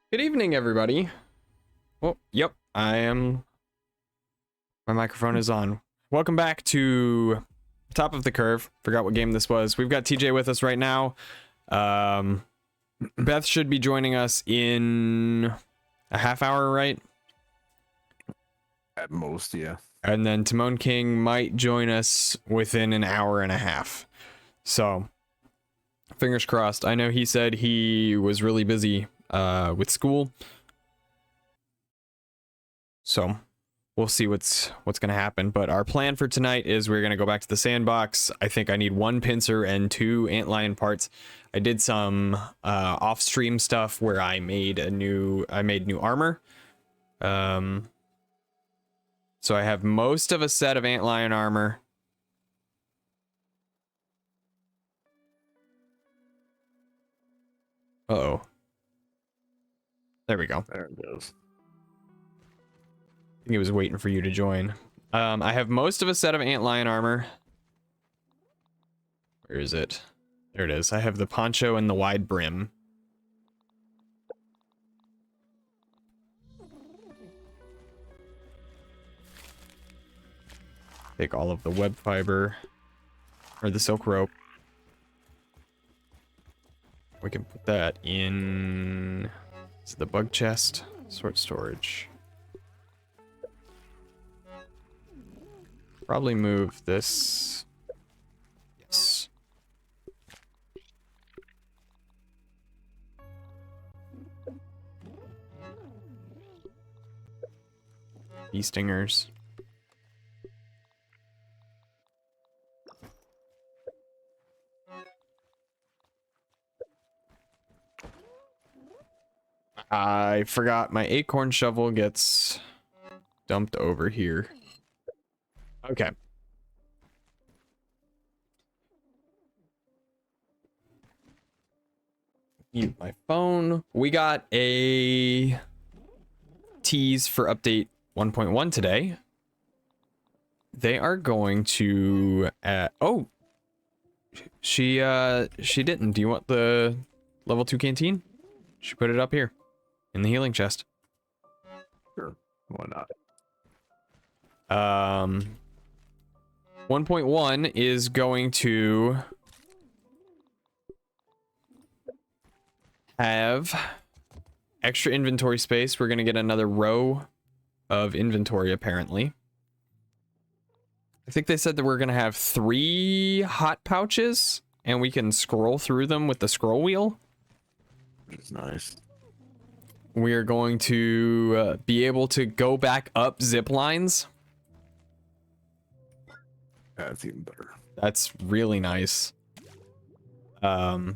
Good evening, everybody. Oh, yep, I am. My microphone is on. Welcome back to Top of the Curve. Forgot what game this was. We've got TJ with us right now. Beth should be joining us in a half hour, right? At most, yeah. And then Timon King might join us within an hour and a half. So, fingers crossed. I know he said he was really busy with school. So, we'll see what's going to happen. But our plan for tonight is we're going to go back to the sandbox. I think I need one pincer and 2 antlion parts. I did some off-stream stuff where I made new armor. So I have most of a set of antlion armor. Uh-oh. There we go. There it goes. I think he was waiting for you to join. I have most of a set of antlion armor. Where is it? There it is. I have the poncho and the wide brim. Take all of the web fiber or the silk rope. We can put that in the bug chest, sort storage. Probably move this. Yes. Bee stingers. I forgot my acorn shovel gets dumped over here. Okay. Mute my phone. We got a tease for update 1.1 today. They are going to oh, she didn't. Do you want the level 2 canteen? She put it up here in the healing chest. Sure. Why not? 1.1 is going to have extra inventory space. We're going to get another row of inventory, apparently. I think they said that we're going to have 3 hot pouches, and we can scroll through them with the scroll wheel. Which is nice. We are going to be able to go back up zip lines. That's even better. That's really nice. We're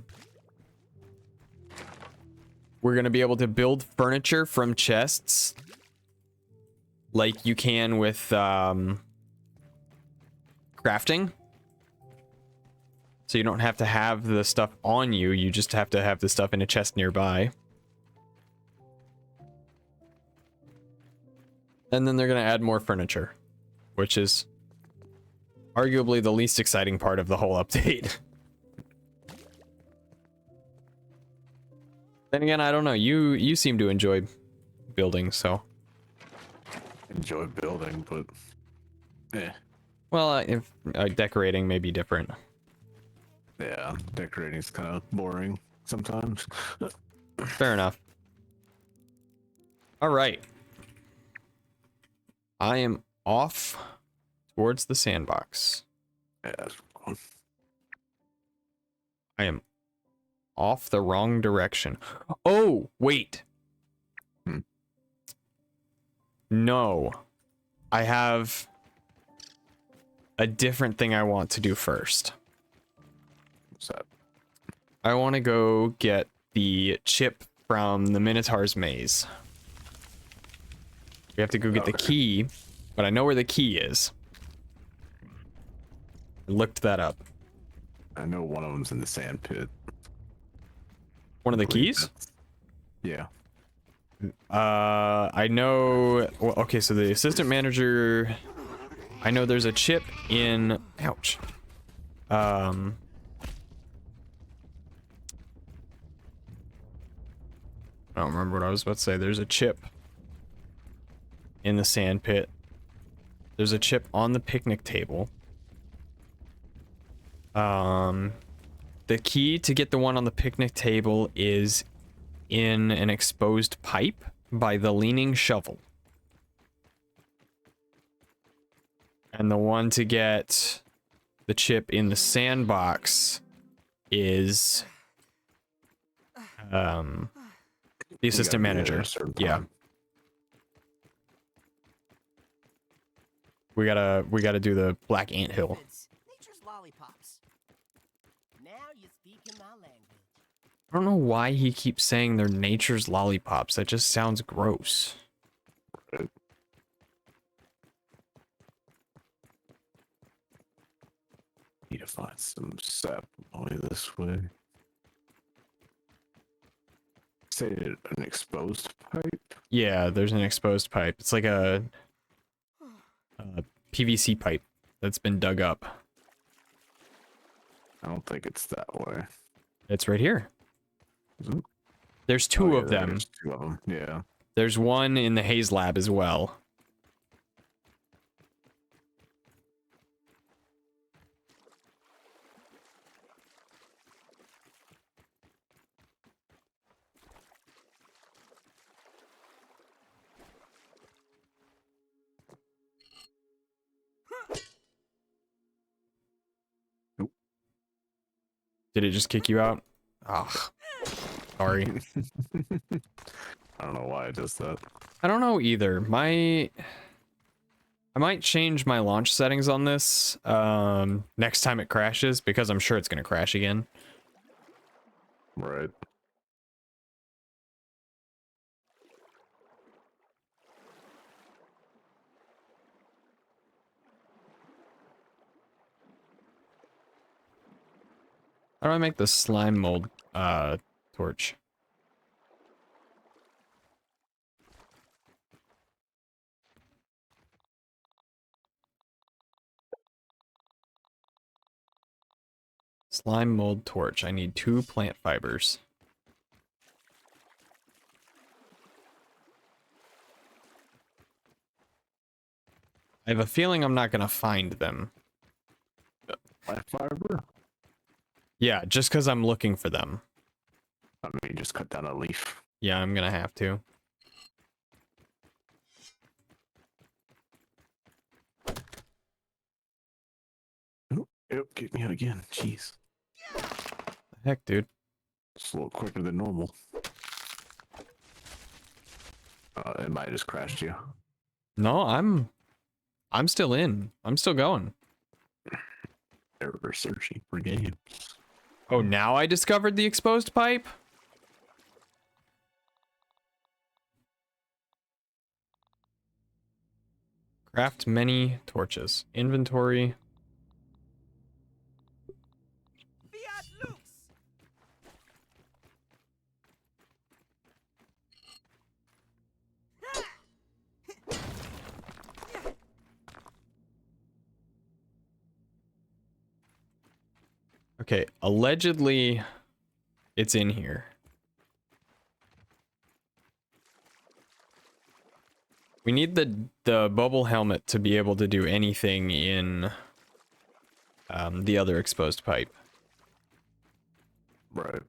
going to be able to build furniture from chests like you can with crafting. So you don't have to have the stuff on you, you just have to have the stuff in a chest nearby. And then they're going to add more furniture, which is arguably the least exciting part of the whole update. Then again, I don't know. You seem to enjoy building, so. Enjoy building, but Well, if decorating may be different. yeah, decorating's kind of boring sometimes. Fair enough. All right. I am off towards the sandbox. Yeah, that's cool. I am off the wrong direction. Oh, wait. No. I have a different thing I want to do first. What's that? I want to go get the chip from the Minotaur's maze. We have to go get the key, but I know where the key is. I looked that up. I know one of them's in the sand pit. One of the keys? Yeah. I know. Well, okay, so the assistant manager. I know there's a chip in. Ouch. I don't remember what I was about to say. There's a chip in the sand pit. There's a chip on the picnic table. The key to get the one on the picnic table is in an exposed pipe by the leaning shovel. And the one to get the chip in the sandbox is the assistant manager. Yeah. We gotta do the black anthill. Nature's lollipops. Now you speak in my language. I don't know why he keeps saying they're nature's lollipops. That just sounds gross. Right. Need to find some sap only this way. Say an exposed pipe. Yeah, there's an exposed pipe. It's like a PVC pipe that's been dug up. I don't think it's that way. It's right here. Is it? There's two Oh, of yeah, them. there's two of them. Yeah. There's one in the Haze lab as well. Nope. Did it just kick you out? Ah, sorry. I don't know why it does that. I don't know either. I might change my launch settings on this next time it crashes, because I'm sure it's gonna crash again. Right. How do I make the slime mold torch? Slime mold torch. I need 2 plant fibers. I have a feeling I'm not gonna find them. Plant fiber? Yeah, just because I'm looking for them. I mean, just cut down a leaf. Yeah, I'm gonna have to. Oh, get me out again. Jeez. The heck, dude. It's a little quicker than normal. It might have just crashed you. No, I'm still in. I'm still going. Error searching for games. Oh, now I discovered the exposed pipe? Craft many torches. Inventory. Fiat Lux. Okay, allegedly it's in here. We need the bubble helmet to be able to do anything in the other exposed pipe. Right.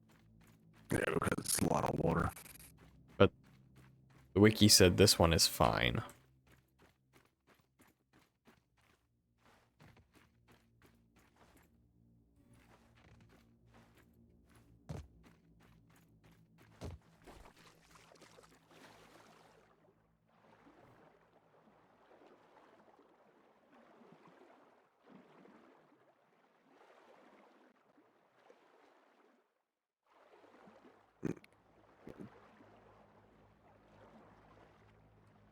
Yeah, because it's a lot of water. But the wiki said this one is fine.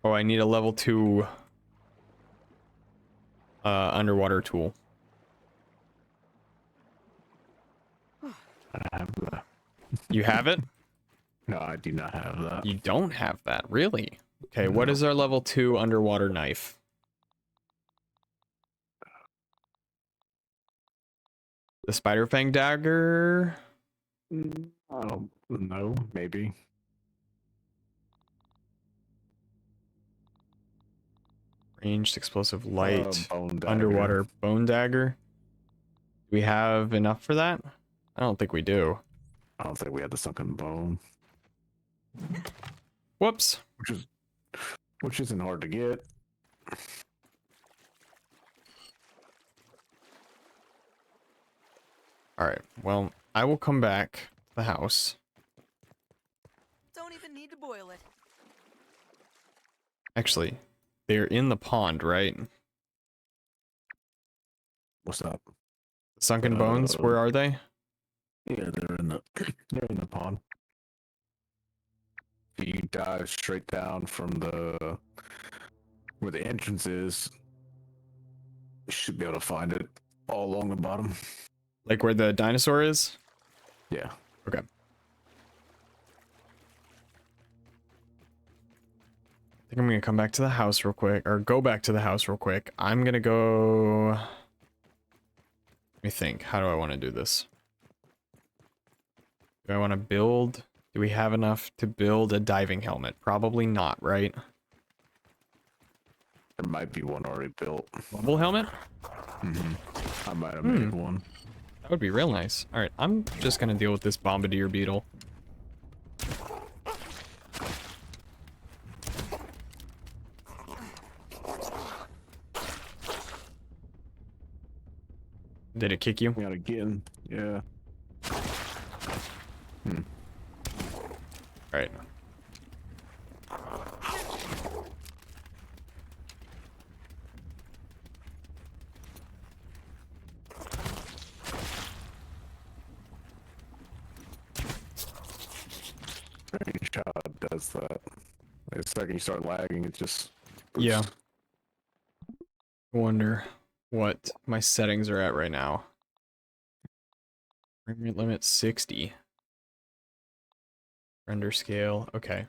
Oh, I need a level 2 underwater tool. I have that. You have it? No, I do not have that. You don't have that, really? Okay, what is our level 2 underwater knife? The spider fang dagger? I don't know. Maybe. Ranged explosive light. Bone dagger. Underwater bone dagger. Do we have enough for that? I don't think we do. I don't think we had the sunken bone, Whoops. which isn't hard to get. All right. Well, I will come back to the house. Don't even need to boil it. Actually, they're in the pond, right? What's up? Sunken bones, where are they? Yeah, they're in the they're in the pond. If you dive straight down from the where the entrance is, you should be able to find it all along the bottom. Like where the dinosaur is? Yeah. Okay. I think I'm gonna come back to the house real quick, or go back to the house real quick. I'm gonna go. Let me think. How do I want to do this? Do I want to build? Do we have enough to build a diving helmet? Probably not, right? There might be one already built. Bubble helmet? I might have made one. That would be real nice. All right, I'm just gonna deal with this bombardier beetle. Did it kick you? We got again. Yeah. All right. Strange how it does that. Like the second you start lagging, it just Yeah. I wonder what my settings are at right now. Frame rate limit 60. Render scale. Okay.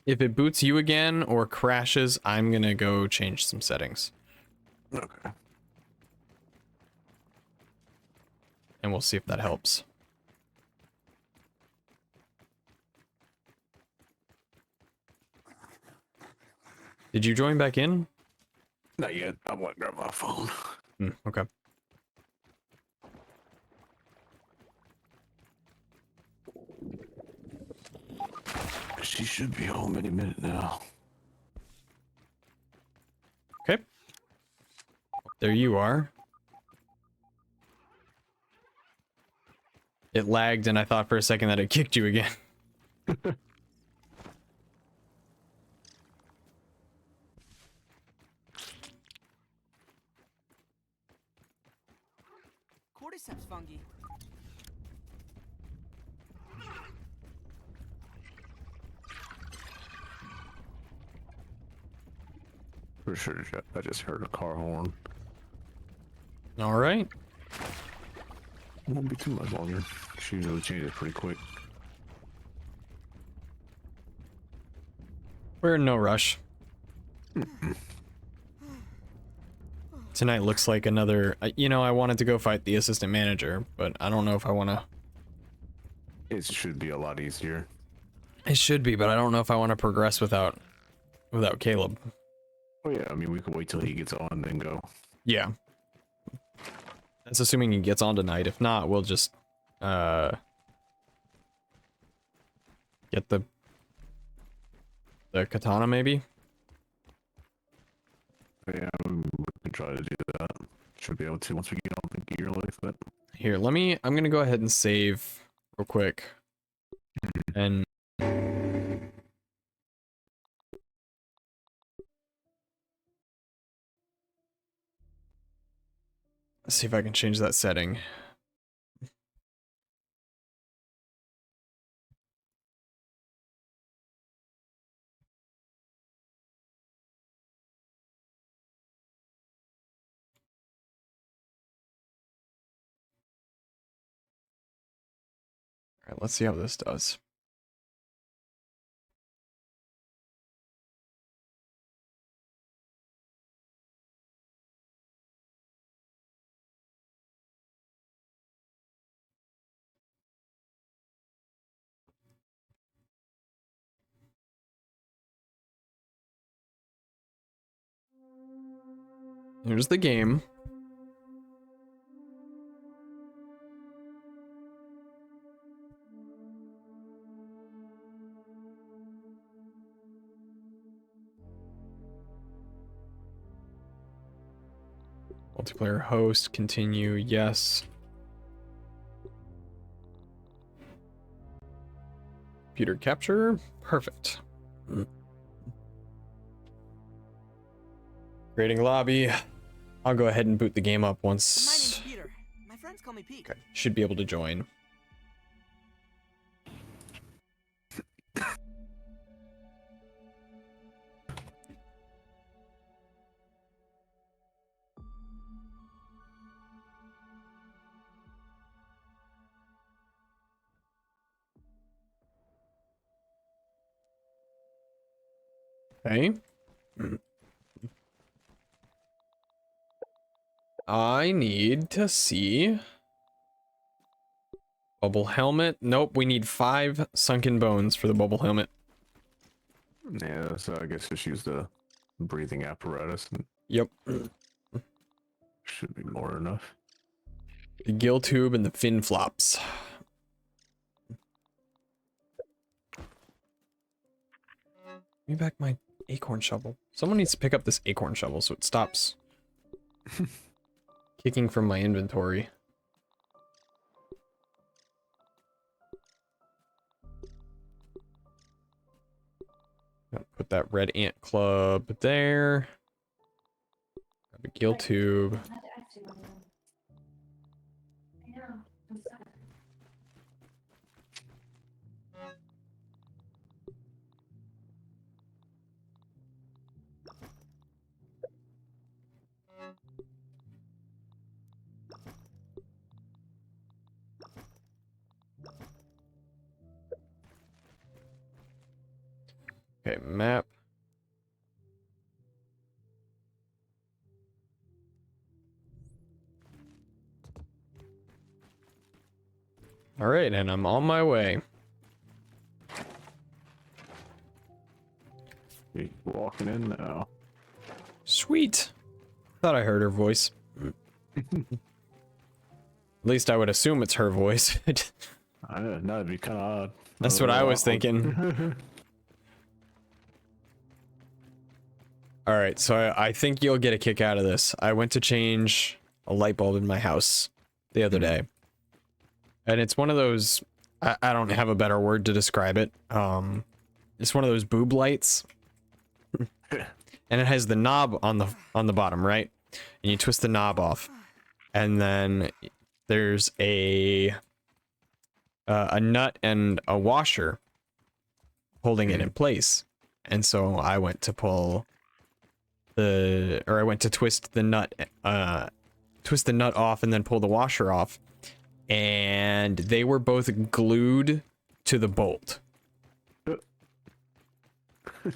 If it boots you again or crashes, I'm gonna go change some settings. Okay. And we'll see if that helps. Did you join back in? Not yet. I went grab my phone. Okay. She should be home any minute now. Okay. There you are. It lagged and I thought for a second that it kicked you again. Cordyceps fungi. For sure, I just heard a car horn. All right. Won't be too much longer. She usually changes pretty quick. We're in no rush. Tonight looks like another... You know, I wanted to go fight the assistant manager, but I don't know if I want to... It should be a lot easier. It should be, but I don't know if I want to progress without Caleb. Oh yeah, I mean we could wait till he gets on, then go. Yeah. That's assuming he gets on tonight. If not, we'll just get the katana maybe. Yeah, we can try to do that. Should be able to once we get on the gear like that. Here, I'm gonna go ahead and save real quick. And let's see if I can change that setting. All right, let's see how this does. Here's the game. Multiplayer host, continue, yes. Computer capture, perfect. Creating lobby. I'll go ahead and boot the game up My once. name's Peter. My friends call me Pete. Okay, should be able to join. Okay. I need to see. Bubble helmet. Nope, we need 5 sunken bones for the bubble helmet. Yeah, so I guess just use the breathing apparatus and Yep. should be more than enough. The gill tube and the fin flops. Give me back my acorn shovel. Someone needs to pick up this acorn shovel so it stops kicking from my inventory. Put that red ant club there. Grab a gill tube. Okay, map. All right, and I'm on my way. You're walking in now. Sweet. Thought I heard her voice. At least I would assume it's her voice. I know, that'd be kind of odd. That's what I was thinking. All right, so I think you'll get a kick out of this. I went to change a light bulb in my house the other day. And it's one of those, I don't have a better word to describe it. It's one of those boob lights. And it has the knob on the bottom, right? And you twist the knob off. And then there's a nut and a washer holding it in place. And so I went to twist the nut off and then pull the washer off, and they were both glued to the bolt.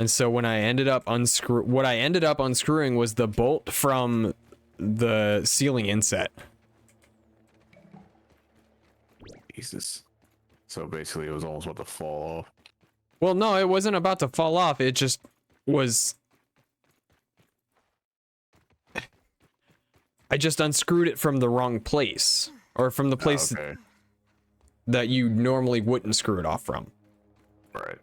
And so when I ended up unscrewing was the bolt from the ceiling inset. Jesus. So basically, it was almost about to fall off. Well, no, it wasn't about to fall off. It just was. I just unscrewed it from the wrong place, or from the place Okay. that you normally wouldn't screw it off from. Right.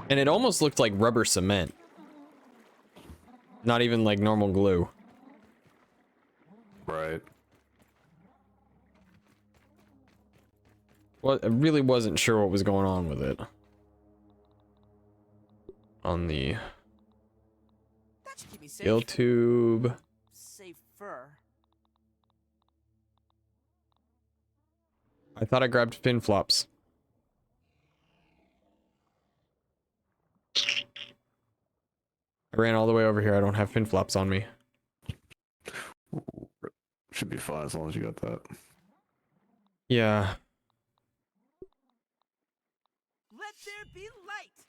And it almost looked like rubber cement. Not even like normal glue. Right. Well, I really wasn't sure what was going on with it. On the That should keep me safe. gill tube. Safer. I thought I grabbed fin flops. I ran all the way over here. I don't have fin flops on me. Should be fine as long as you got that. Yeah. Let there be light.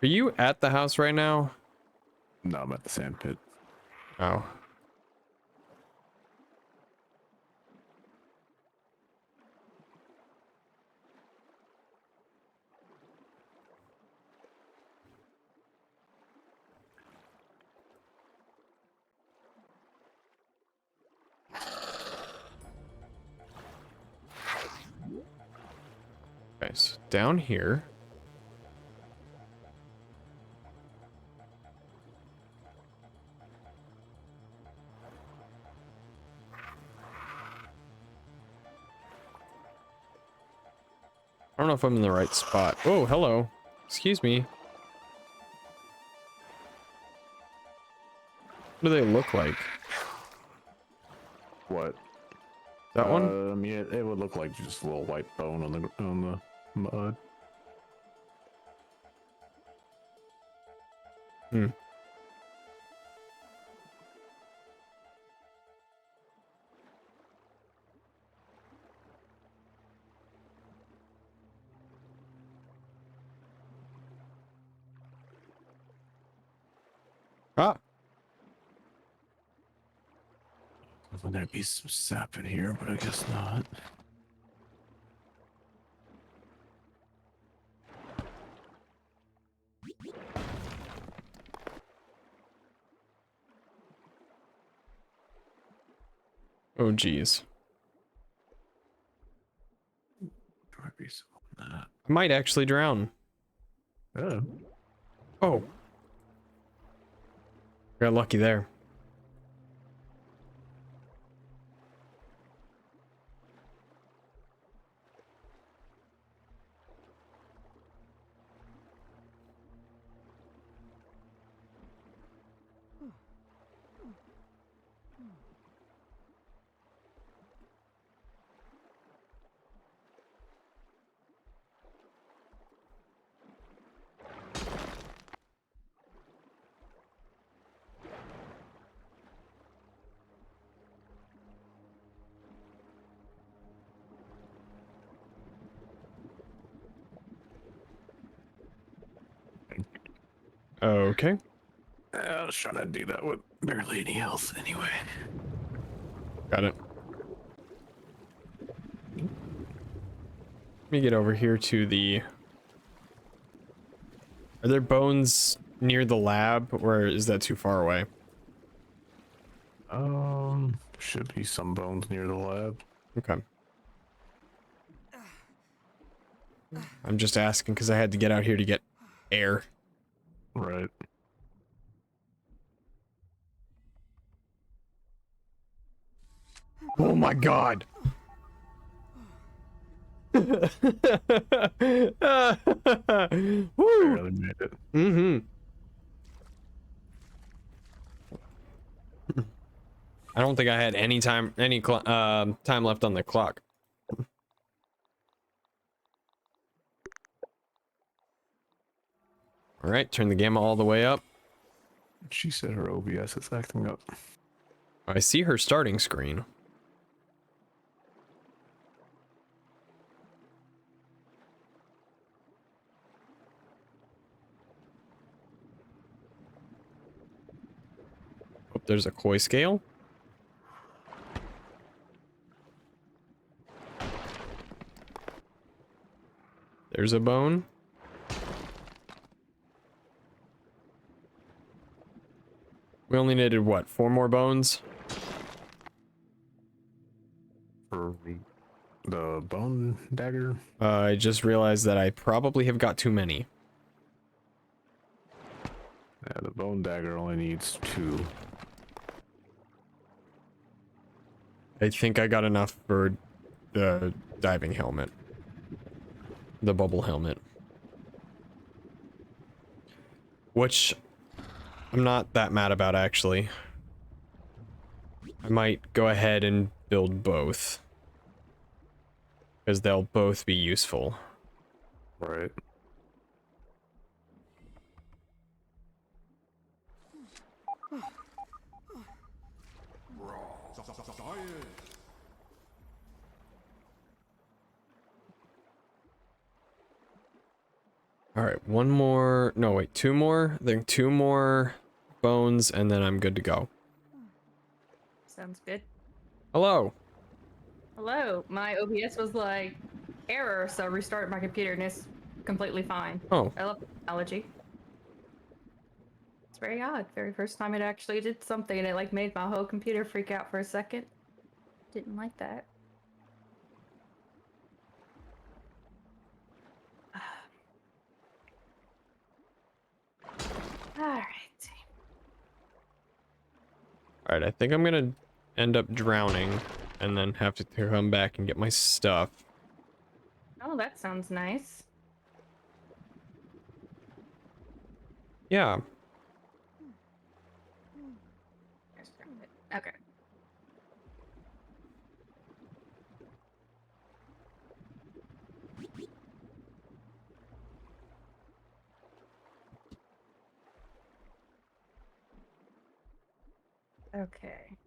Are you at the house right now? No, I'm at the sand pit. Oh. Okay, so down here. I don't know if I'm in the right spot. Oh, hello. Excuse me. What do they look like? What? That one? Yeah, it would look like just a little white bone on the mud. Hmm. Ah. Would there be some sap in here? But I guess not. Oh, geez. There might be some of that. I might actually drown. Oh. Oh. Got lucky there. Okay. I was trying to do that with barely any health anyway. Got it. Let me get over here to the... Are there bones near the lab, or is that too far away? Should be some bones near the lab. Okay. I'm just asking because I had to get out here to get air. Right. Oh my god! Woo! Barely made it. Mm-hmm. I don't think I had any time left on the clock. All right, turn the gamma all the way up. She said her OBS is acting up. I see her starting screen. Oh, there's a koi scale. There's a bone. We only needed, what, 4 more bones? For the bone dagger? I just realized that I probably have got too many. Yeah, the bone dagger only needs 2. I think I got enough for the diving helmet. The bubble helmet. Which I'm not that mad about, actually. I might go ahead and build both. Because they'll both be useful. Right. All right, one more. No, wait, two more. Then two more bones, and then I'm good to go. Sounds good. Hello. Hello. My OBS was like error, so I restarted my computer and it's completely fine. Oh, I love the technology. It's very odd. Very first time it actually did something and it like made my whole computer freak out for a second. Didn't like that. Alright. all right. I think I'm gonna end up drowning, and then have to come back and get my stuff. Oh, that sounds nice. Yeah. Okay. Okay.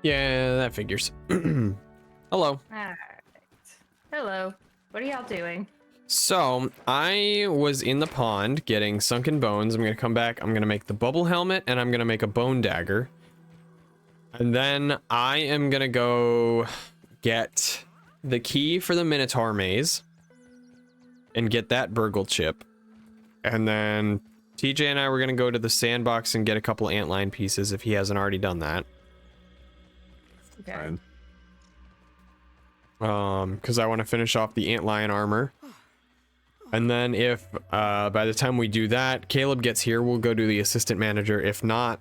Yeah, that figures. Hello. Alright. Hello. What are y'all doing? So, I was in the pond getting sunken bones. I'm gonna come back. I'm gonna make the bubble helmet, and I'm gonna make a bone dagger. And then I am gonna go get the key for the Minotaur maze and get that burgle chip. And then TJ and I were gonna go to the sandbox and get a couple antline pieces if he hasn't already done that. Okay. Fine. Because I want to finish off the antlion armor. And then if by the time we do that, Caleb gets here, we'll go to the assistant manager. If not,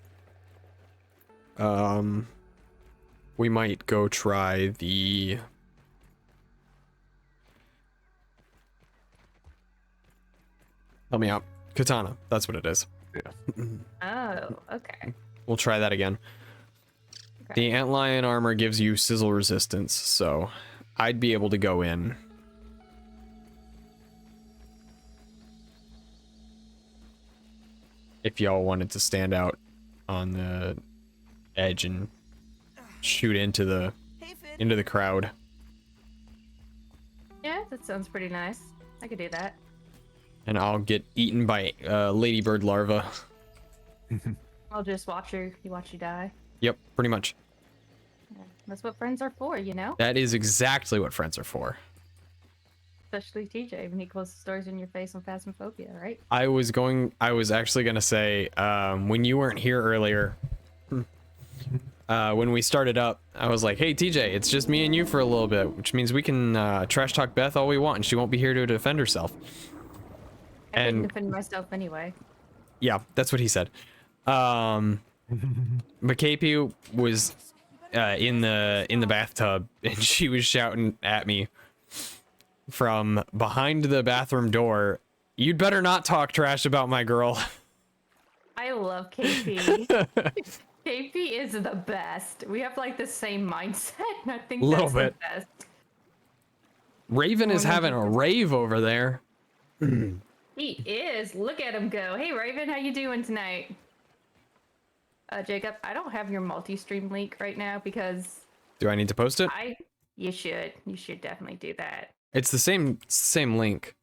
we might go try the help me out. Katana. That's what it is. Oh, okay. We'll try that again. The antlion armor gives you sizzle resistance, so I'd be able to go in. If y'all wanted to stand out on the edge and shoot into the Hey, Finn. crowd. Yeah, that sounds pretty nice. I could do that. And I'll get eaten by ladybird larva. I'll just watch you die. Yep, pretty much. Yeah, that's what friends are for, you know? That is exactly what friends are for. Especially TJ when he closes stories in your face on Phasmophobia, right? I was actually gonna say, when you weren't here earlier, when we started up, I was like, hey TJ, it's just me and you for a little bit, which means we can trash talk Beth all we want and she won't be here to defend herself. I couldn't And defend myself anyway. yeah, that's what he said. But KP was in the bathtub and she was shouting at me from behind the bathroom door, "You'd better not talk trash about my girl." I love KP. KP is the best. We have like the same mindset, and I think Little that's bit. the best. Raven is having a rave over there. He is. Look at him go. Hey Raven, how you doing tonight? Jacob, I don't have your multi-stream link right now because Do I need to post it? you should definitely do that. It's the same link.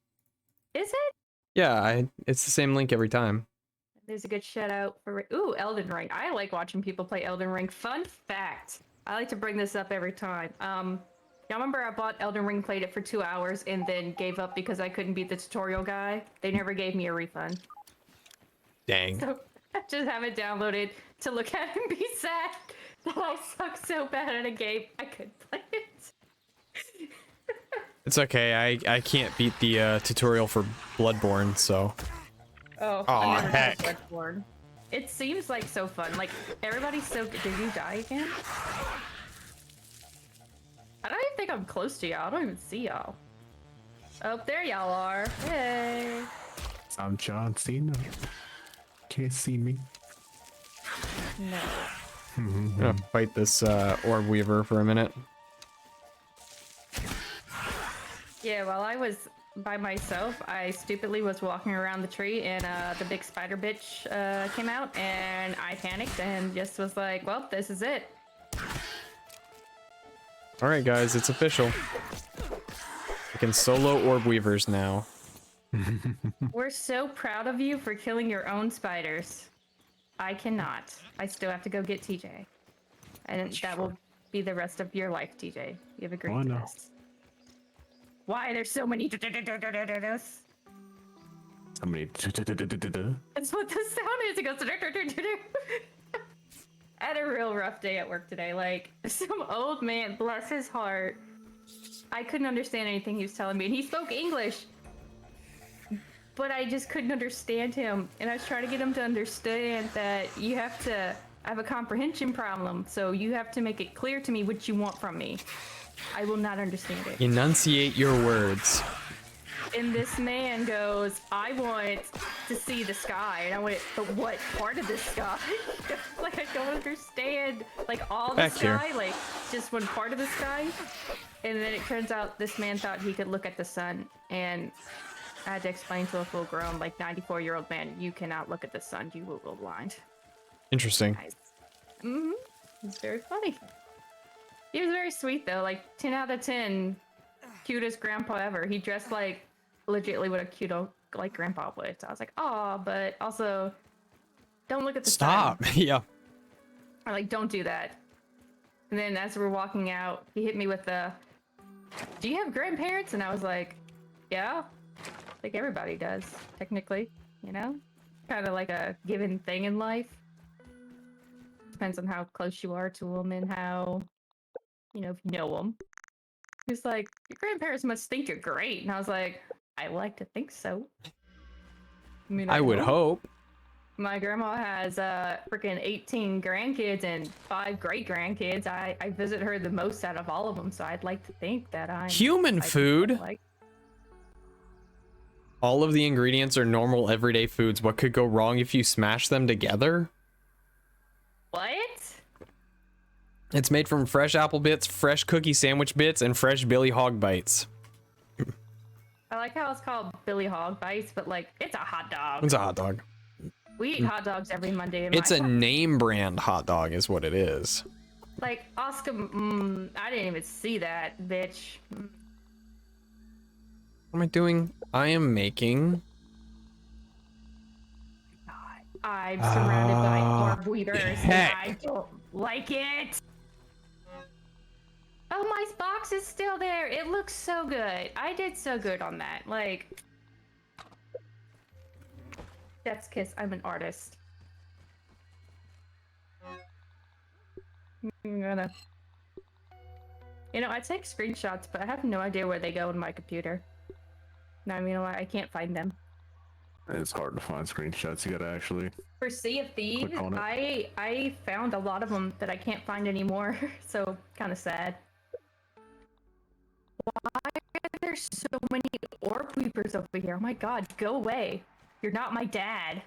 Is it? Yeah, it's the same link every time. There's a good shout out for ooh, Elden Ring. I like watching people play Elden Ring. Fun fact. I like to bring this up every time. Y'all remember I bought Elden Ring, played it for 2 hours, and then gave up because I couldn't beat the tutorial guy? They never gave me a refund. Dang. So I just have it downloaded to look at and be sad that I suck so bad at a game I couldn't play it. It's okay. I can't beat the tutorial for Bloodborne, so. Oh, Aw, I never heck. tried Bloodborne. It seems like so fun. Like everybody's so good. Did you die again? I don't even think I'm close to y'all. I don't even see y'all. Oh, there y'all are. Hey. I'm John Cena. Can't see me. No. I'm gonna fight this orb weaver for a minute. Yeah, while I was by myself. I stupidly was walking around the tree and the big spider bitch came out and I panicked and just was like, well, this is it. All right, guys, it's official. We can solo orb weavers now. We're so proud of you for killing your own spiders. I cannot. I still have to go get TJ. And that will be the rest of your life, TJ. You've agreed Oh, to no. this. Why there's so many Somebody. That's what the sound is. It goes I had a real rough day at work today. Like, some old man, bless his heart. I couldn't understand anything he was telling me, and he spoke English. But I just couldn't understand him. And I was trying to get him to understand that you have to, I have a comprehension problem. So you have to make it clear to me what you want from me. I will not understand it. Enunciate your words. And this man goes, I want to see the sky. And I went, but what part of the sky? Like, I don't understand. Like, all the Back sky? here. Like, just one part of the sky? And then it turns out this man thought he could look at the sun. And I had to explain to a full-grown, like, 94-year-old man, you cannot look at the sun. You will go blind. Interesting. Nice. Mm-hmm. It's very funny. He was very sweet, though. Like, 10 out of 10. Cutest grandpa ever. He dressed like legitimately what a cute old like grandpa would. So I was like, oh, but also don't look at the Stop. sun. Yeah. Or like, don't do that. And then as we're walking out, he hit me with the, do you have grandparents? And I was like, yeah, like everybody does, technically, you know? Kind of like a given thing in life. Depends on how close you are to them and how, you know, if you know them. He's like, your grandparents must think you're great. And I was like, I like to think so. mean, I would hope. My grandma has freaking 18 grandkids and 5 great grandkids. I visit her the most out of all of them, so I'd like to think that I'm Human food. Like, All of the ingredients are normal everyday foods. What could go wrong if you smash them together? what? It's made from fresh apple bits, fresh cookie sandwich bits, and fresh Billy Hog bites. I like how it's called Billy Hog Bites, but like it's a hot dog. It's a hot dog. We eat hot dogs every Monday. In It's my a name brand hot dog is what it is. like Oscar. I didn't even see that, bitch. What am I doing? I am making... I'm surrounded by orb weavers, and heck. I don't like it. Oh, my box is still there. It looks so good. I did so good on that. Like, Death's Kiss. I'm an artist. I'm gonna. You know, I take screenshots, but I have no idea where they go in my computer. No, I mean, I can't find them. It's hard to find screenshots. You gotta actually. For Sea of Thieves, Click on it. I found a lot of them that I can't find anymore, so kind of sad. Why are there so many orb weepers over here? Oh my god, go away. You're not my dad.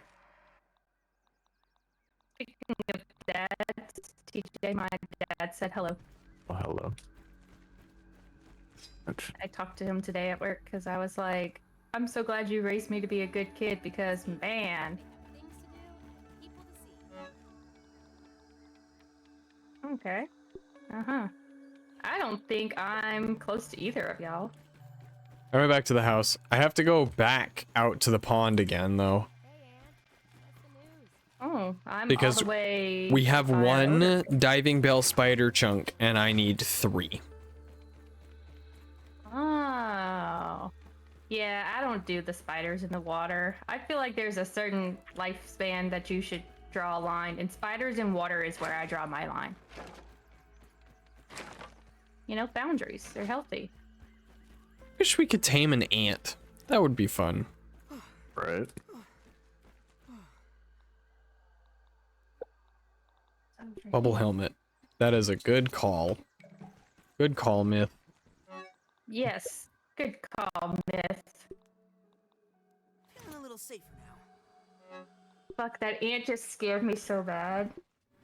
Speaking of dads, TJ, my dad said hello. Oh, hello. I talked to him today at work because I was like, I'm so glad you raised me to be a good kid because, man. Things to do, people to see. Okay. Uh-huh. I don't think I'm close to either of y'all. I went back to the house. I have to go back out to the pond again, though. Hey, Ann, what's the news? Oh, I'm Because all the way. We have over. one diving bell spider chunk, and I need 3. Oh. Yeah, I don't do the spiders in the water. I feel like there's a certain lifespan that you should draw a line, and spiders in water is where I draw my line. You know, boundaries. They're healthy. Wish we could tame an ant. That would be fun. Right. Bubble helmet. That is a good call. Good call, Myth. Yes. Good call, Myth. Feeling a little safer now. Fuck, that ant just scared me so bad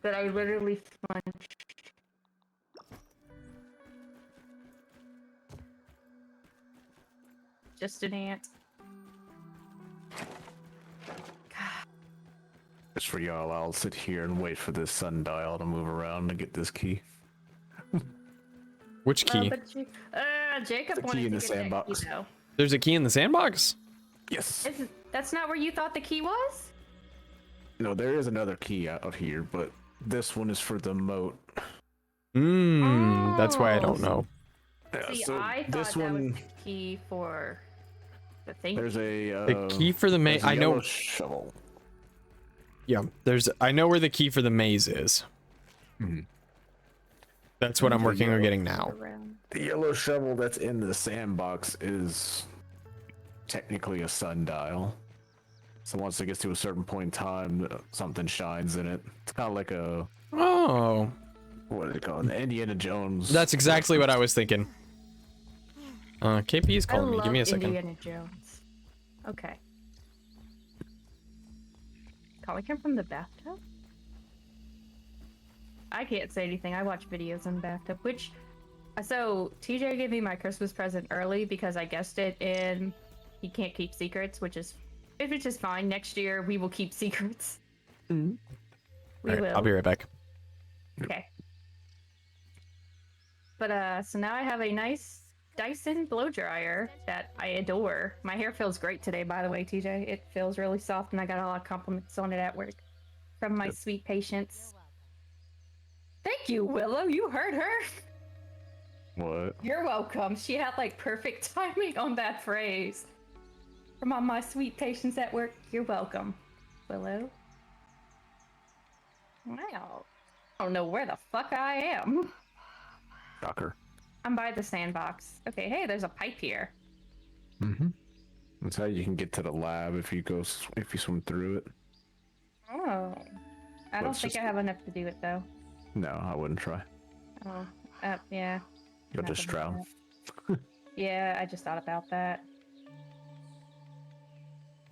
that I literally flinched. just an ant. Just for y'all, I'll sit here and wait for this sundial to move around to get this key. Which key? But Jacob The key wanted in to the get that sandbox. key, though. There's a key in the sandbox? Yes. That's not where you thought the key was? No, there is another key out here, but this one is for the moat. That's why I don't Oh. know. Yeah, See, so I thought this that one, was the key for the thing. there's a The key for the maze. there's a I know. yellow shovel. Yeah, I know where the key for the maze is. Mhm. That's what I'm The working on yellow- getting now. Around. The yellow shovel that's in the sandbox is technically a sundial. So once it gets to a certain point in time, something shines in it. It's kind of like a, Oh, what do they call it? The Indiana Jones. that's exactly what I was thinking. KP is I calling me. love Give me a second. Indiana Jones. Okay. Calling him from the bathtub? I can't say anything. I watch videos in the bathtub, which... So, TJ gave me my Christmas present early because I guessed it in he can't keep secrets, which is fine. Next year, we will keep secrets. We All right, will. I'll be right back. Okay. But, so now I have a nice Dyson blow dryer that I adore. My hair feels great today, by the way, TJ. It feels really soft, and I got a lot of compliments on it at work from my sweet patients. Thank you, Willow. You heard her. What? You're welcome. She had like perfect timing on that phrase. From all my sweet patients at work, you're welcome, Willow. Wow. I don't know where the fuck I am. Shocker. I'm by the sandbox. Okay, hey, there's a pipe here. Mm-hmm. That's how you can get to the lab if you if you swim through it. Oh. I don't Let's think just- I have enough to do it though. No, I wouldn't try. Oh, yeah. You'll Not just gonna do drown. that. Yeah, I just thought about that.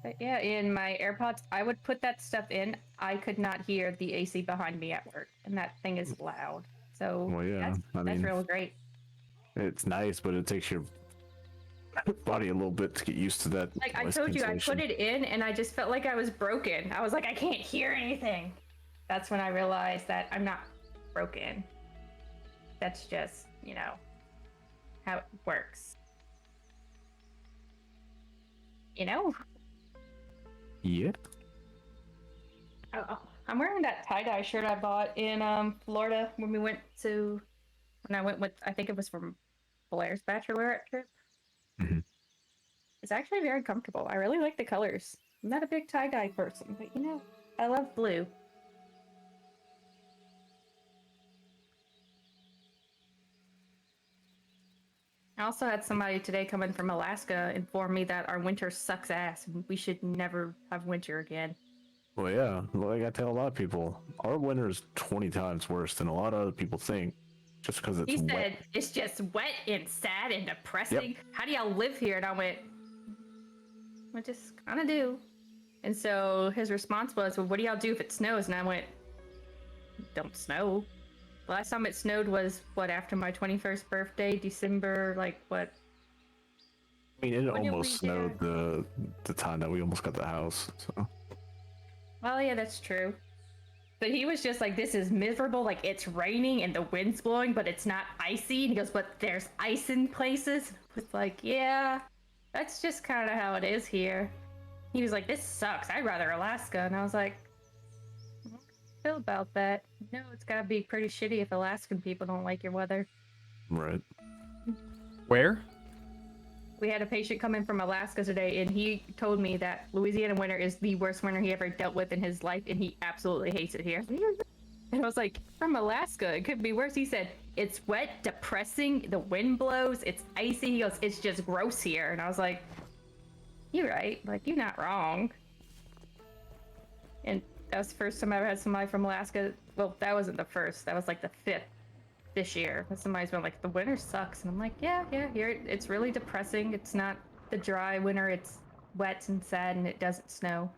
But yeah, in my AirPods, I would put that stuff in. I could not hear the AC behind me at work, and that thing is loud. So Well, yeah, that's I mean, real great. it's nice, but it takes your body a little bit to get used to that. Like I noise told you, I cancellation. put it in, and I just felt like I was broken. I was like, I can't hear anything. That's when I realized that I'm not broken. That's just, how it works. Yeah. Oh, I'm wearing that tie-dye shirt I bought in Florida when I went with, I think it was from Blair's bachelorette trip. Mhm. It's actually very comfortable. I really like the colors. I'm not a big tie-dye person, but I love blue. I also had somebody today come in from Alaska inform me that our winter sucks ass. We should never have winter again. Well, yeah. Like I tell a lot of people, our winter is 20 times worse than a lot of other people think, just because it's He wet. said it's just wet and sad and depressing. How do y'all live here? And I went, I just kind of do. And so his response was, well, what do y'all do if it snows? And I went, don't snow. The last time it snowed was, after my 21st birthday, December, I mean, it When did almost we snowed the time that we almost got the house. So Well, yeah, that's true. But he was just like, this is miserable. Like, it's raining and the wind's blowing, but it's not icy. And he goes, but there's ice in places. It's like, yeah, that's just kind of how it is here. He was like, this sucks. I'd rather Alaska. And I was like, I don't feel about that. No, it's got to be pretty shitty if Alaskan people don't like your weather. right. Where? We had a patient come in from Alaska today, and he told me that Louisiana winter is the worst winter he ever dealt with in his life, and he absolutely hates it here. And I was like, from Alaska, it could be worse. He said, it's wet, depressing, the wind blows, it's icy. He goes, it's just gross here. And I was like, you're right. Like, you're not wrong. And that was the first time I ever had somebody from Alaska. Well, that wasn't the first. That was like the 5th this year. And somebody's been like, the winter sucks. And I'm like, yeah, here it's really depressing. It's not the dry winter. It's wet and sad, and it doesn't snow.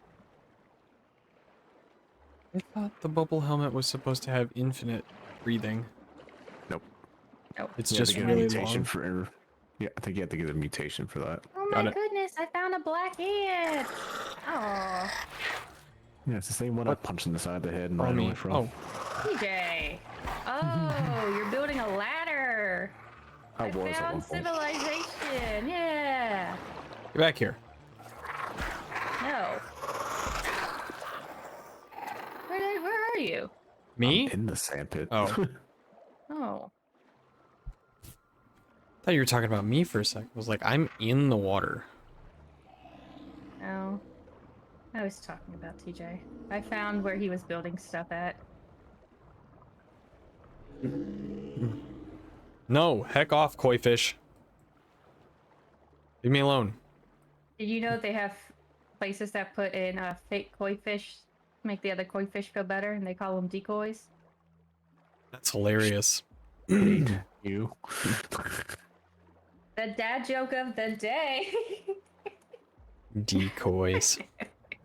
I thought the bubble helmet was supposed to have infinite breathing. Nope. Nope. It's You have just to get a really mutation long. for Yeah, I think you have to get a mutation for that. Oh Got my it. goodness, I found a black ant. Oh, Yeah, it's the same one I punched in the side of the head and Oh, ran me. away from. Oh, TJ. Oh, you're building a ladder. I I was at found one point. civilization. Yeah. get back here. No. Where are you? Me? In the sandpit. Oh. Oh. I thought you were talking about me for a second. I was like, I'm in the water. No. I was talking about TJ. I found where he was building stuff at. No, heck off, koi fish. Leave me alone. Did you know they have places that put in fake koi fish to make the other koi fish feel better, and they call them decoys? That's hilarious. You. The dad joke of the day. Decoys.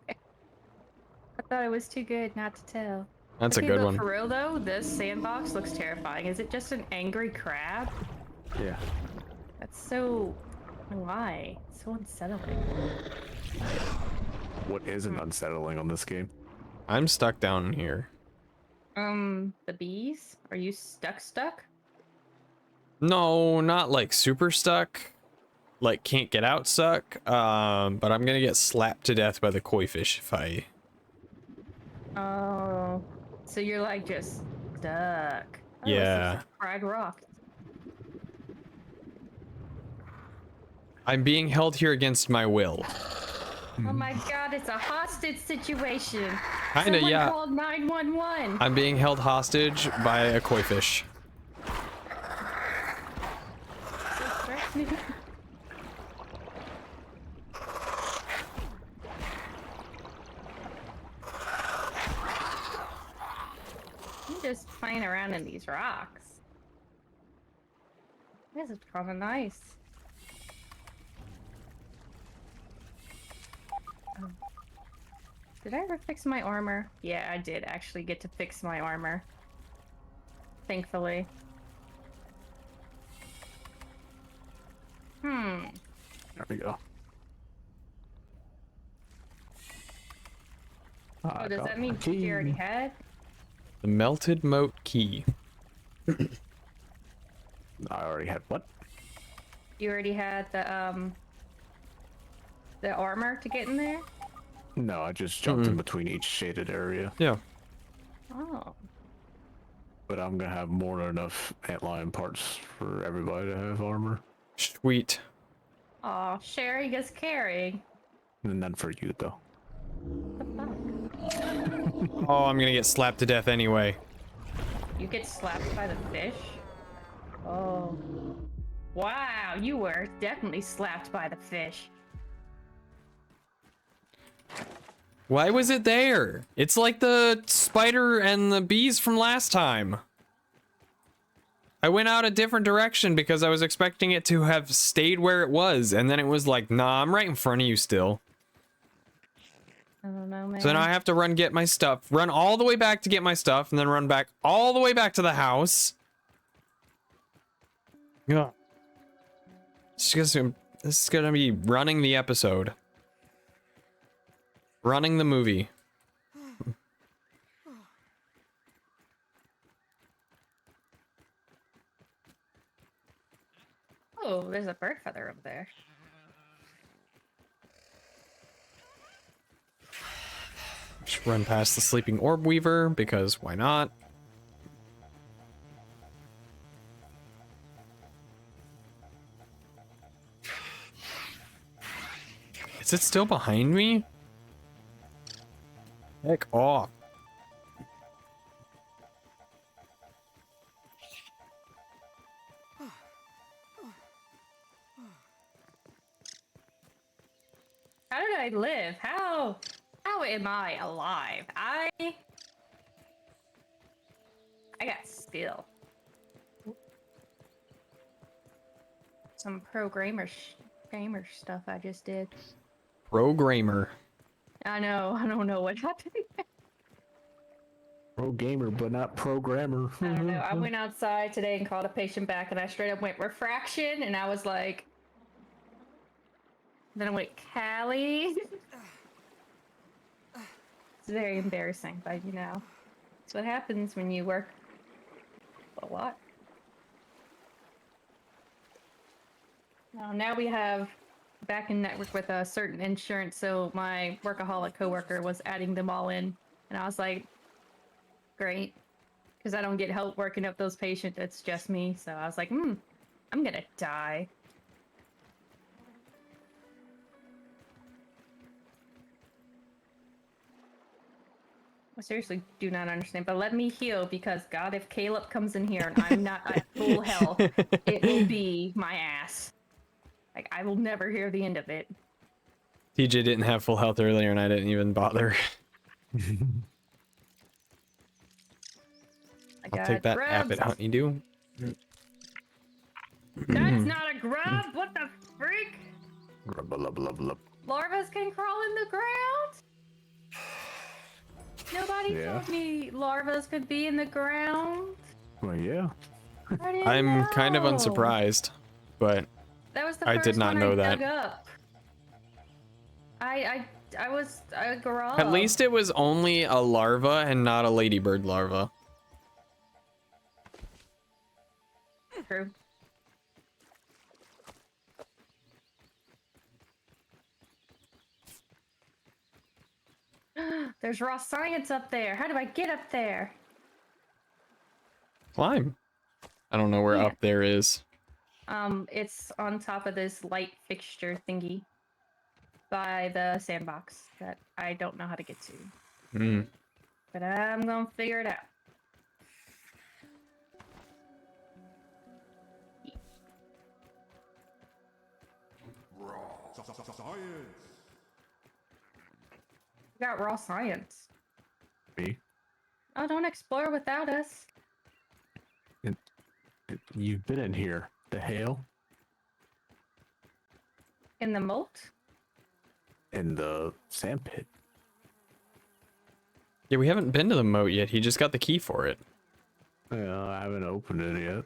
I thought it was too good not to tell. That's a Okay, good but one. for real though, this sandbox looks terrifying. Is it just an angry crab? Yeah. That's so... Why? It's so unsettling. What isn't unsettling on this game? I'm stuck down here. The bees? Are you stuck? No, not like super stuck. Like can't get out stuck. But I'm gonna get slapped to death by the koi fish if I... Oh. So you're like just stuck. Oh, Yeah. This looks like Frag Rock. I'm being held here against my will. Oh my god, it's a hostage situation. Kinda, Someone yeah. called 911. I'm being held hostage by a koi fish. So threatening. I'm just playing around in these rocks. This is kind of nice. Oh. Did I ever fix my armor? Yeah, I did actually get to fix my armor. Thankfully. There we go. Oh, does that mean you already had? The melted moat key. I already had what? You already had the armor to get in there? No, I just jumped in between each shaded area. Yeah. Oh. But I'm gonna have more than enough antlion parts for everybody to have armor. Sweet. Aw, Sherry is caring. And none for you though. What the fuck? Oh, I'm gonna get slapped to death anyway. You get slapped by the fish? Oh. Wow, you were definitely slapped by the fish. Why was it there? It's like the spider and the bees from last time. I went out a different direction because I was expecting it to have stayed where it was, and then it was like, nah, I'm right in front of you still. I don't know, man. So now I have to run get my stuff, run all the way back to get my stuff, and then run back all the way back to the house. Yeah. This is gonna be running the episode. Running the movie. Oh, there's a bird feather over there. Just run past the sleeping orb weaver because why not? Is it still behind me? Heck off. How did I live? How am I alive? I got skill. Some gamer stuff I just did. Programmer. I know, I don't know what happened. Pro gamer, but not programmer. I don't know. I went outside today and called a patient back, and I straight up went refraction, and I was like, then I went Callie. It's very embarrassing, but you know, it's what happens when you work a lot. Now we have back in network with a certain insurance, so my workaholic coworker was adding them all in, and I was like, great, because I don't get help working up those patients. It's just me, so I was like, I'm gonna die. I seriously do not understand, but let me heal, because God, if Caleb comes in here and I'm not at full health, it will be my ass. Like, I will never hear the end of it. TJ didn't have full health earlier, and I didn't even bother. I'll take that app at Honeydew. That's not a grub! What the freak? Rub, lub, lub, lub. Larvas can crawl in the ground? Nobody told me larvas could be in the ground. Well, yeah. I didn't I'm kind of know. unsurprised, but That was the I first did not one know I that. dug up. I was a grub. at least it was only a larva and not a ladybird larva. True. There's raw science up there. How do I get up there? Climb. I don't know where Yeah. up there is. It's on top of this light fixture thingy by the sandbox that I don't know how to get to. Hmm. But I'm gonna figure it out. We got raw science. Me? Oh, don't explore without us. You've been in here. The hell? In the moat? In the sandpit. Yeah, we haven't been to the moat yet. He just got the key for it. Yeah, I haven't opened it yet.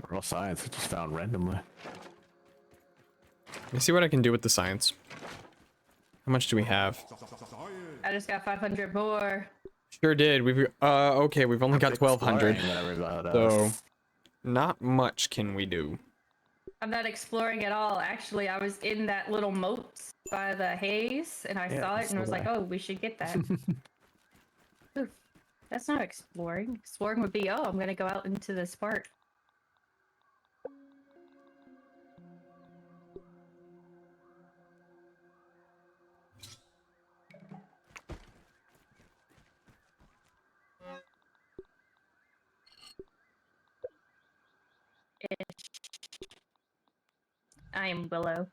Raw science I just found randomly. Let me see what I can do with the science. How much do we have? I just got 500 more. Sure did. We've okay, we've only got 1200. Whatever about So us. not much can we do. I'm not exploring at all. Actually, I was in that little moat by the haze, and I Yeah, saw it and so was like, did I. oh, we should get that. Oof. That's not exploring. Exploring would be, oh, I'm gonna go out into this part. I am Willow.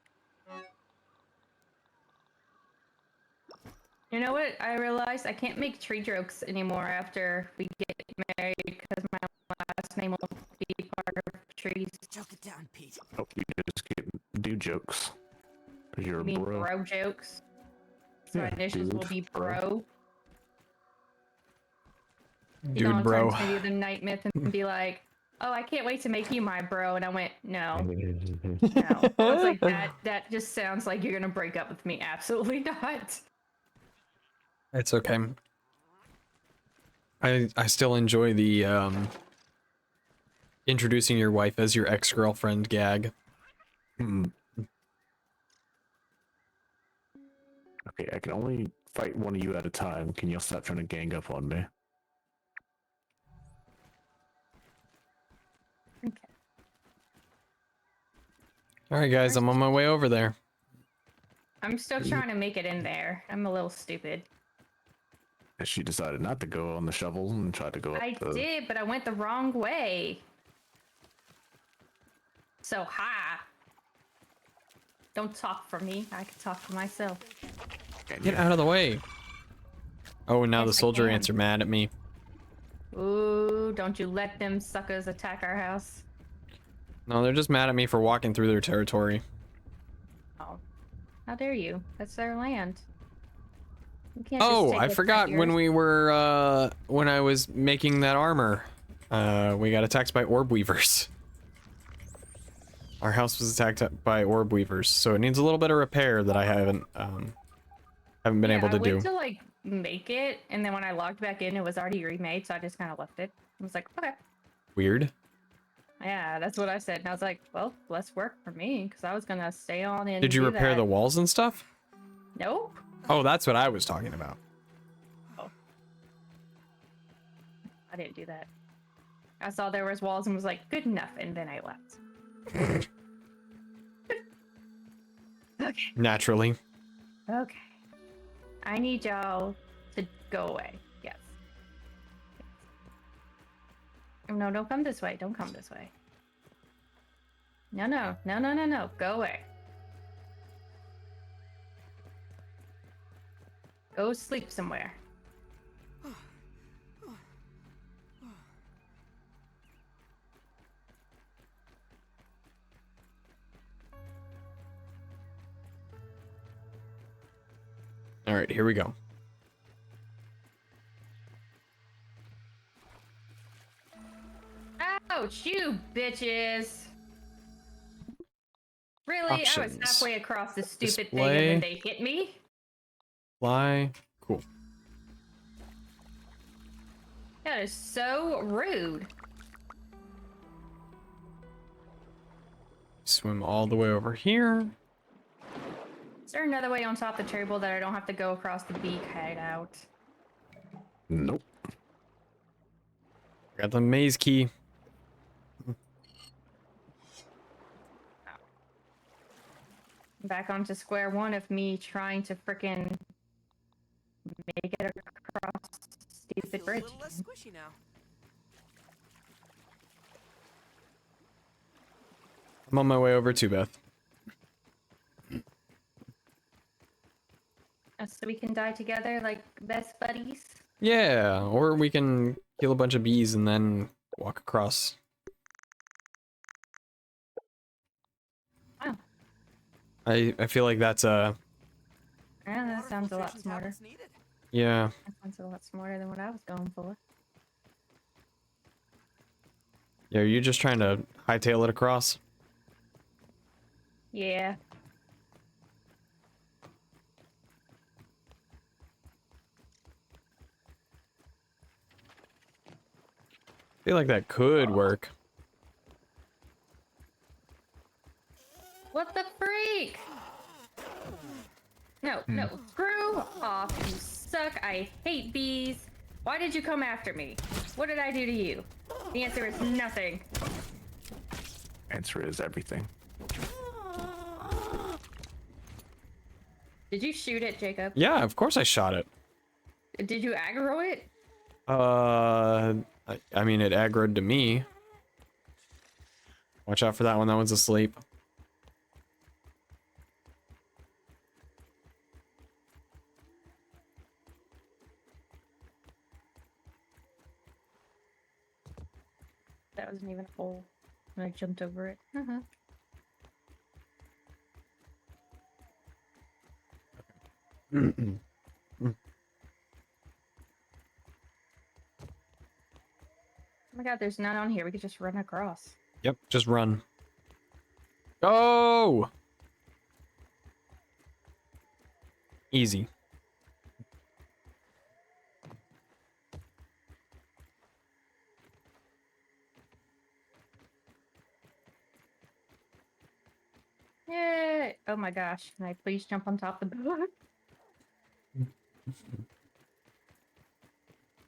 You know what? I realized I can't make tree jokes anymore after we get married because my last name will be part of trees. Choke it down, Pete. Oh, you just get do jokes. Cause you're I a mean, bro. bro jokes. So my Yeah, initials will dude, be bro. bro. You Dude, know, bro. turn to me the night myth and be like, "Oh, I can't wait to make you my bro," and I went, "No, no." I was like, "That just sounds like you're gonna break up with me." Absolutely not. It's okay. I still enjoy the introducing your wife as your ex-girlfriend gag. Hmm. Okay, I can only fight one of you at a time. Can you stop trying to gang up on me? Okay. All right, guys, I'm on my way over there. I'm still trying to make it in there. I'm a little stupid. And she decided not to go on the shovel and tried to go up I the... did, but I went the wrong way. So, ha! Don't talk for me. I can talk for myself. Can Get you? out of the way. Oh, and now the Yes, I soldier can. ants are mad at me. Ooh, don't you let them suckers attack our house. No, they're just mad at me for walking through their territory. Oh. How dare you? That's their land. You can't just Oh, take I what's forgot not when yours. we were when I was making that armor. We got attacked by orb weavers. Our house was attacked by orb weavers, so it needs a little bit of repair that I haven't been able I to went do. to like make it, and then when I logged back in, it was already remade, so I just kind of left it. I was like, okay. Weird. Yeah, that's what I said. And I was like, well, less work for me, because I was gonna stay on and Did you do repair the that. walls and stuff? Nope. Oh, that's what I was talking about. Oh. I didn't do that. I saw there was walls and was like, good enough, and then I left. Okay. Naturally. Okay. I need y'all to go away. Yes. No, don't come this way. Don't come this way. No. Go away. Go sleep somewhere. All right, here we go. Ouch, you bitches! Really? I was Options. halfway across this stupid thing Display. and then they hit me? Fly. Cool. That is so rude. Swim all the way over here. Is there another way on top of the table that I don't have to go across the beak hideout? Nope. Got the maze key. Back onto square one of me trying to frickin' make it across the stupid Feels a bridge. little less squishy now. I'm on my way over too, Beth. So we can die together like best buddies. Yeah, or we can kill a bunch of bees and then walk across. Oh, I feel like that's yeah, that More sounds a lot filtration smarter. tablets needed. yeah. That sounds a lot smarter than what I was going for. Yeah, are you just trying to hightail it across? Yeah. I feel like that could work. What the freak? No, no, screw off. You suck. I hate bees. Why did you come after me? What did I do to you? The answer is nothing. Answer is everything. Did you shoot it, Jacob? Yeah, of course I shot it. Did you aggro it? I mean, it aggroed to me. Watch out for that one. That one's asleep. That wasn't even a hole. And I jumped over it. Uh-huh. Oh my god, there's none on here. We could just run across. Yep, just run. Go! Easy. Yay! Oh my gosh, can I please jump on top of the boat?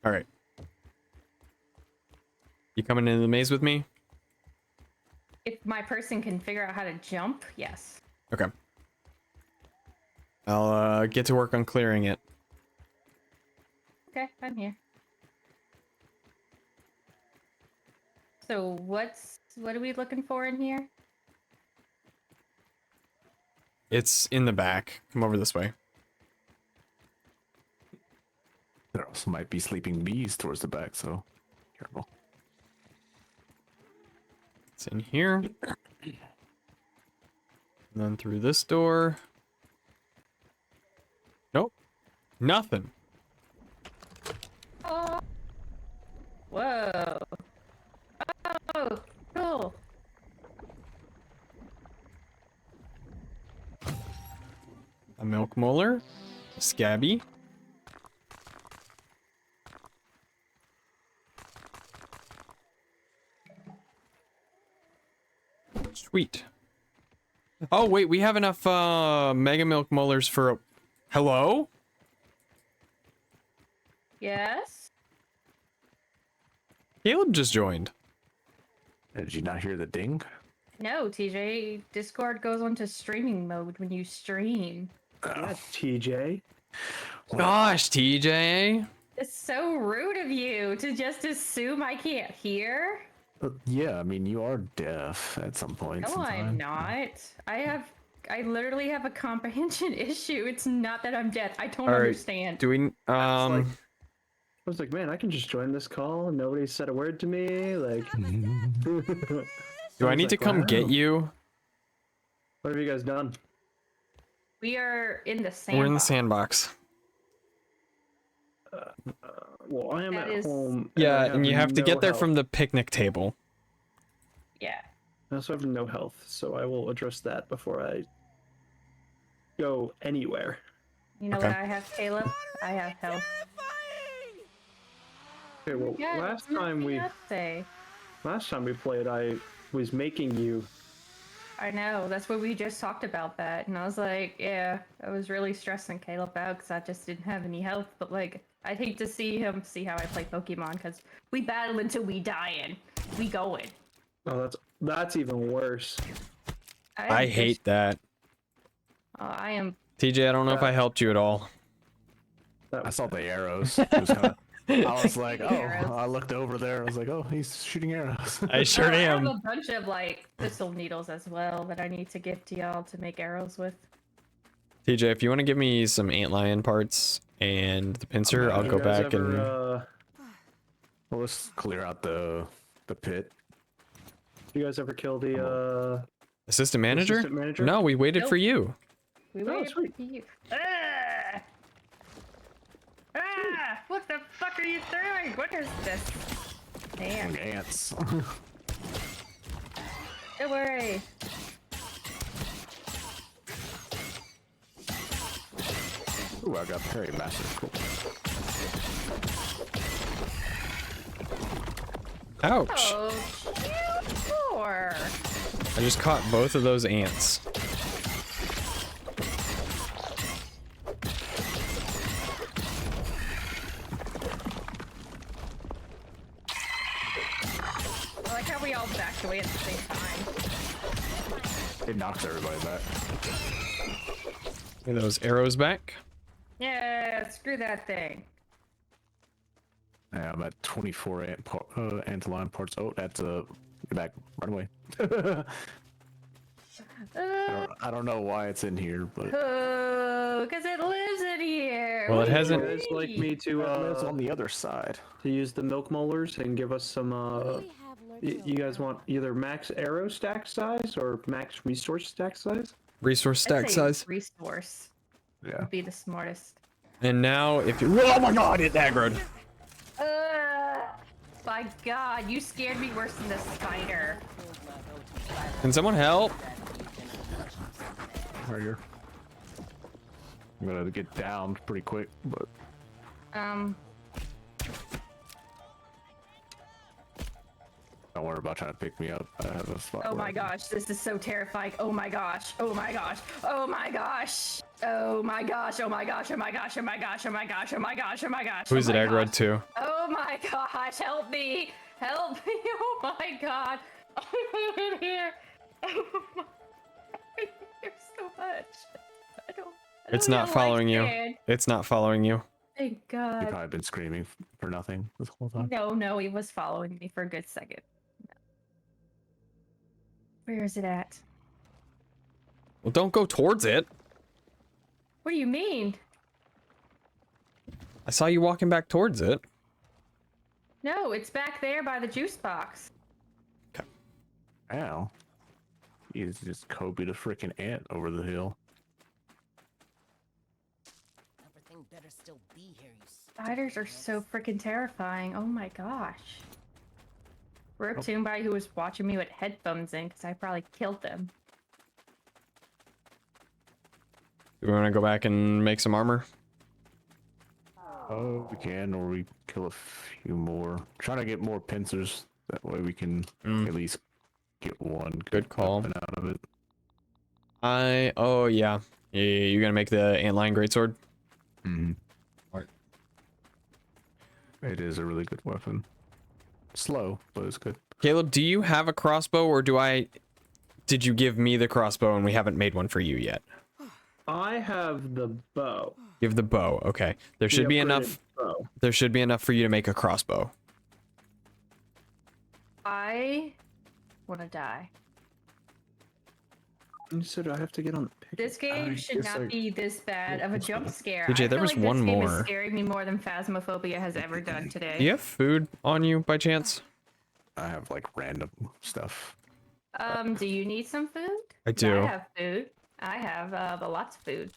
All right. You coming into the maze with me? If my person can figure out how to jump, yes. Okay. I'll get to work on clearing it. Okay, I'm here. So what are we looking for in here? It's in the back. Come over this way. There also might be sleeping bees towards the back, so careful. It's in here. And then through this door. Nope. Nothing. Oh. Whoa. Oh, cool. A milk molar. Scabby. Sweet. Oh, wait, we have enough mega milk molars for a... Hello? Yes? Caleb just joined. Did you not hear the ding? No, TJ. Discord goes onto streaming mode when you stream. That's TJ. Gosh, TJ. It's so rude of you to just assume I can't hear. Yeah, I mean, you are deaf at some point. No, I'm not. I literally have a comprehension issue. It's not that I'm deaf. I don't All right. understand. Do we... I was like, man, I can just join this call. Nobody said a word to me. Like, do I need to like, come wow. get you? What have you guys done? We are in the sandbox. We're in the sandbox. Well, I am That at is- home. Yeah, I and you have to no get there health. from the picnic table. Yeah. I also have no health, so I will address that before I go anywhere. You know Okay. what I have, Caleb? I have health. Okay, well, Yeah, last there's time nothing to say. we played, I was making you. I know. That's what we just talked about that, and I was like, yeah, I was really stressing Caleb out because I just didn't have any health. But like, I'd hate to see him see how I play Pokemon because we battle until we die and we going. Oh, that's even worse. I hate that. I am. TJ, I don't know if I helped you at all. That I saw the arrows. It was kinda, I was like, Shooting oh, arrows. I looked over there. I was like, oh, he's shooting arrows. I sure I am. have a bunch of like thistle needles as well that I need to give to y'all to make arrows with. TJ, if you want to give me some antlion parts and the pincer, I'll You go guys back ever, and... Well, let's clear out the pit. you guys ever kill the Assistant manager? assistant manager? No, we waited for Nope. you. We Oh, waited sweet. for you. Ah! Ah! What the fuck are you throwing? What is this? Damn. Like ants. Don't worry. Ooh, I got Perry Master. Cool. Ouch. Oh, cute boar. I just caught both of those ants. I like how we all backed away at the same time. It knocks everybody back. Get those arrows back. Yeah, screw that thing. Yeah, I'm at 24 antlion parts. Oh, that's get back. Run away. I don't know why it's in here, but Oh, because it lives in here. Well, it What do you hasn't- You guys like me it's to on the other side. use the milk molars and give us some you guys want either max arrow stack size or max resource stack size? Resource I'd stack say size. Resource Yeah. would be the smartest. And now if you... Oh my god, it aggroed. My god, you scared me worse than the spider. Can someone help? Right here. I'm gonna get down pretty quick, but don't worry about trying to pick me up. I have a spot. Oh where my I can- gosh, this is so terrifying. Oh my gosh, oh my gosh, oh my gosh. Oh my gosh, oh my gosh, oh my gosh, oh my gosh, oh my gosh, oh my gosh, oh my gosh. Who's oh it my aggroed gosh. to? Oh my gosh, help me! Help me! Oh my god! I'm in here! Oh my... There's so much. I don't It's even not following you. understand. It's not following you. Thank You've God. probably been screaming for nothing this whole time. No, he was following me for a good second. No. Where is it at? Well, don't go towards it. What do you mean? I saw you walking back towards it. No, it's back there by the juice box. Ow. He's just Kobe the freaking ant over the hill. Everything better stay still be here, you Spiders are so freaking terrifying. Oh my gosh. Rip to anybody who was watching me with headphones in because I probably killed them. Do we want to go back and make some armor? Oh, we can, or we kill a few more. Trying to get more pincers. That way we can at least get one Good call. weapon out of it. Oh yeah. Yeah, you're gonna make the antlion greatsword? Mm-hmm. Right. It is a really good weapon. Slow, but it's good. Caleb, do you have a crossbow, or did you give me the crossbow and we haven't made one for you yet? I have the bow. You have the bow, okay. There should be enough. Bow. There should be enough for you to make a crossbow. I want to die. So do I have to get on the picture? This game should guess not be this bad of a jump scare. DJ, I there feel was like one this game more. is scaring me more than Phasmophobia has ever done today. Do you have food on you by chance? I have like random stuff. Do you need some food? I do. I have food. I have lots of food.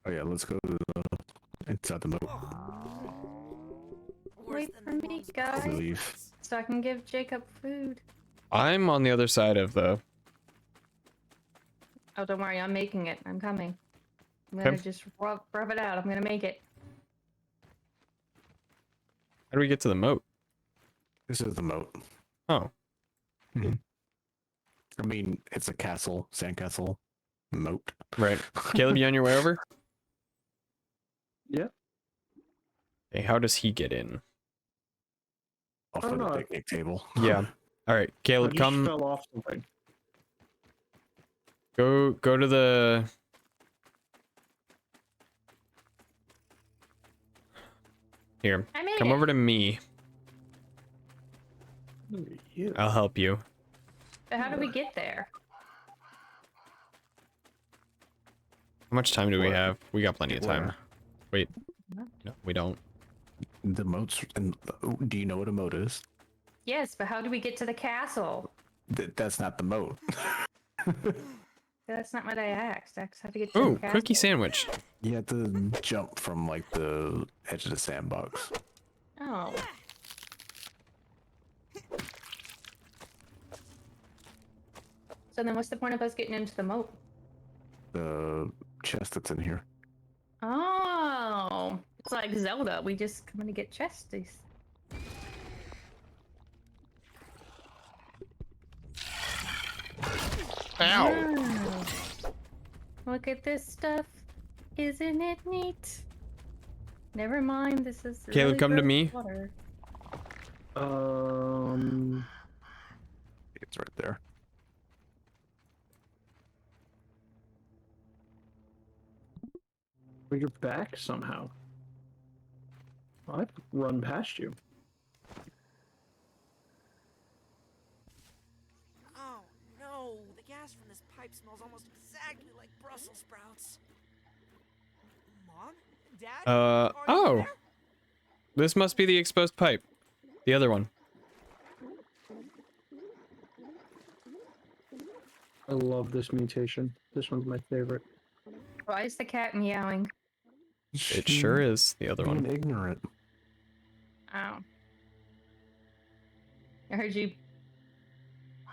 Oh yeah, let's go to the inside the moat. Wait for me, guys, Leave. so I can give Jacob food. I'm on the other side of the. Oh, don't worry, I'm making it. I'm coming. I'm gonna Okay. just rub it out. I'm gonna make it. How do we get to the moat? This is the moat. Oh, I mean, it's a castle, sandcastle, moat. right. Caleb, you on your way over? Yeah. Hey, how does he get in? Off I of don't the know. picnic table. Yeah. All right, I Caleb, just come. fell off something. Go to the. Here, I made come it. over to me. Yeah. I'll help you. But how do we get there? How much time do we Where? have? We got plenty of time. Where? Wait. No, we don't. The moats. And do you know what a moat is? Yes, but how do we get to the castle? That's not the moat. That's not what I asked. I asked how to get to Ooh, the castle. cookie sandwich. You have to jump from like the edge of the sandbox. Oh. So then what's the point of us getting into the moat? The chest that's in here. Oh. It's like Zelda. We just come in to get chesties. Ow! Wow. Look at this stuff. Isn't it neat? Never mind, this is Caleb, really come to gross me. water. It's right there. Well, you're back somehow. I've run past you. Oh no, the gas from this pipe smells almost exactly like Brussels sprouts. Mom? Dad? Are you Oh. there? This must be the exposed pipe. The other one. I love this mutation. This one's my favorite. Why is the cat meowing? It sure is the other Being one. ignorant. Oh. I heard you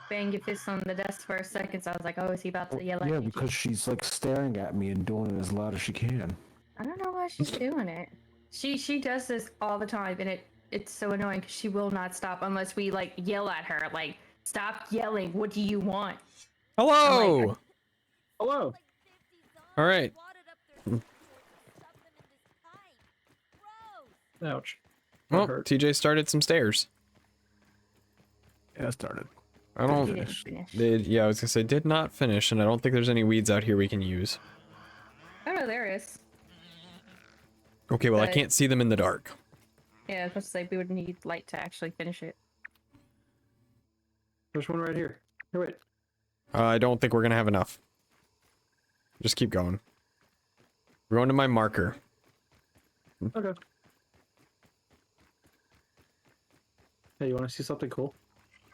bang your fist on the desk for a second, so I was like, oh, is he about to yell at Yeah, me? because she's like staring at me and doing it as loud as she can. I don't know why she's doing it. She does this all the time, and it's so annoying because she will not stop unless we like yell at her, like, stop yelling. What do you want? Hello! Hello. All right. Ouch. Well, hurt. TJ started some stairs. Yeah, I started. I He don't. didn't finish. Yeah, I was gonna say did not finish, and I don't think there's any weeds out here we can use. Oh no, there is. Okay, well I But- can't see them in the dark. Yeah, I was supposed to say we would need light to actually finish it. There's one right here. Here, wait. I don't think we're gonna have enough. Just keep going. We're going to my marker. Okay. Hey, you want to see something cool?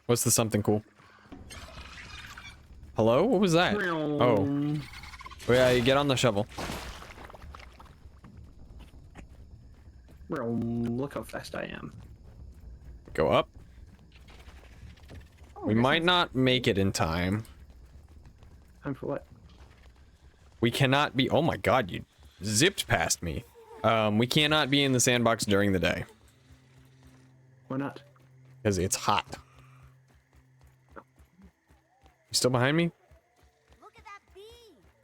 What's the something cool? Hello? What was that? Oh. Oh yeah, you get on the shovel. Look how fast I am. Go up. Oh, We this might one's- not make it in time. Time for what? We cannot be. Oh my god, you zipped past me. We cannot be in the sandbox during the day Why not? because it's hot. You still behind me? Look at that bee.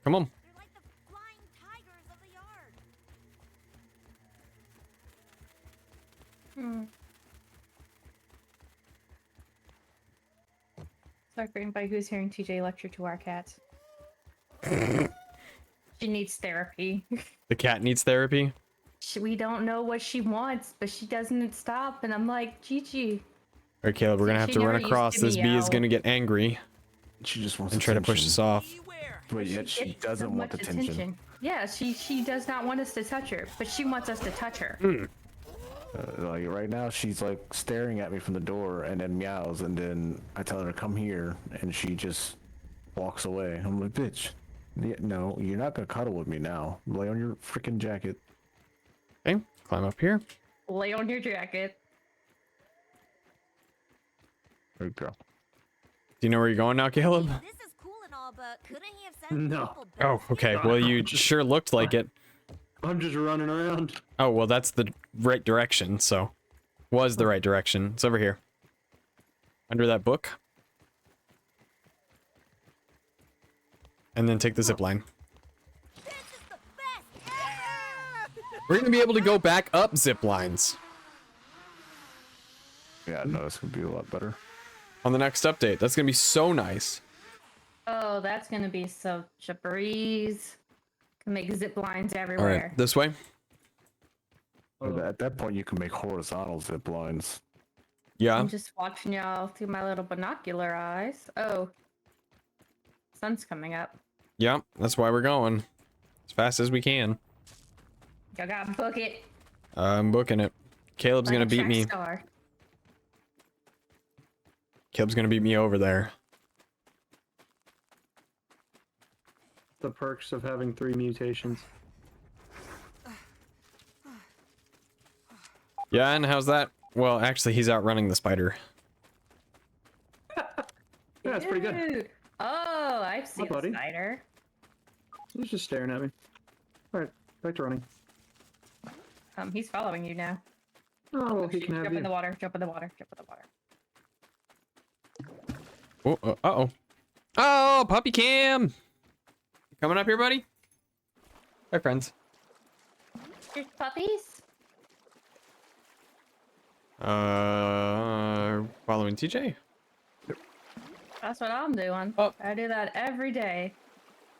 Come on. They're like the flying tigers of the yard. Sorry for anybody who's hearing TJ lecture to our cat. She needs therapy. The cat needs therapy. We don't know what she wants, but she doesn't stop. And I'm like, Gigi. All right, Caleb, we're gonna have She to run never used across. to This bee is meow. gonna get angry She just wants and try to push attention. us off. Beware. But yet she Gets doesn't so want much attention. Yeah, she does not want us to touch her, but she wants us to touch her. Like right now, she's like staring at me from the door and then meows, and then I tell her to come here, and she just walks away. I'm like, bitch, no, you're not gonna cuddle with me now. Lay on your freaking jacket. Okay, climb up here. Lay on your jacket. There you go. Do you know where you're going now, Caleb? This is cool and all, but couldn't he have said No. people better Oh, okay. speak? Well, you sure looked like it. I'm just running around. Oh, well, that's the right direction, so. Was the right direction. It's over here. Under that book. And then take the zip line. This is the best ever! We're gonna be able to go back up zip lines Yeah, no, this would be a lot better. on the next update. That's gonna be so nice. Oh, that's gonna be such a breeze. Can make zip lines All everywhere. right, this way. At that point, you can make horizontal zip lines. Yeah. I'm just watching y'all through my little binocular eyes. Oh, sun's coming up. Yeah, that's why we're going. As fast as we can. Y'all gotta book it. I'm booking it. Caleb's Like gonna a beat track me. star. Caleb's gonna beat me over there. The perks of having 3 mutations. Yeah, and how's that? Well, actually, he's outrunning the spider. Yeah, that's pretty good. Dude. Oh, I've seen a buddy. spider. He's just staring at me. Alright, back to running. He's following you now. Oh, well, he can have Jump in you. the water. Jump in the water. Jump in the water. Oh, uh-oh. Oh, puppy cam! You coming up here, buddy? Hi, friends. There's puppies. Following TJ? That's what I'm doing. Oh. I do that every day.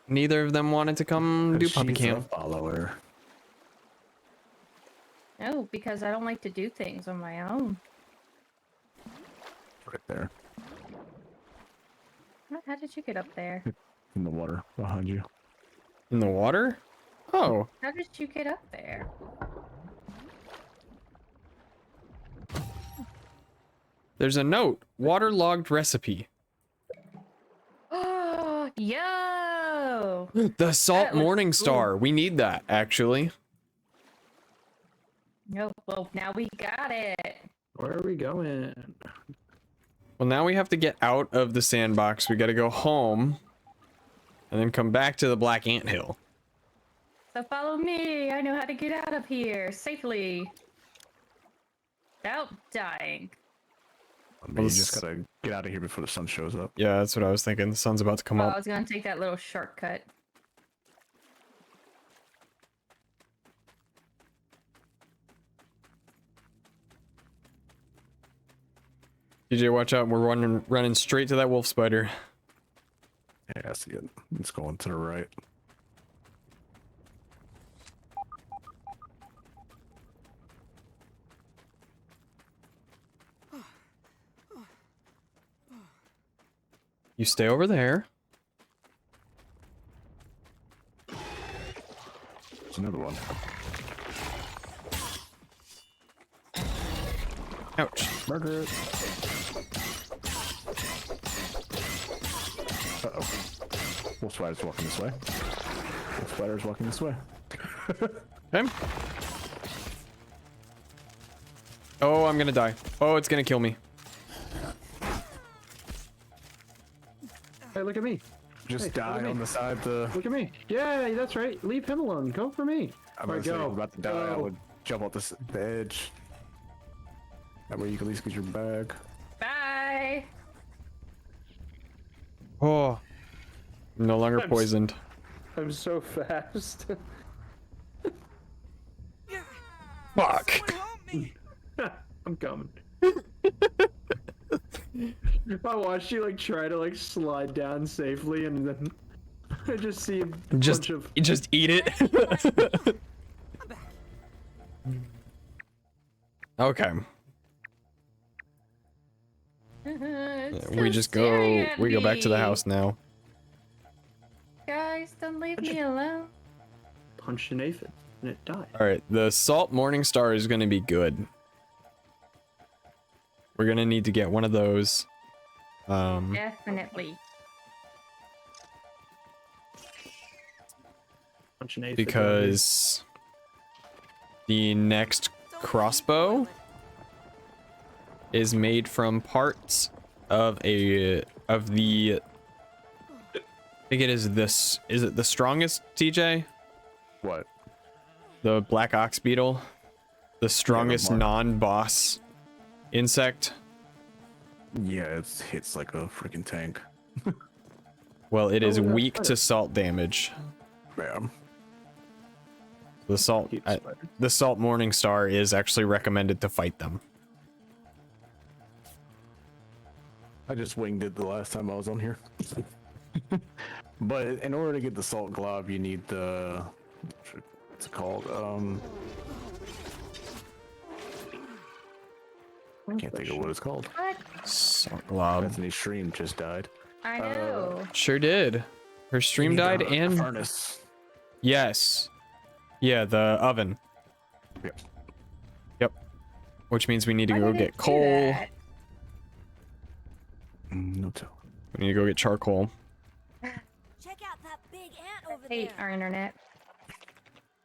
Neither of them wanted to come do puppy She's a cam. follower. No, because I don't like to do things on my own. Right there How did you get up there? in the water behind you. In the water? Oh, How did you get up there? there's a note. Waterlogged recipe. Oh, yo! The Salt That looks Morning cool. Star. We need that, actually. No, well, now we got it. Where are we going? Well, now we have to get out of the sandbox. We gotta go home. And then come back to the Black Ant Hill. So follow me. I know how to get out of here safely. Without dying. I mean, Well, you just gotta get out of here before the sun shows up. Yeah, that's what I was thinking. The sun's about to come Oh, I up. was gonna take that little shortcut. DJ, watch out. We're running straight to that wolf spider. Yeah, I see it. It's going to the right. You stay over there. There's another one. Ouch. Murder it. Uh-oh. Wolf spider's walking this way. Wolf spider's walking this way. Okay. I'm gonna die. Oh, it's gonna kill me. Hey, look at me. Just Hey, die look at on me. the side. The Look at me. Yeah, that's right. Leave him alone. Go for me. I'm Alright, gonna say, go. I'm about to die. I Go. would jump off the edge. That way you can at least get your bag. Bye. Oh, I'm no longer I'm s- poisoned. I'm so fast. Fuck. Someone help me! I'm coming. I watched you like try to like slide down safely, and then I just see a Just, bunch of. just eat it. Okay. We just go. We go back to the house now. Guys, don't leave me alone. Punched an aphid, and it died. All right, the Salt Morning Star is gonna be good. We're gonna need to get one of those. Definitely. Punch an aphid. Because the next crossbow is made from parts of the I think it is this. Is it the strongest, TJ? What? The black ox beetle, the strongest mark. non-boss insect. Yeah, it hits like a freaking tank. Well, it is Oh, that's weak to better. salt damage. Bam. The salt, Keep uh, spider. the Salt Morning Star is actually recommended to fight them. I just winged it the last time I was on here. But in order to get the salt glob, you need the what's it called? I can't think of what it's called. What? Salt glob. Bethany's stream just died. I know. Sure did. Her stream You need died the and furnace. yes, yeah, the oven. Yep. Yep. Which means we need to Why go did it get do coal. that? No tell. We need to go get charcoal. Check out that big ant over Hate there. our internet.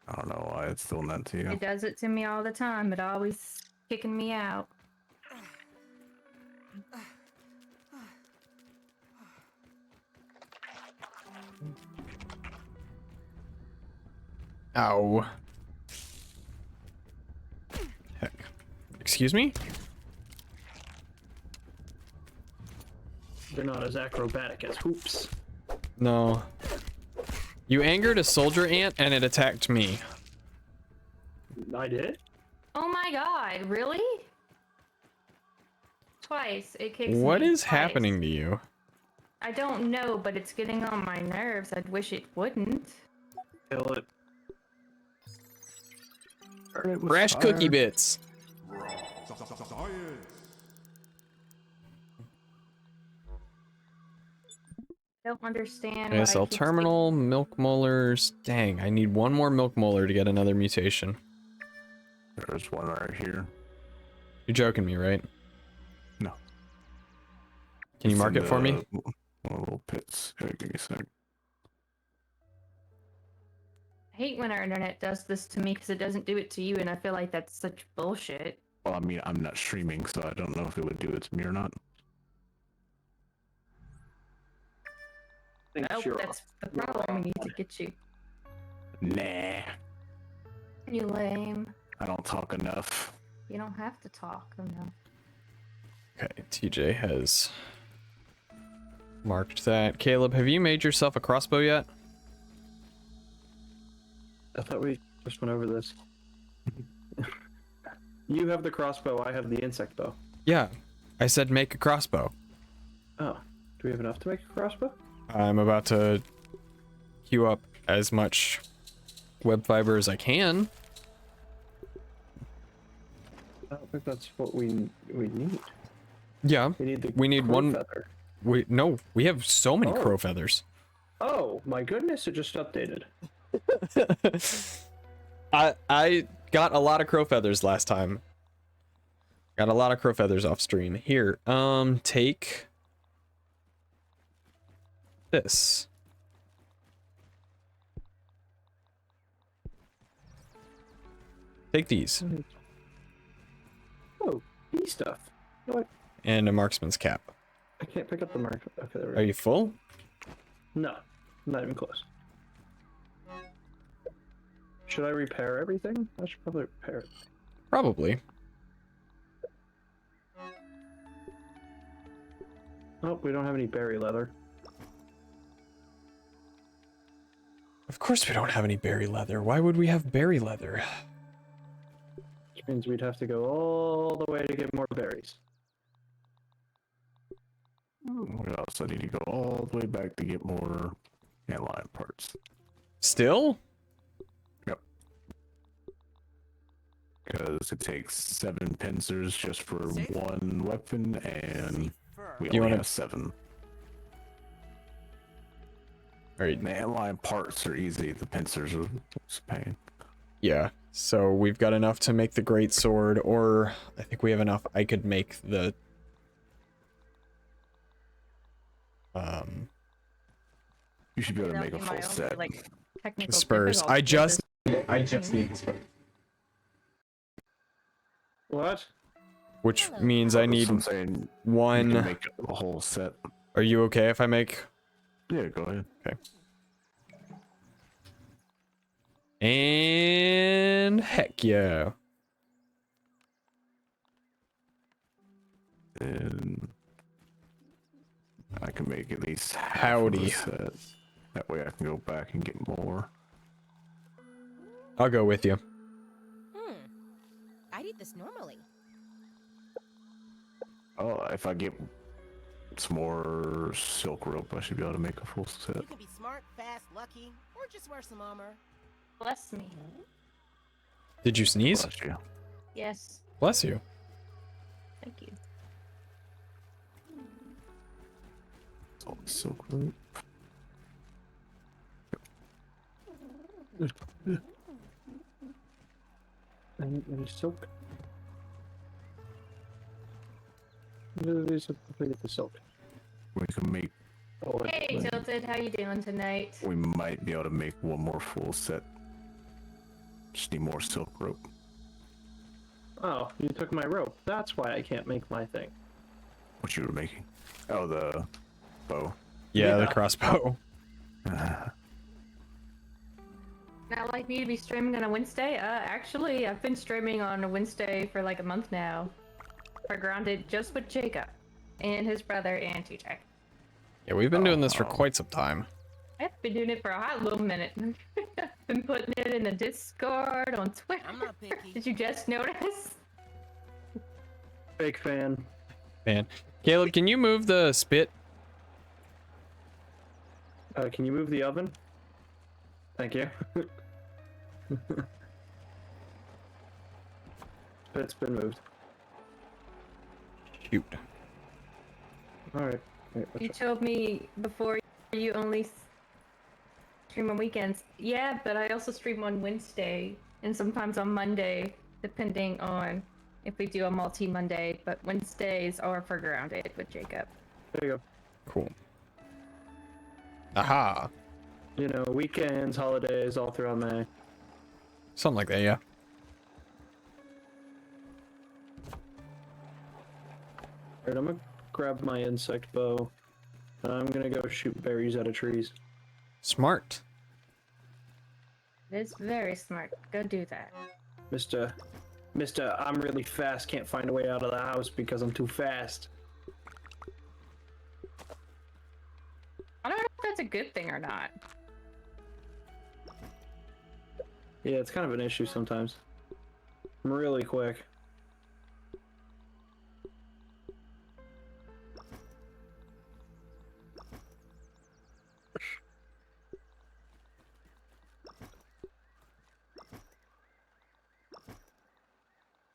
I don't know why it's doing that to you. It does it to me all the time. It always kicking me out. Ow. Heck. Excuse me? They're not as acrobatic as hoops. No. You angered a soldier ant and it attacked me. I did. Oh my god, really? Twice. It kicks What me is twice. happening to you? I don't know, but it's getting on my nerves. I wish it wouldn't. Kill it. Burn it with Fresh fire. cookie bits. Don't understand. why ASL it keeps terminal, milk molars. Dang, I need one more milk molar to get another mutation. There's one right here. You're joking me, right? No. Can you It's mark in it for me? the little pits. Here, give me a sec. I hate when our internet does this to me because it doesn't do it to you, and I feel like that's such bullshit. Well, I mean, I'm not streaming, so I don't know if it would do it to me or not. Think Nope, you're that's the problem. We need to get you. Nah, You lame. I don't talk enough. You don't have to talk enough. Okay, TJ has marked that. Caleb, have you made yourself a crossbow yet? I thought we just went over this. You have the crossbow, I have the insect bow. Yeah, I said make a crossbow. Oh, do we have enough to make a crossbow? I'm about to queue up as much web fiber as I can. I don't think that's what we need. Yeah, We need the we need crow one. feather. We have so many Oh. crow feathers. Oh my goodness! It just updated. I got a lot of crow feathers last time. Got a lot of crow feathers off stream. Here, take this. Take these. Oh, bee stuff. You know what? And a marksman's cap. I can't pick up the mark. Okay, there we go. Are you full? No, not even close. Should I repair everything? I should probably repair it. Probably. Oh, we don't have any berry leather. Of course we don't have any berry leather. Why would we have berry leather? Which means we'd have to go all the way to get more berries. We also need to go all the way back to get more antlion parts. Still? Yep. Because it takes 7 pincers just for Safe? one weapon, and Fur. we You only wanna- have 7. Alright, The antlion parts are easy. The pincers are just a pain. yeah. So we've got enough to make the great sword, or I think we have enough. I could make the You should be able to That'll make a be my full only, set. like, technical spurs. difficulty I just with this. What? which means I need I'm saying you can one. make a whole set. Are you okay if I make? Yeah, go ahead. And heck yeah. And I can make at least half Howdy. of the set. That way I can go back and get more. I'll go with you. I'd eat this normally. Oh, if I get some more silk rope, I should be able to make a full set. You can be smart, fast, lucky, or just wear some armor. Bless me. Did you sneeze? Bless you. Yes. Bless you. Thank you. It's all silk rope. Any silk? There's a get the silk. We can make. Oh, Hey, Tilted, how you doing tonight? We might be able to make one more full set. Just need more silk rope. oh, you took my rope. That's why I can't make my thing. What you were making? Oh, the bow. Yeah, the Yeah. crossbow. Not like me to be streaming on a Wednesday? Actually, I've been streaming on a Wednesday for like a month now. For Grounded, just with Jacob and his brother and TJ. Yeah, we've been doing this for Oh. quite some time. I've been doing it for a hot little minute. Been putting it in the Discord, on Twitter. I'm not picky. Did you just notice? Big fan. Man, Caleb, can you move the spit? Can you move the oven? Thank you. It's been moved. Shoot. Alright. You told me before you only stream on weekends. Yeah, but I also stream on Wednesday and sometimes on Monday, depending on if we do a multi-Monday. But Wednesdays are for Grounded with Jacob. There you go. Cool. Aha. You know, weekends, holidays, all throughout May. Something like that, yeah. Alright, I'm gonna grab my insect bow. And I'm gonna go shoot berries out of trees. Smart. It is very smart. Go do that. Mr. I'm really fast, can't find a way out of the house because I'm too fast. I don't know if that's a good thing or not. Yeah, it's kind of an issue sometimes. I'm really quick.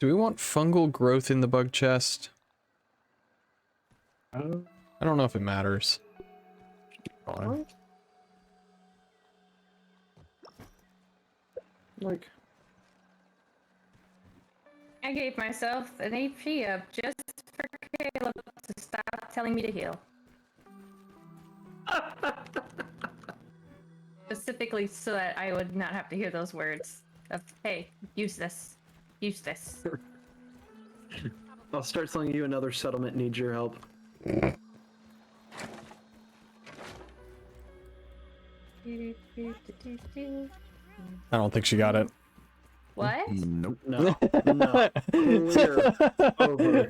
Do we want fungal growth in the bug chest? I don't know if it matters. Fine. Like, I gave myself an HP up just for Caleb to stop telling me to heal. Specifically so that I would not have to hear those words of, hey, use this. Use this. I'll start telling you another settlement needs your help. I don't think she got it. What? Nope. No, no. Clear. Over.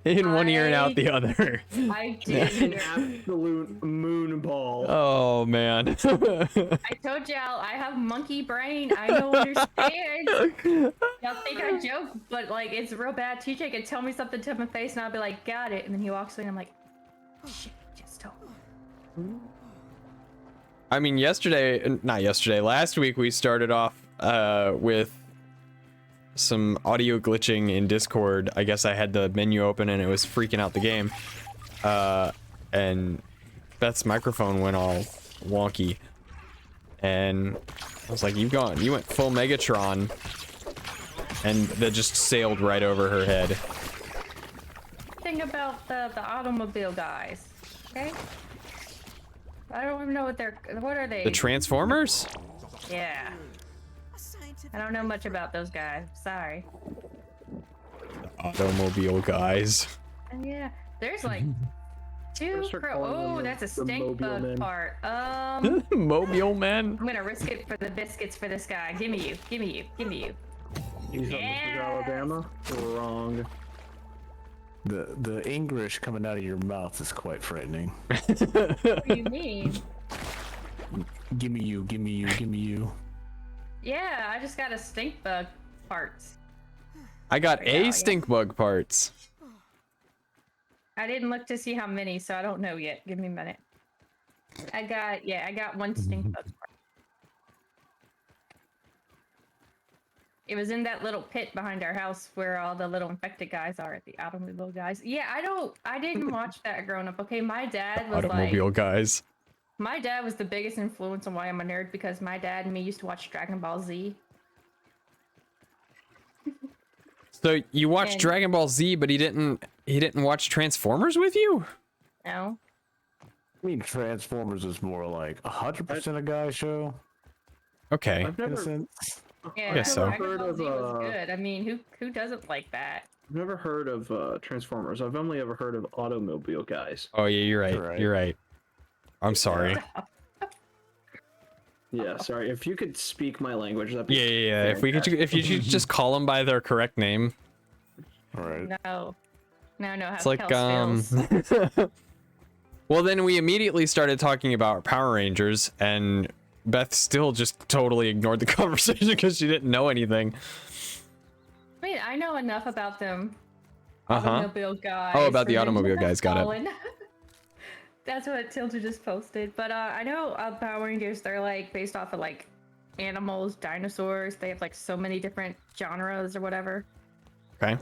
In one ear and out the other. I did. Absolute moon ball. Oh man. I told y'all I have monkey brain. I don't understand. Y'all think I joke, but like it's real bad. TJ could tell me something to my face, and I'll be like, "Got it," and then he walks away, and I'm like, "Shit, just told me." I mean, last week we started off with some audio glitching in Discord. I guess I had the menu open and it was freaking out the game. And Beth's microphone went all wonky. And I was like, you went full Megatron. And that just sailed right over her head. Thing about the automobile guys, okay? I don't even know what are they? The Transformers? Yeah. A scientific I don't know much about those guys. Sorry. Automobile guys. And yeah, there's like two. Let's start calling Oh, them that's a the stink Mobile bug Men. part. Mobile men. I'm gonna risk it for the biscuits for this guy. Give me you. Give me you. Give me you. He's from Alabama? Wrong. The English coming out of your mouth is quite frightening. What do you mean? Gimme you, gimme you, gimme you. Yeah, I just got a stink bug parts. I got Yeah, yeah. a stink bug parts. I didn't look to see how many, so I don't know yet. Give me a minute. I got one stink bug part. It was in that little pit behind our house where all the little infected guys are, the automobile guys. Yeah, I didn't watch that growing up. Okay, my dad was Automobile guys. my dad was the biggest influence on why I'm a nerd because my dad and me used to watch Dragon Ball Z. So you watched And- Dragon Ball Z, but he didn't watch Transformers with you? No? I mean, Transformers is more like 100% a guy show. Okay. I've In a never, sense. Yeah, guess so. Dragon Heard Ball of, Z was good. I mean, who doesn't like that? I've never heard of Transformers. I've only ever heard of automobile guys. Oh yeah, you're right. Right. You're right. I'm sorry. Yeah, sorry. If you could speak my language, that'd be Yeah. If you could just call them by their correct name. All right. No. How It's like feels. Well, then we immediately started talking about Power Rangers, and Beth still just totally ignored the conversation because she didn't know anything. I mean, I know enough about them. Uh-huh. Automobile guys. Oh, about the for automobile Ninja guys, got it. Fallen. That's what Tilda just posted. But I know Power Rangers, they're like based off of like animals, dinosaurs. They have like so many different genres or whatever. Okay.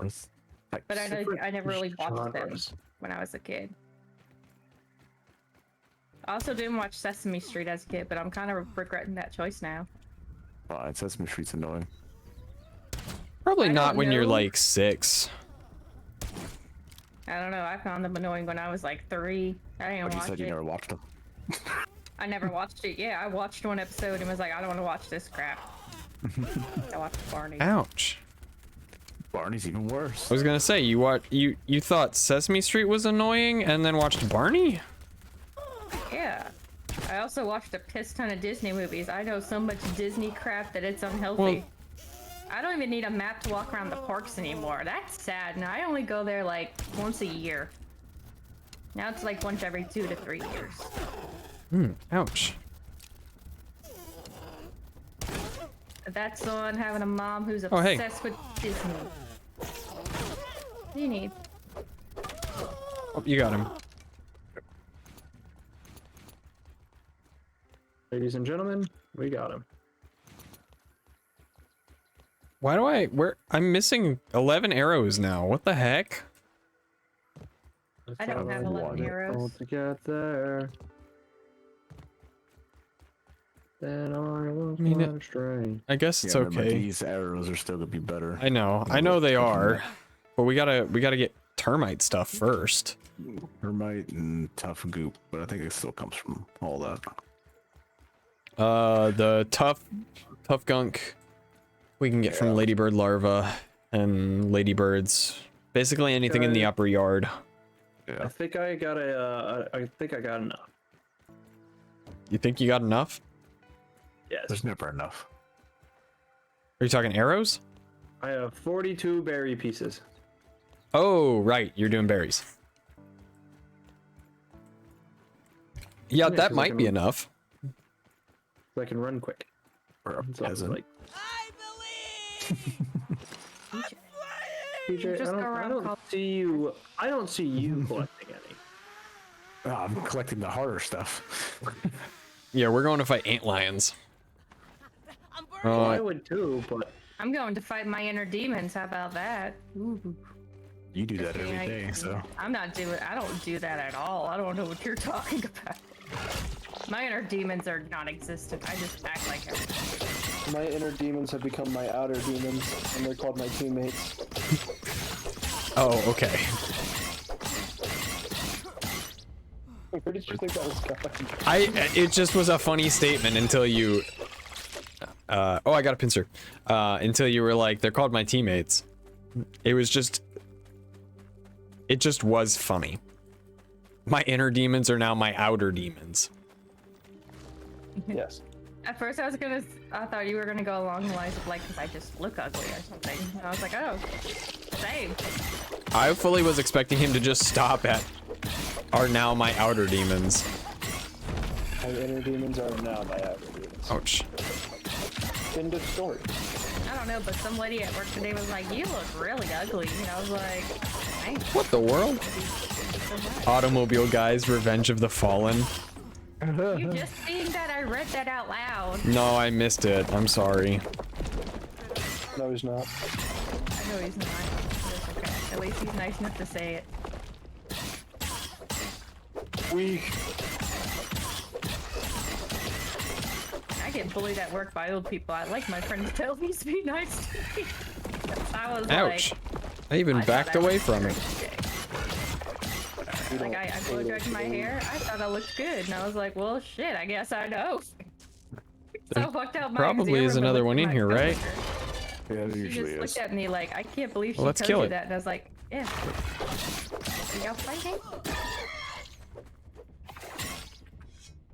But I never really watched them genres. when I was a kid. I also didn't watch Sesame Street as a kid, but I'm kind of regretting that choice now. Fine, Sesame Street's annoying. Probably I not don't when you're know. like 6. I don't know. I found them annoying when I was like 3. I didn't But you watch said you it. never watched them. I never watched it. Yeah, I watched one episode and was like, I don't want to watch this crap. I watched Barney. Ouch. Barney's even worse. I was gonna say you thought Sesame Street was annoying and then watched Barney? Yeah. I also watched a piss ton of Disney movies. I know so much Disney crap that it's unhealthy. Well- I don't even need a map to walk around the parks anymore. That's sad. Now I only go there like once a year. Now it's like once every 2 to 3 years. Ouch. That's on having a mom who's Oh, hey. obsessed with Disney. What do you need? Oh, you got him. Ladies and gentlemen, we got him. Why do I'm missing 11 arrows now. What the heck? I don't have 11 arrows. All together. Then I was mean, led astray. I guess it's Yeah, but okay. these arrows are still gonna be better. I know they are. But we gotta get termite stuff first. Hermite and tough goop, but I think it still comes from all that. The tough gunk we can get from ladybird larva and ladybirds Basically anything in the upper yard. I think I got I think I got enough. You think you got enough? Yes. There's never enough. Are you talking arrows? I have 42 berry pieces. Oh, right. You're doing berries. Yeah, Yeah, that 'cause I might be can- enough. So I can run quick. Or a So I was peasant. like, I believe. I'm flying. PJ, Just I go don't around call- see you. I don't see you collecting any. Oh, I'm collecting the harder stuff. Yeah, we're going to fight ant lions. I'm burning. Oh, I would too, but I'm going to fight my inner demons. How about that? Ooh. You do that Just every being day, so. I'm not doing. I don't do that at all. I don't know what you're talking about. My inner demons are non-existent. I just act like everything. My inner demons have become my outer demons, and they're called my teammates. oh, okay. Where did you think that was going? It just was a funny statement until you oh, I got a pincer. Until you were like, they're called my teammates. It just was funny. My inner demons are now my outer demons. Yes. At first, I thought you were gonna go along the lines of like, because I just look ugly or something. And I was like, oh, same. I fully was expecting him to just stop at are now my outer demons. My inner demons are now my outer demons. Ouch. End of story. I don't know, but some lady at work today was like, you look really ugly. And I was like, thanks What the world? so much. Automobile Guys, Revenge of the Fallen. You just seeing that, I read that out loud. No, I missed it. I'm sorry. No, he's not. I know he's not. It's okay. At least he's nice enough to say it. Weak. I get bullied at work by old people. I like my friends tell me to be nice to me. I was Ouch. like, I even I thought backed I away looked from it. great today. Like I blew dried my hair. I thought I looked good, and I was like, well, shit. I guess I know. So I walked out my Probably exam is room and another looked one at in my here, right? coworker. Yeah, it She usually just is. looked at me like, I can't believe she Well, let's told kill you it. that, and I was like, yeah. Are y'all fighting?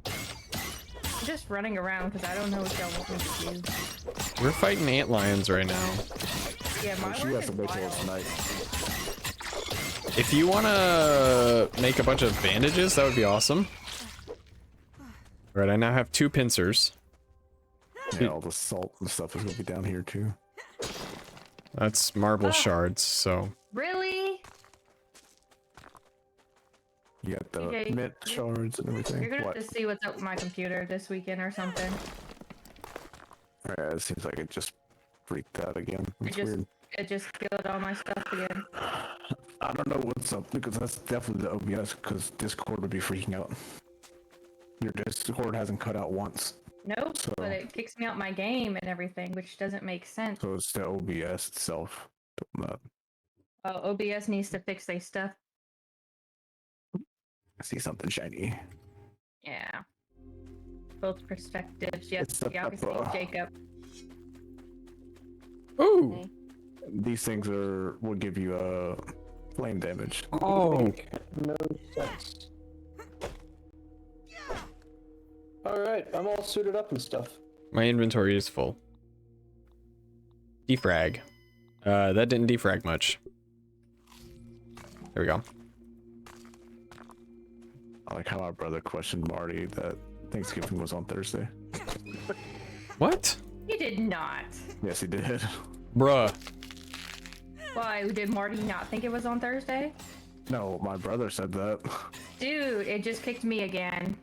I'm just running around because I don't know what y'all want me to do. We're fighting ant lions right now. Yeah, my She work has is to wait till wild. it's night. If you want to make a bunch of bandages, that would be awesome. Alright, I now have 2 pincers. Yeah, all the salt and stuff is gonna be down here too. That's marble shards, so... Really? You got the Okay. mint shards and everything. You're gonna What? have to see what's up with my computer this weekend or something. Yeah, it seems like it just freaked out again. It's just- weird. It just killed all my stuff again. I don't know what's up because that's definitely the OBS because Discord would be freaking out. Your Discord hasn't cut out once, Nope, So- but it kicks me out my game and everything, which doesn't make sense. so it's the OBS itself doing that. Oh, OBS needs to fix their stuff. I see something shiny. Yeah. Both perspectives. Yes, It's the you obviously pepper. Jacob. Ooh! These things will give you flame damage. Oh! No sense. Alright, I'm all suited up and stuff. My inventory is full. Defrag. That didn't defrag much. There we go. I like how our brother questioned Marty that Thanksgiving was on Thursday. What? He did not. Yes, he did. Bruh. Why, did Marty not think it was on Thursday? No, my brother said that. Dude, it just kicked me again.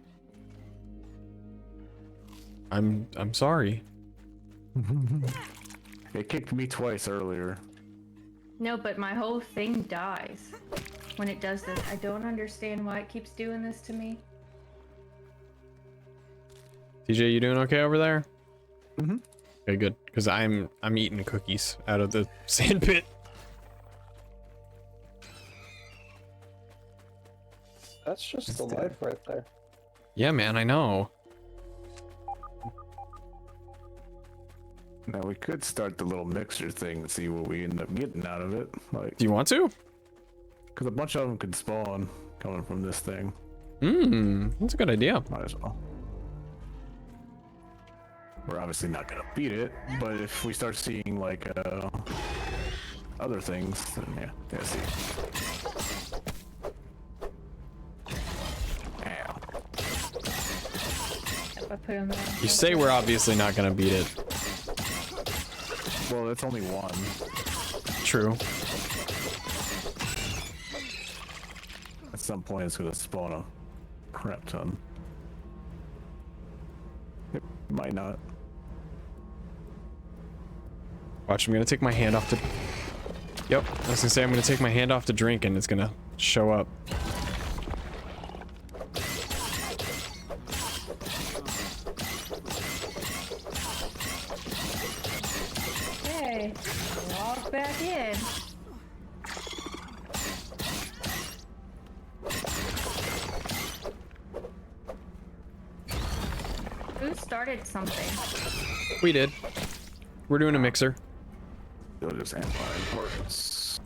I'm sorry. It kicked me twice earlier. No, but my whole thing dies when it does this. I don't understand why it keeps doing this to me. TJ, you doing okay over there? Mhm. Okay, good. Because I'm eating cookies out of the sand pit. That's just the life right there. Yeah, man, I know. Now we could start the little mixer thing and see what we end up getting out of it. Like, Do you want to? because a bunch of them could spawn coming from this thing. That's a good idea. Might as well. We're obviously not gonna beat it, but if we start seeing like other things, then yeah, see. Ow. If I put 'em in. You say we're obviously not gonna beat it. Well, it's only one. True. At some point, it's gonna spawn a crap ton. It might not. Watch, I'm gonna take my hand off the... Yep, I was gonna say I'm gonna take my hand off the drink and it's gonna show up. Hey, walk back in. Who started something? We did. We're doing a mixer. They'll just amplify parts.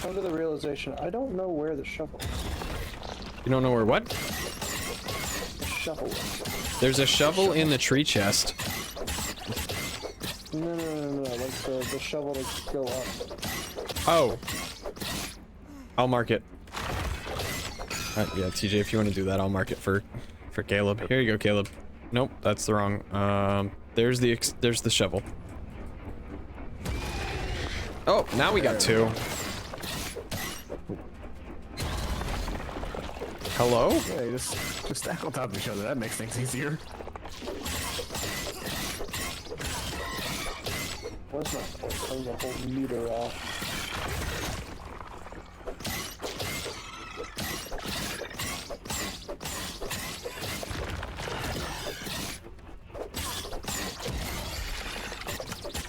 Come to the realization, I don't know where the shovel You don't know where what? is. There's a shovel in the tree chest. No, like the shovel to go up. Oh. I'll mark it. Yeah, TJ, if you want to do that, I'll mark it for Caleb. Here you go, Caleb. Nope, that's the wrong. There's the shovel. Oh, now we got two. Hello? Yeah, just stack on top of each other. That makes things easier. Where's my place? There's a whole meter off.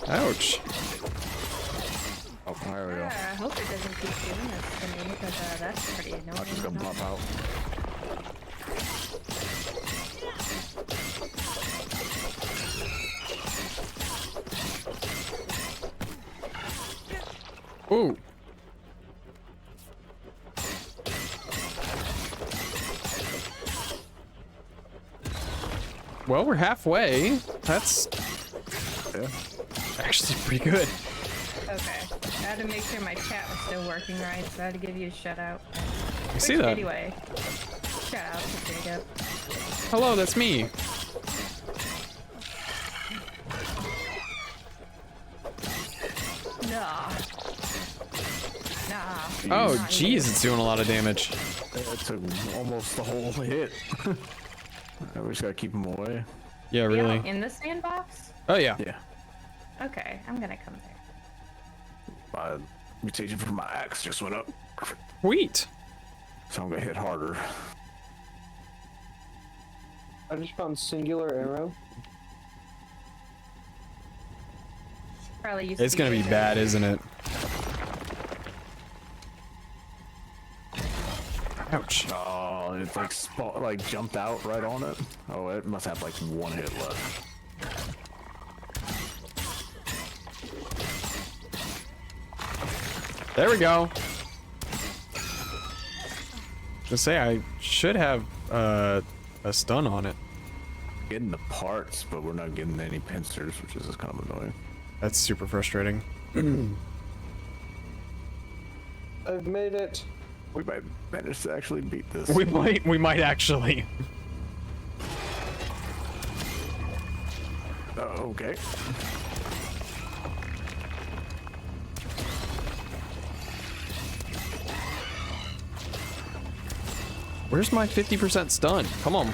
Ouch. Oh, there we go. I hope it doesn't keep doing this to me because that's pretty annoying. Watch it gonna pop out. Ooh. Well, we're halfway. That's Yeah. actually pretty good. Okay. I had to make sure my chat was still working right, so I had to give you a shout out. I see that. Anyway, shout out to Jacob. Hello, that's me. Nah. Oh, Not jeez, it's doing a lot of damage. That took almost the whole hit. We just gotta keep them away. Yeah, even. really. In the sandbox? Oh, yeah. Yeah. Okay, I'm gonna come there. My mutation for my axe just went up, Sweet. so I'm gonna hit harder. I just found singular arrow. Probably used It's to gonna be Jacob. bad, isn't it? Ouch. Oh, it like jumped out right on it. Oh, it must have like one hit left. There we go. To say I should have a stun on it. Getting the parts, but we're not getting any pincers, which is just kind of annoying. That's super frustrating. I've made it. We might manage to actually beat this. We might actually. Okay. Where's my 50% stun? Come on.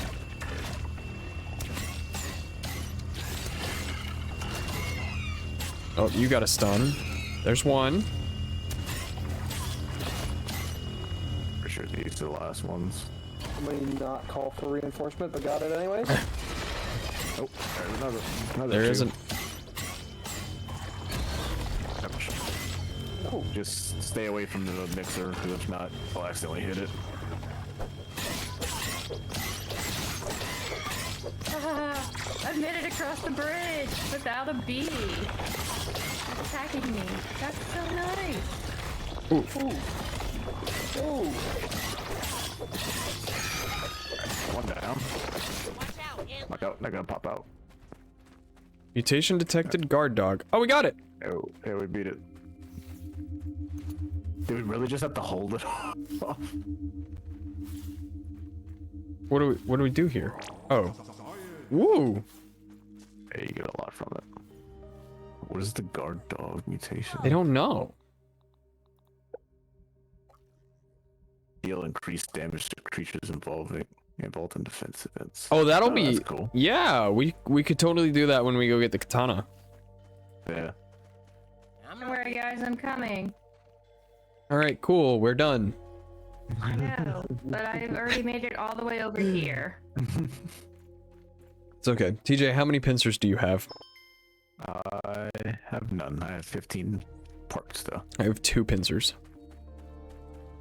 Oh, you got a stun. There's one. Pretty sure these are the last ones. I may not call for reinforcement, but got it anyways. Oh, there's another There two. isn't. Oh, Just stay away from the mixer, because if not, I'll accidentally hit it. I've made it across the bridge without a bee. It's attacking me. That's so nice. One down. Watch out, Antler. Look out, they're gonna pop out. Mutation detected, guard dog. Oh, we got it. Oh, yeah, we beat it. Do we really just have to hold it off? What do we do here? Oh. Woo. Hey, you get a lot from it. What is the guard dog mutation? I don't know. Deal increased damage to creatures involved in defense events. Oh, that'll be that's cool. Yeah, we could totally do that when we go get the katana. Yeah. I'm Don't worry, guys, I'm coming. All right, cool. We're done. I know, but I've already made it all the way over here. It's okay. TJ, how many pincers do you have? I have none. I have 15 parts though. I have 2 pincers.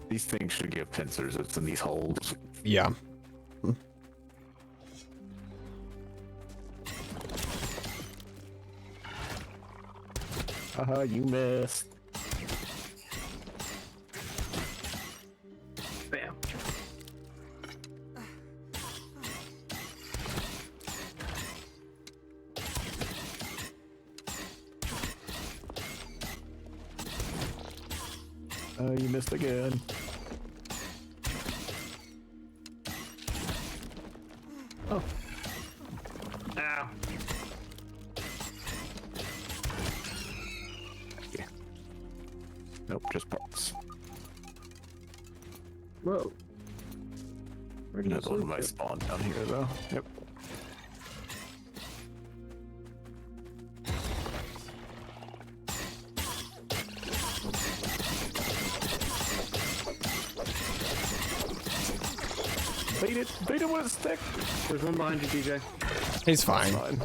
These things should give pincers. It's in these holes. Yeah. Haha, you missed. Bam. You missed again. Oh. Ow. Yeah. Nope, just parts. Whoa. Where do you Another one sleep might at? spawn down here though. Yep. Beat it with a stick. There's one behind you, DJ. He's fine. Fine.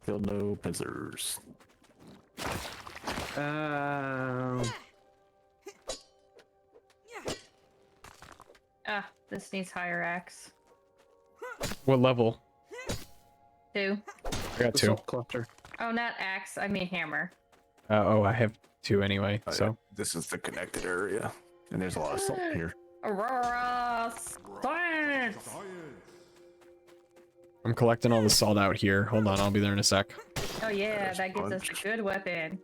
Still no pincers. This needs higher axe. What level? 2. I got 2. Assault cluster. Oh, not axe. I mean hammer. Oh, I have 2 anyway. Oh, So yeah. This is the connected area, and there's a lot of salt here. Aurora science. I'm collecting all the salt out here. Hold on, I'll be there in a sec. Oh yeah, There's that gives us punch. a good weapon.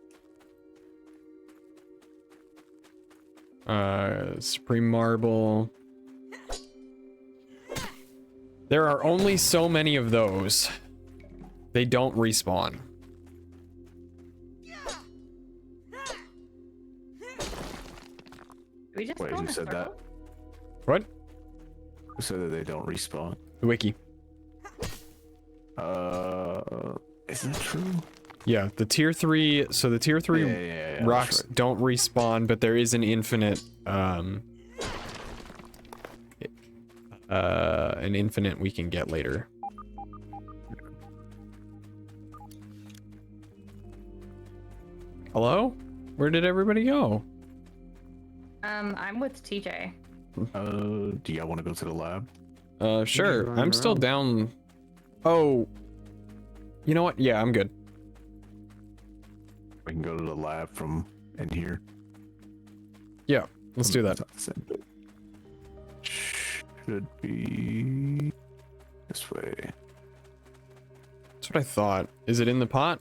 Supreme Marble. There are only so many of those. They don't respawn. Do we just Wait, go in who a said that? circle? What? Who said that they don't respawn? The wiki. Is that true? Yeah, the tier 3, so the tier 3 Yeah, that's rocks right. don't respawn, but there is an infinite we can get later. Hello? Where did everybody go? I'm with TJ. Do y'all want to go to the lab? Sure. running I'm still around. down. Oh. You know what? Yeah, I'm good. We can go to the lab from in here. Yeah, let's do that. Should be this way. That's what I thought. Is it in the pot?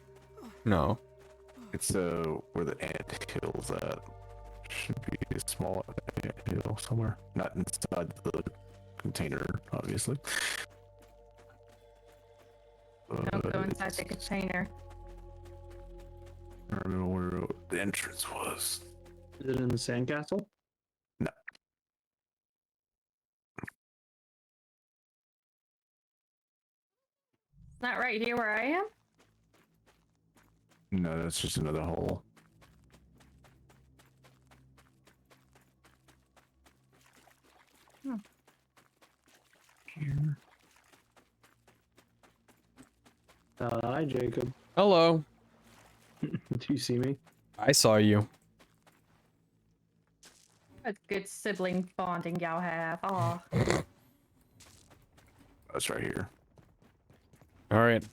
No. It's where the ant hill's at. Should be a small ant hill somewhere. Not inside the container, obviously. Don't go inside the container. I don't know where the entrance was. Is it in the sandcastle? No. Not right here where I am? No, that's just another hole. Hi, Jacob. Hello. Do you see me? I saw you. A good sibling bonding y'all have. Aw. That's right here. All right.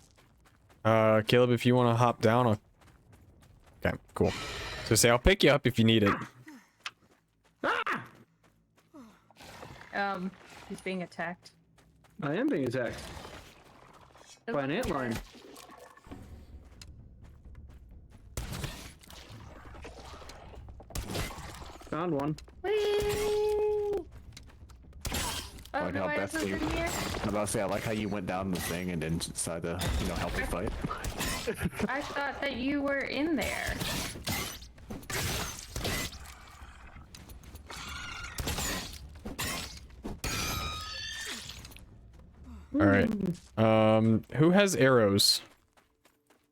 Caleb, if you want to hop down, okay, cool. So say I'll pick you up if you need it. He's being attacked. I am being attacked by an antlion. Found one. Whee! Oh, Like no, how I Beth have gave- something here. I'm about to say, I like how you went down the thing and then decided to, help me fight. I thought that you were in there. All right. Who has arrows?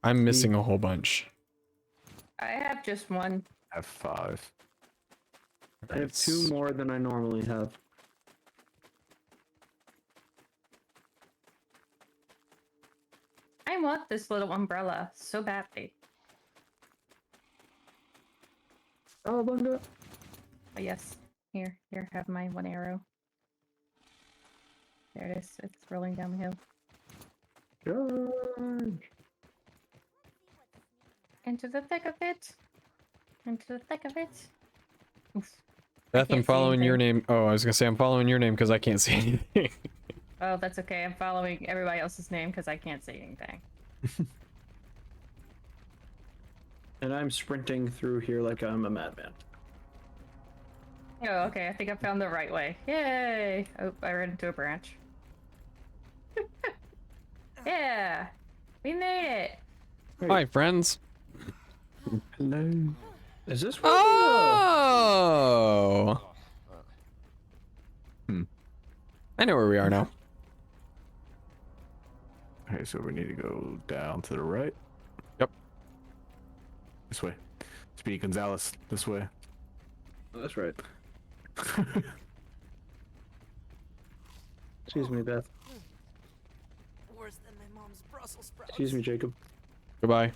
I'm missing a whole bunch. I have just one. I have 5. I have 2 more than I normally have. I want this little umbrella so badly. Oh, Bunga. Oh, yes. Here, have my 1 arrow. There it is. It's rolling down the hill. Charge. Into the thick of it. Into the thick of it. Oof. Beth, can't I'm see following your anything. name. Oh, I was gonna say I'm following your name because I can't see anything. Oh, that's okay. I'm following everybody else's name because I can't see anything. And I'm sprinting through here like I'm a madman. Oh, okay. I think I found the right way. Yay! Oh, I ran into a branch. Yeah! We made it! Hi, friends. Hello. Is this where Oh. I know where we are now. Okay, so we need to go down to the right. Yep. This way. Speedy Gonzalez, this way. That's right. Excuse me, Beth. Worse than my mom's Brussels sprouts. Excuse me, Jacob. Goodbye.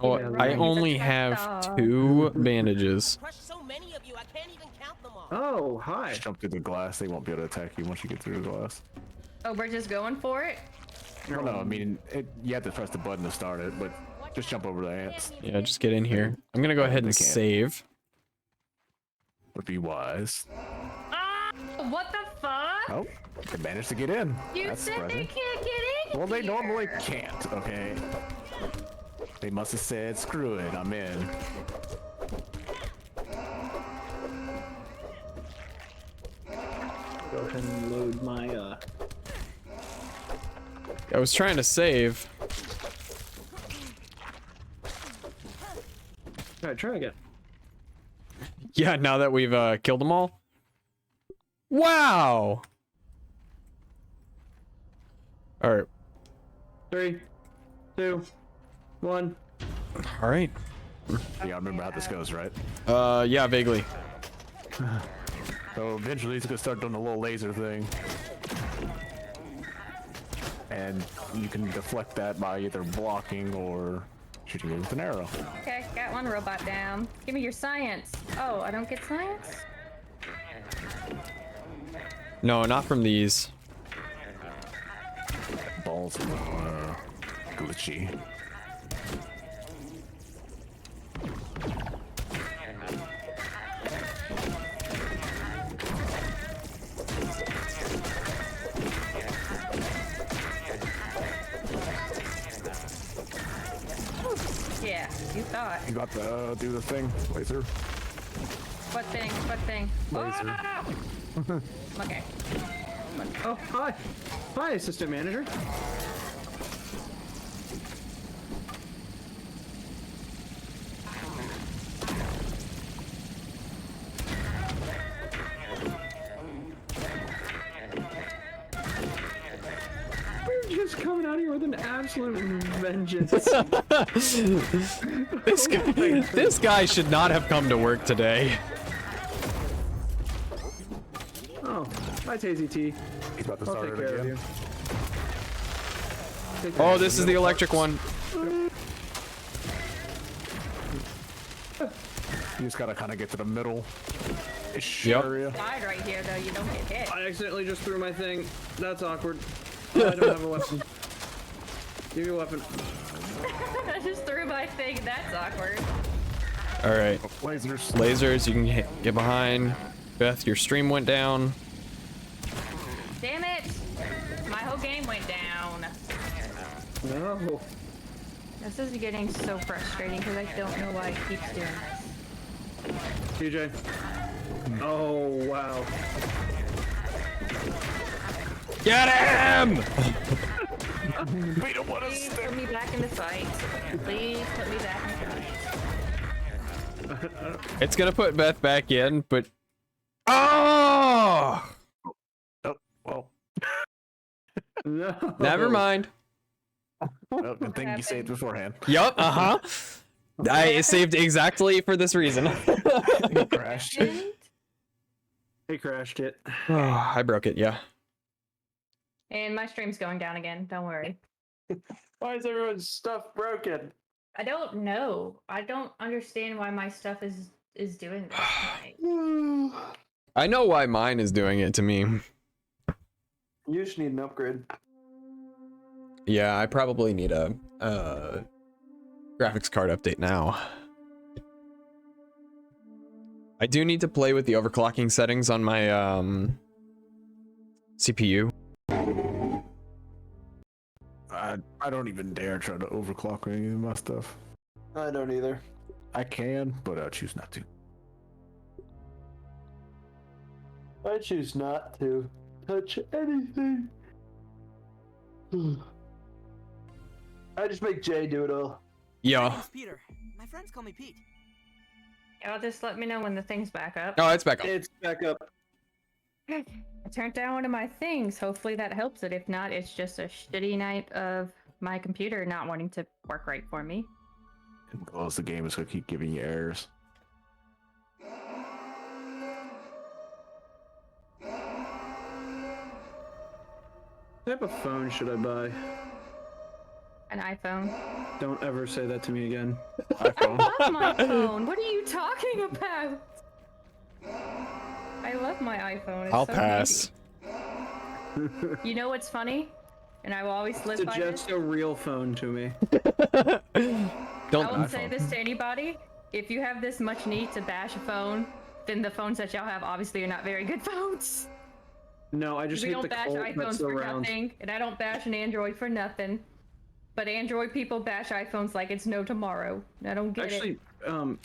Oh, Yeah, I right. only have 2 bandages. Crushed so many of you, I can't even count them all. Oh, hi. Just jump through the glass. They won't be able to attack you once you get through the glass. Oh, we're just going for it? No, I mean, you have to press the button to start it, but just jump over the ants. Yeah, just get in here. I'm gonna go ahead and They can't. save. Would be wise. Ah! What the fuck? Oh, they managed to get in. You That's said they surprising. can't get in Well, they here. normally can't, okay? They must have said, screw it, I'm in. Go ahead and load my, I was trying to save. Alright, try again. Yeah, now that we've killed them all. Wow. All right. 3, 2, 1. All right. Yeah, I remember how this goes, right? Yeah, vaguely. So eventually it's gonna start doing the little laser thing. And you can deflect that by either blocking or shooting it with an arrow. Okay, got one robot down. Give me your science. Oh, I don't get science? No, not from these. Balls glitchy. Yeah, you thought. You got to do the thing, laser. What thing? What thing? Laser. Ah! Okay. Oh, hi. Hi, assistant manager. We're just coming out here with an absolute vengeance. This guy should not have come to work today. Bye, Tazy T. He's about to I'll start take it care of again. you. Take care Oh, of this you. is the electric one. You just gotta kind of get to the middle. Yep. Area. Died right here, though. You don't get hit. I accidentally just threw my thing. That's awkward. I don't have a weapon. Give me a weapon. I just threw my thing. That's awkward. All right. Lasers. Lasers, you can get behind. Beth, your stream went down. Damn it! My whole game went down. No. This is getting so frustrating because I don't know why it keeps doing this. TJ. Oh, wow. Get him! We don't want to Please stick. put me back in the fight. Please put me back in the fight. It's gonna put Beth back in, but oh, Oh, well. No. never mind. Well, good thing you saved beforehand. Yup. I saved exactly for this reason. You crashed. He crashed it. I broke it. Yeah. And my stream's going down again. Don't worry. Why is everyone's stuff broken? I don't know. I don't understand why my stuff is doing this. tonight. I know why mine is doing it to me. You just need an upgrade. Yeah, I probably need a graphics card update now. I do need to play with the overclocking settings on my CPU. I don't even dare try to overclock any of my stuff. I don't either. I can, but I choose not to. I choose not to touch anything. I just make Jay do it all. Yeah. Name's Peter. My friends call me Pete. Y'all just let me know when the thing's back up. Oh, it's back up. It's back up. I turned down one of my things. Hopefully that helps it. If not, it's just a shitty night of my computer not wanting to work right for me. Because the game is gonna keep giving you errors. What type of phone should I buy? An iPhone. Don't ever say that to me again. iPhone. I love my phone. What are you talking about? I love my iPhone. It's I'll so pass. handy. You know what's funny? And I will always live by this. Suggest a real phone to me. I Don't. will say this to anybody. If you have this much need to bash a phone, then the phones that y'all have obviously are not very good phones. No, I just We hate don't the bash cult iPhones that's for around. nothing, and I don't bash an Android for nothing. But Android people bash iPhones like it's no tomorrow. I don't get Actually, it.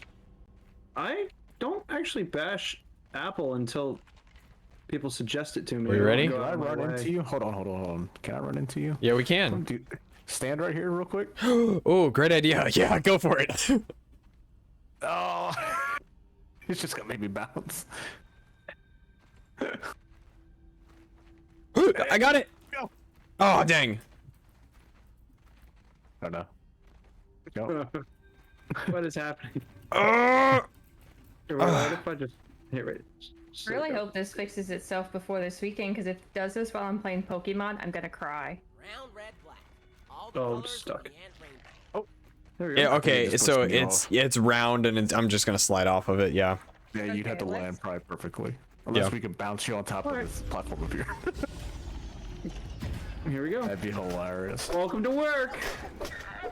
I don't actually bash Apple until people suggest it to me. We I don't ready? go Can out I of my run way. into you? Hold on. Can I run into you? Yeah, we can. Dude, stand right here real quick. Oh, great idea. Yeah, go for it. Oh, it's just gonna make me bounce. I got it. Go. Oh, dang. Oh no. Go. What is happening? Oh, Here, what if I just hit right? I really hope this fixes itself before this weekend, because if it does this while I'm playing Pokemon, I'm gonna cry. Round, red, black. All the Oh, colors of stuck. the ant rainbow. There we go. yeah. Okay, just so pushed me it's round and I'm just gonna slide off of it. Yeah. Yeah, you'd have to Okay, land let's- probably perfectly. Unless Yeah. we could bounce you on top of this platform up here. Here we go. That'd be hilarious. Welcome to work.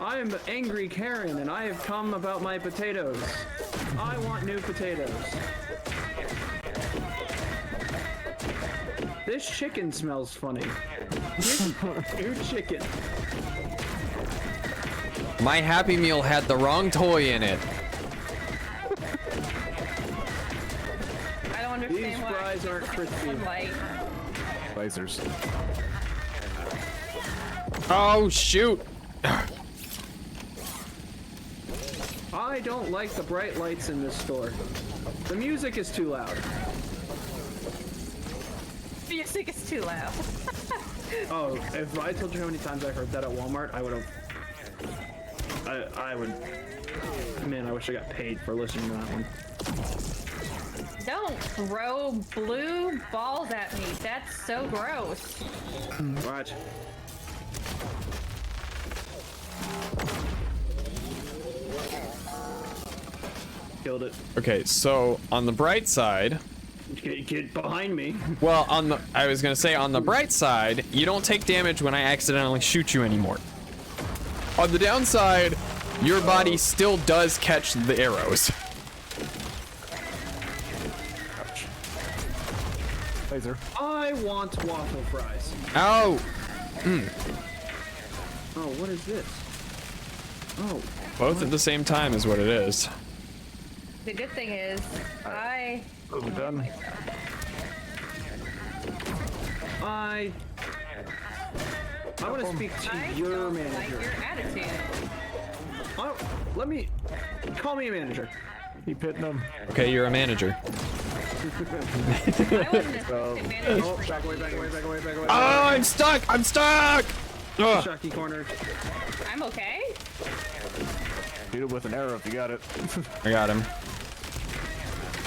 I am Angry Karen, and I have come about my potatoes. I want new potatoes. This chicken smells funny. New chicken. My Happy Meal had the wrong toy in it. I don't understand These why fries aren't crispy. sunlight. Lasers. Oh shoot. I don't like the bright lights in this store. The music is too loud. Music is too loud. Oh, if I told you how many times I heard that at Walmart, I would have. I would. Man, I wish I got paid for listening to that one. Don't throw blue balls at me. That's so gross. Watch. Killed it. Okay, so on the bright side, Get behind me. well, I was gonna say on the bright side, you don't take damage when I accidentally shoot you anymore. On the downside, your body still does catch the arrows. Laser. I want waffle fries. Ow! Oh, what is this? Oh, Both at the same time is what it is. The good thing is, I Are we done? I want to speak to your don't like manager. your attitude. Oh, let me call me a manager. Keep hitting him. Okay, you're a manager. I wasn't a manager. Oh, back away, back away, back away, back away. Oh, I'm stuck! I'm stuck! Ugh. Shocky corner. I'm okay. Shoot it with an arrow if you got it. I got him.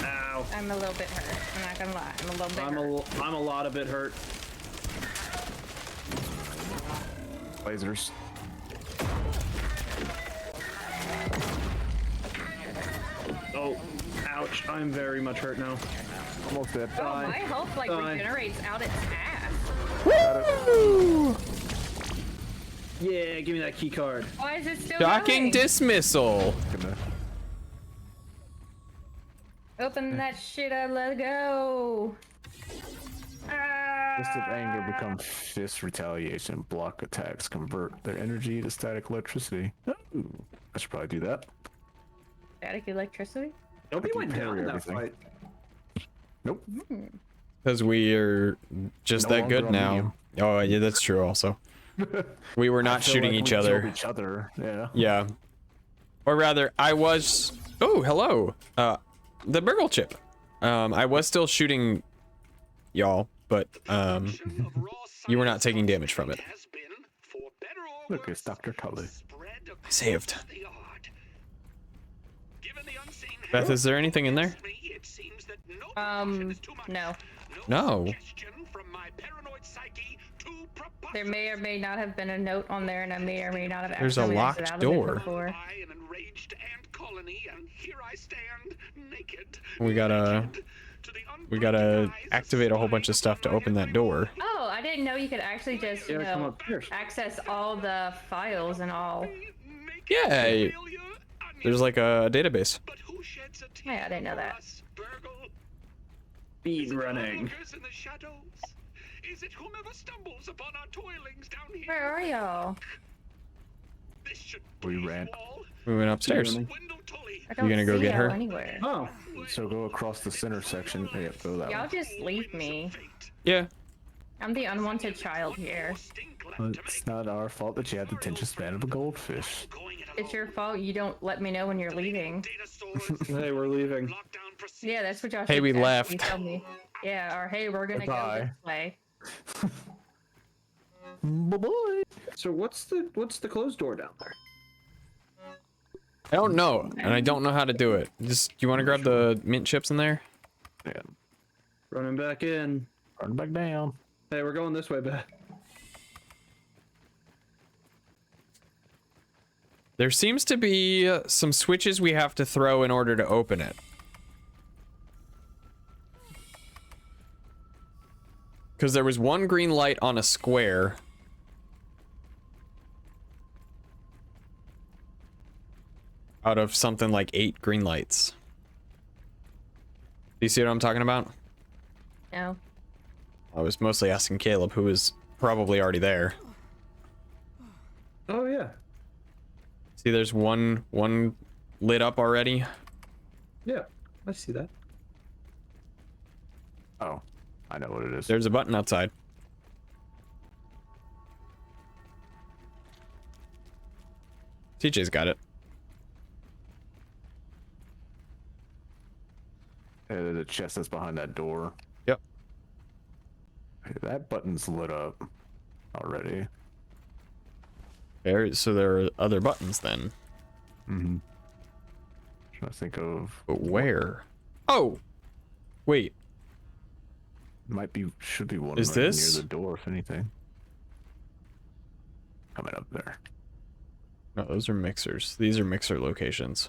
Ow. I'm a little bit hurt. I'm not gonna lie. I'm a little bit hurt. I'm a lot of bit hurt. Lasers. Oh, ouch. I'm very much hurt now. Almost dead. Oh, my health like Die. regenerates out its ass. Yeah, give me that key card. Why is it still Shocking going? dismissal. Gonna- Open that shit up, let go. Fist of anger become fist retaliation. Block attacks. Convert their energy to static electricity. Ooh, I should probably do that. Static electricity? Nobody can went down parry in that everything. fight. Nope. Because we are just No that longer good on now. medium. Oh, yeah, that's true also. We were I not feel shooting like each we other. killed each other. Yeah. Yeah. Or rather, I was... Oh, hello. The Burgle Chip. I was still shooting y'all, but you were not taking damage from it. Look, it's Dr. Tully. I saved. Beth, is there anything in there? No. No. There may or may not have been a note on there, and I may or may not have There's a accidentally locked exited out of it door. before. We gotta activate a whole bunch of stuff to open that door. Oh, I didn't know you could actually just, you Yeah, come know, upstairs. access all the files and all. Yeah. There's like a database. Yeah, I didn't know that. Speed running. Where are y'all? We ran. We went upstairs. I don't gonna go see get her? y'all anywhere. Oh, So go across the center section. Yeah, go that Y'all way. just leave me. Yeah. I'm the unwanted child here. It's not our fault that you had the attention span of a goldfish. It's your fault you don't let me know when you're leaving. hey, we're leaving. Yeah, that's what y'all Hey, should we actually left. Tell me. Yeah, or hey, we're gonna Goodbye. go this way. Bye-bye. So what's the closed door down there? I don't know, and I don't know how to do it. Just, you want to grab the mint chips in there? Yeah. Running back in. Run back down. Hey, we're going this way, Beth. There seems to be some switches we have to throw in order to open it. Because there was one green light on a square. Out of something like 8 green lights. Do you see what I'm talking about? No. I was mostly asking Caleb, who was probably already there. Oh yeah. See, there's one lit up already. Yeah, I see that. Oh, I know what it is. There's a button outside. TJ's got it. The chest that's behind that door. Yep. Hey, that button's lit up already. So there are other buttons then. Mm-hmm. Trying to think of. But where? Oh! Wait, Should be one Is right this? near the door, if anything. Coming up there. no, those are mixers. These are mixer locations.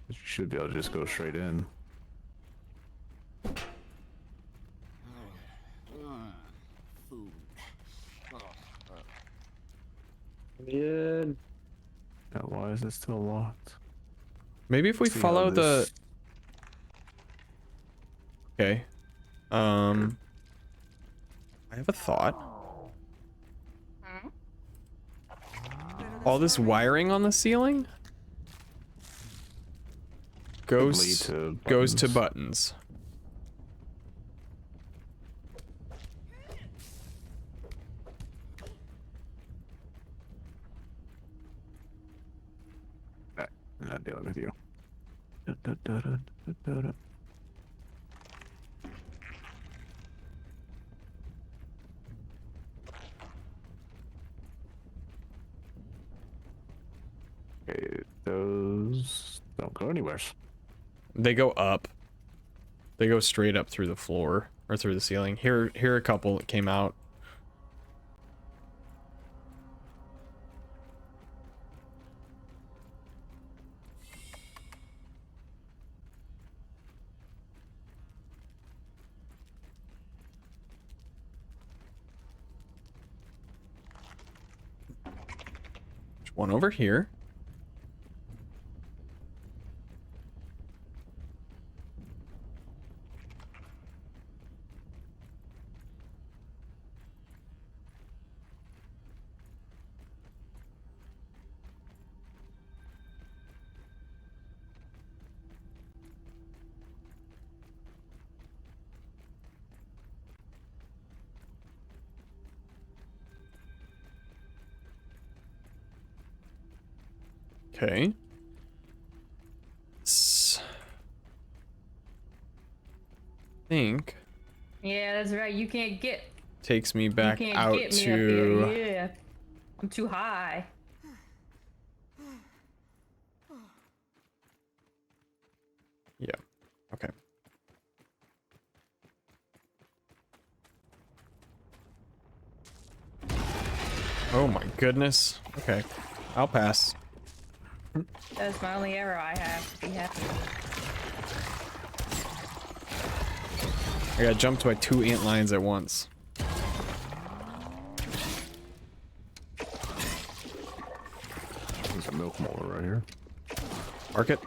You should be able to just go straight in. Food. Yeah. Now, why is it still locked? Maybe if we See how follow the. this- Okay. I have a thought. All this wiring on the ceiling lead goes to goes to buttons. buttons. I'm not dealing with you. Da-da-da-da-da-da-da. Okay, those don't go anywhere. They go up. They go straight up through the floor or through the ceiling. Here are a couple that came out. There's one over here. Okay. Think Yeah, that's right. You can't get. takes me You back can't out get me to up here. Yeah, I'm too high. yeah. Okay. Oh my goodness. Okay. I'll pass. That's my only arrow I have. Be happy. I got jumped by 2 ant lions at once. There's a milk molar right here. Mark it.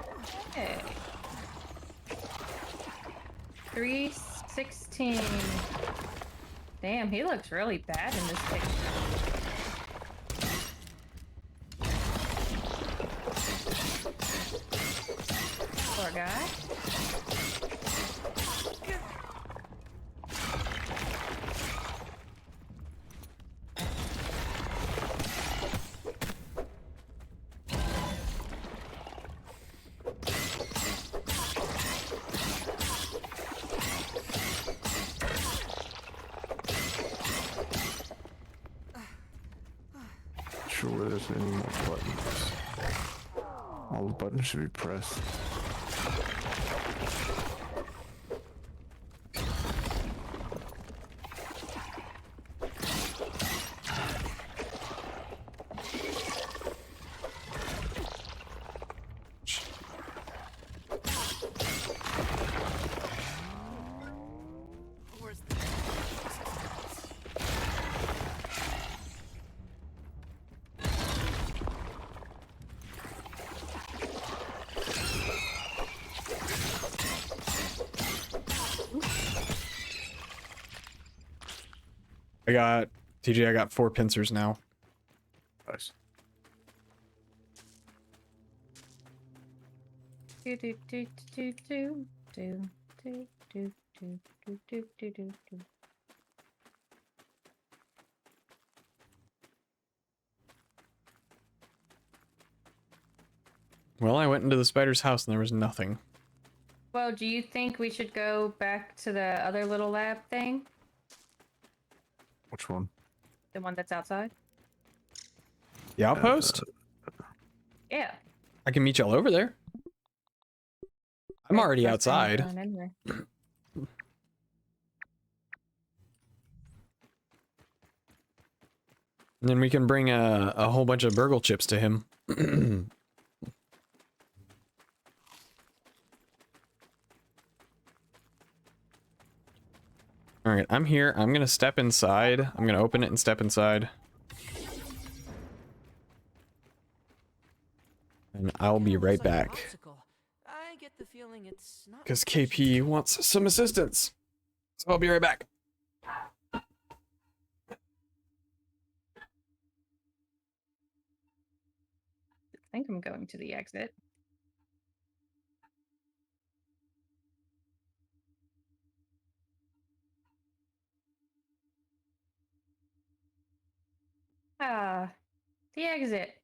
Okay. 316. Damn, he looks really bad in this picture. Poor guy. Sure where there's any more buttons. All the buttons should be pressed. Where's the... I got TJ. I got 4 pincers now. Nice. Do do do do do do do do do do do do do do. Well, I went into the spider's house and there was nothing. Well, do you think we should go back to the other little lab thing? Which one? The one that's outside? The outpost? Yeah. I can meet y'all over there. I'm Like, already first time outside. going anywhere. And then we can bring a whole bunch of burgle chips to him. Alright, I'm here. I'm gonna step inside. I'm gonna open it and step inside. And I'll be Kinda right looks like a back. popsicle. I get the feeling it's not Because finished. KP wants some assistance. So I'll be right back. I think I'm going to the exit. Ah, the exit.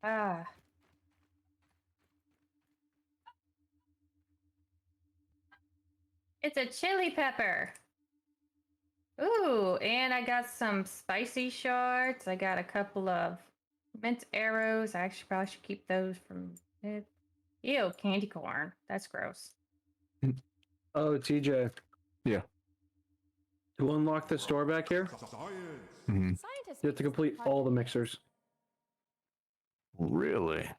Ah. It's a chili pepper. Ooh, and I got some spicy shards. I got a couple of mint arrows. I actually probably should keep those from it. Ew, candy corn. That's gross. Oh, TJ. Yeah. To unlock this door back here, Mhm. you have to complete all the mixers. Really?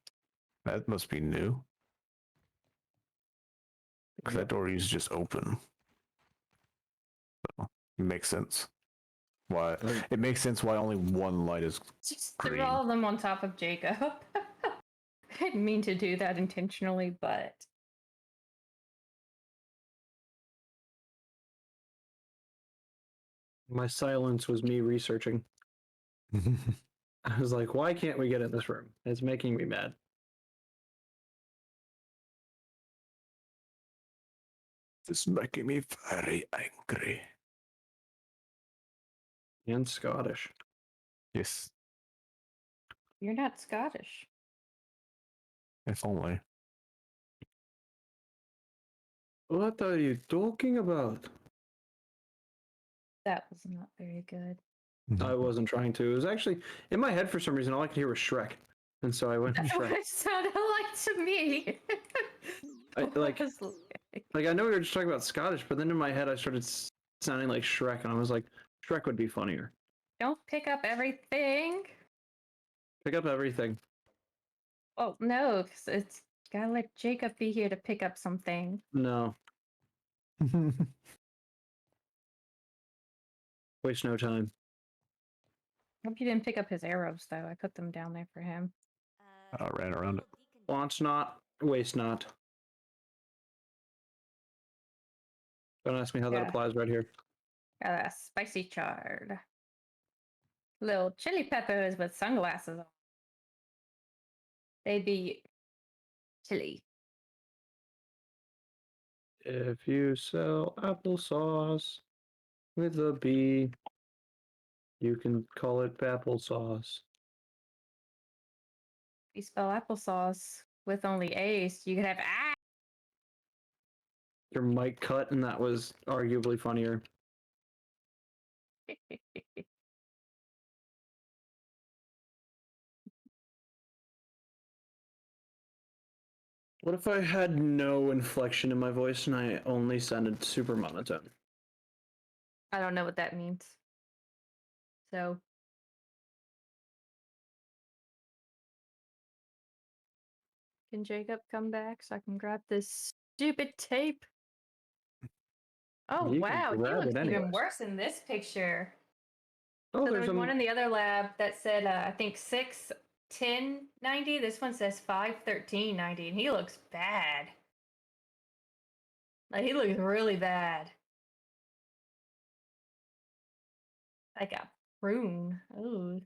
That must be new. Because that door used to just open. So, it makes sense. Why? It makes sense why only one light is. Just threw Green. all of them on top of Jacob. I didn't mean to do that intentionally, but My silence was me researching. I was like, why can't we get in this room? It's making me mad. This is making me very angry. And Scottish. Yes, you're not Scottish. if only. What are you talking about? That was not very good. I wasn't trying to. It was actually in my head for some reason. All I could hear was Shrek, and so I went with That's what Shrek. it sounded like to me. Like Was I know we were just talking about Scottish, but then in my head I started sounding like Shrek, and I was like, Shrek would be funnier. don't pick up everything. Pick up everything. Oh no, 'cause it's gotta let Jacob be here to pick up something. No, waste no time. Hope you didn't pick up his arrows though. I put them down there for him. I ran around it. Want not, waste not. Don't ask me how that Yeah. applies right here. Got a spicy chard. Little chili peppers with sunglasses on. They'd be chili. If you sell applesauce with a B, you can call it applesauce. If you spell applesauce with only A's, you could have Your mic cut, and that was arguably funnier. What if I had no inflection in my voice and I only sounded super monotone? I don't know what that means. So can Jacob come back so I can grab this stupid tape? Oh You can wow, he grab looks it even anyways. worse in this picture. Oh, So there there's was one in the other lab that said I think 6:10:90. This one says 5:13:90, and he looks bad. Like he looks really bad. Like a prune. Ooh.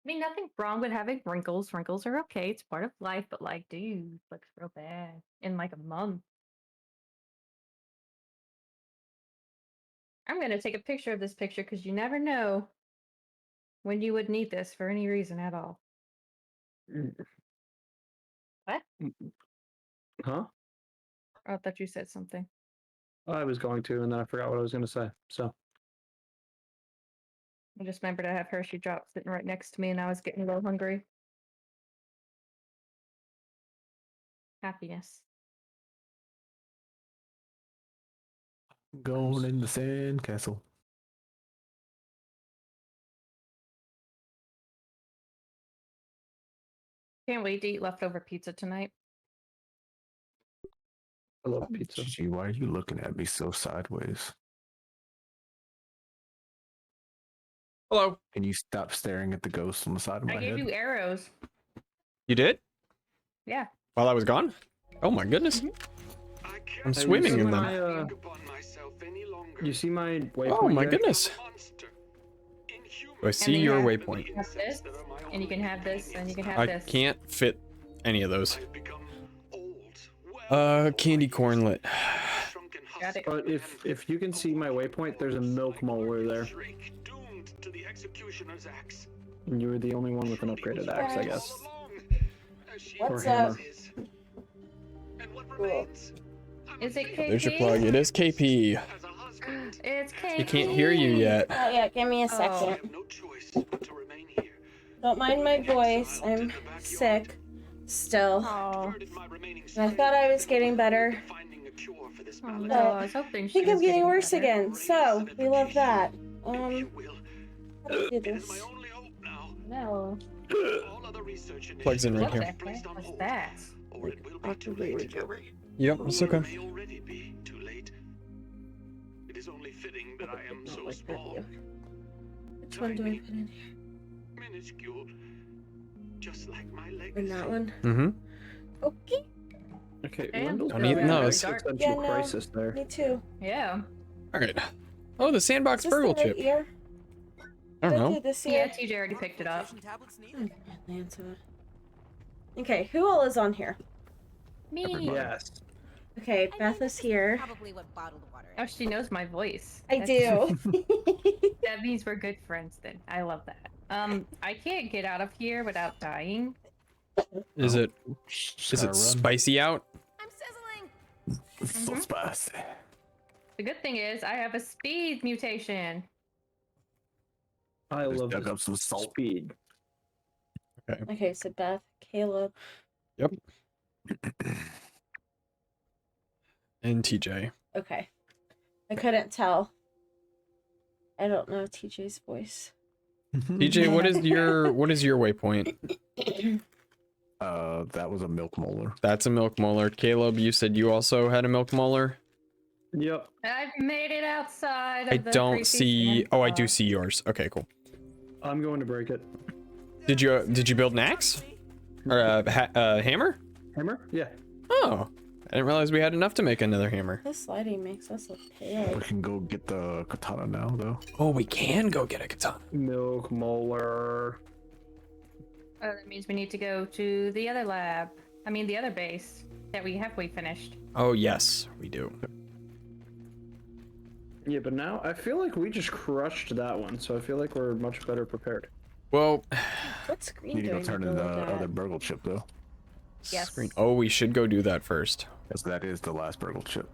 I mean, nothing wrong with having wrinkles. Wrinkles are okay. It's part of life. But like, dude, looks real bad in like a month. I'm gonna take a picture of this picture because you never know when you would need this for any reason at all. What? Huh? Oh, I thought you said something. I was going to, and then I forgot what I was going to say. So, I just remembered I have Hershey drops sitting right next to me, and I was getting a little hungry. Happiness. Going in the sand castle. Can't wait to eat leftover pizza tonight. I love pizza. Gee, why are you looking at me so sideways? Hello. Can you stop staring at the ghost on the side of my I gave head? you arrows. You did? Yeah. While I was gone? Oh my goodness. I'm Hey, swimming you see in them. my, you see my waypoint? Oh my Jack? goodness. Do I see then your you waypoint? You have this, and you can have this, and you can have I this. can't fit any of those. Candy cornlet. Got it. But if you can see my waypoint, there's a milk molar there. And you were the only one with an upgraded axe, I guess. What's Or up? hammer. Cool. Is it KP? There's your plug. It is KP. It's KP. He can't hear you yet. Oh yeah, give me a second. Don't mind my voice. I'm sick still. Oh, I thought I was getting better. oh no, I was hoping I she think was I'm getting worse better. again. So we love that. How do I do this? No. Plugs in right What the here. heck was that? Yep, it's okay. Which one do I put in here? In that one? Mm-hmm. Okay. Okay, Damn. Wendell's I'm got eating a those. existential Yeah, no. crisis there. Me too. Yeah. All right. Oh, the sandbox Is this burgle the right chip. ear? I don't Did I do know. this Yeah, ear? TJ already picked it up. Okay, who all is on here? Me. Yes. Okay, Beth is here. Probably what bottled water Oh, she knows my voice. I That's- do. That means we're good friends then. I love that. I can't get out of here without dying. Is it spicy out? I'm sizzling. So spicy. The good thing is I have a speed mutation. I Just love dug this up some salt. speed. Okay, so Beth, Caleb. Yep. And TJ. Okay. I couldn't tell. I don't know TJ's voice. TJ, what is your waypoint? That was a milk molar. That's a milk molar. Caleb, you said you also had a milk molar. Yep. I've made it outside of I the don't creepy see. Oh, I do sandbox. see yours. Okay, cool. I'm going to break it. Did you build an axe or a hammer? Hammer? Yeah. Oh, I didn't realize we had enough to make another hammer. This lighting makes us look pale. We can go get the katana now, though. Oh, we can go get a katana. Milk molar. Oh, that means we need to go to the other lab. I mean, the other base that we halfway finished. Oh yes, we do. Yeah, but now I feel like we just crushed that one, so I feel like we're much better prepared. Well, What screen Need to do go I turn need in to the look at? other burgle chip, though. Yes. screen. Oh, we should go do that first. Because that is the last burgle chip.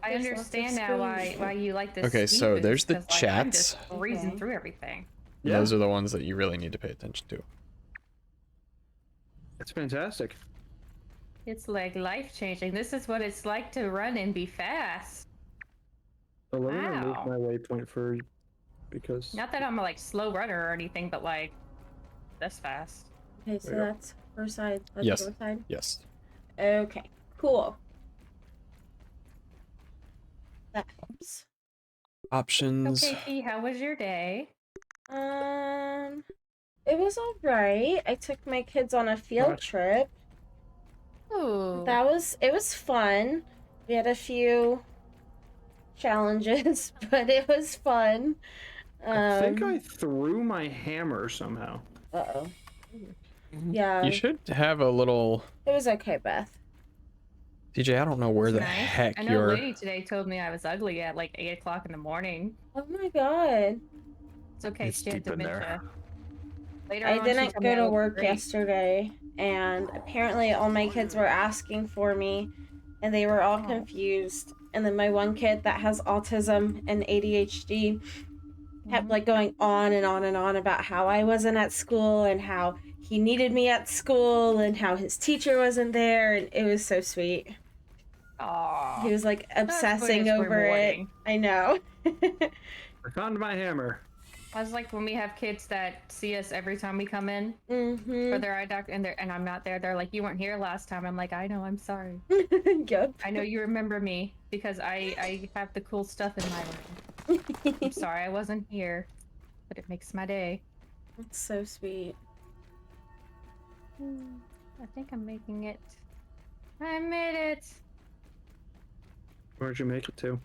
I There's lots of understand now why screens. you like this. Okay, speed so boost, there's the 'cause, like, I'm chats. just breezing Okay. through everything. Yeah. Those are the ones that you really need to pay attention to. It's fantastic. It's like life changing. This is what it's like to run and be fast. So let me remove Wow. my waypoint for because Not that I'm a like slow runner or anything, but like this fast. Okay, so There you go. that's her side. That's Yes. your side. Yes. Okay, cool. That helps. Options. Okay, Fee, how was your day? It was alright. I took my kids on a field Nice. trip. Ooh. It was fun. We had a few challenges, but it was fun. I think I threw my hammer somehow. Uh-oh. Yeah, You should have a little. it was okay, Beth. TJ, I don't know where the Nice. heck I know you're. a lady today told me I was ugly at like 8 o'clock in the morning. Oh my god. It's okay, It's she had deep in there. dementia. Later I on, she didn't told me go I to looked work great. yesterday, and apparently all my kids were asking for me, and they were all Oh. confused. And then my one kid that has autism and ADHD kept like going on and on and on about how I wasn't at school and how he needed me at school and how his teacher wasn't there, and it was so sweet. Aw. He was like That's when obsessing it's over rewarding. it. I know. I found my hammer. I was like when we have kids that see us every time we come in for Mm-hmm. their eye doctor, and I'm not there. They're like, "You weren't here last time." I'm like, "I know. I'm sorry. Yep. I know you remember me because I have the cool stuff in my room. I'm sorry I wasn't here, but it makes my day." That's so sweet. I think I'm making it. I made it. Where'd you make it to?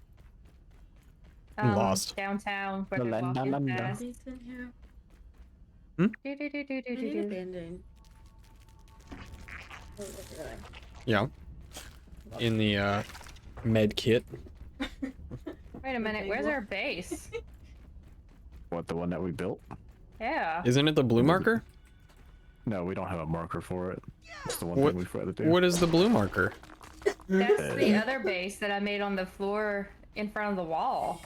I'm lost. Downtown where the Landa, walk is landa. fast. He's in here. Do-do-do-do-do-do. Abandoned. Oh, look at that. Yeah. In the med kit. Wait a minute, where's our base? What, the one that we built? Yeah. Isn't it the blue marker? No, we don't have a marker for it. It's the one What- thing we've got to do. What is the blue marker? That's the other base that I made on the floor in front of the wall.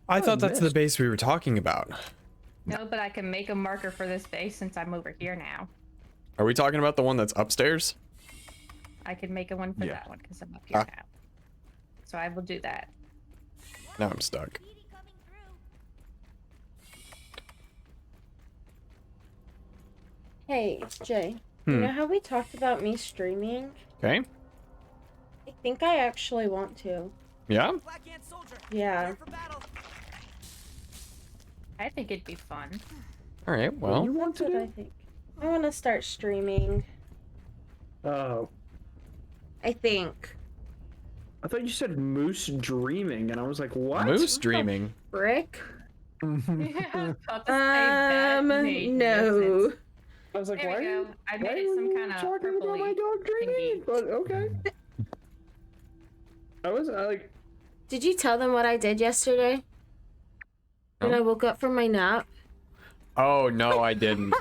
I thought that's the missed. base we were talking about. No, but I can make a marker for this base since I'm over here now. Are we talking about the one that's upstairs? I can make a one for Yeah. that one because I'm up here Ah. now. So I will do that. Now I'm stuck. Hey, Jay. You know how we talked about me streaming? Okay. I think I actually want to. Yeah? Black Ant Soldier. Yeah. Prepare for battle. I think it'd be fun. All right. Well, That's what I think. I want to start streaming. Oh, I think. I thought you said moose dreaming, and I was like, what? moose dreaming. Brick? Yeah, about to say that made no No. sense. I was like, There why? we go. I Why made it were some you kind of talking about my purpley dog dreaming? thingy. But okay. I like. Did you tell them what I did yesterday? When No. I woke up from my nap? Oh no, I didn't.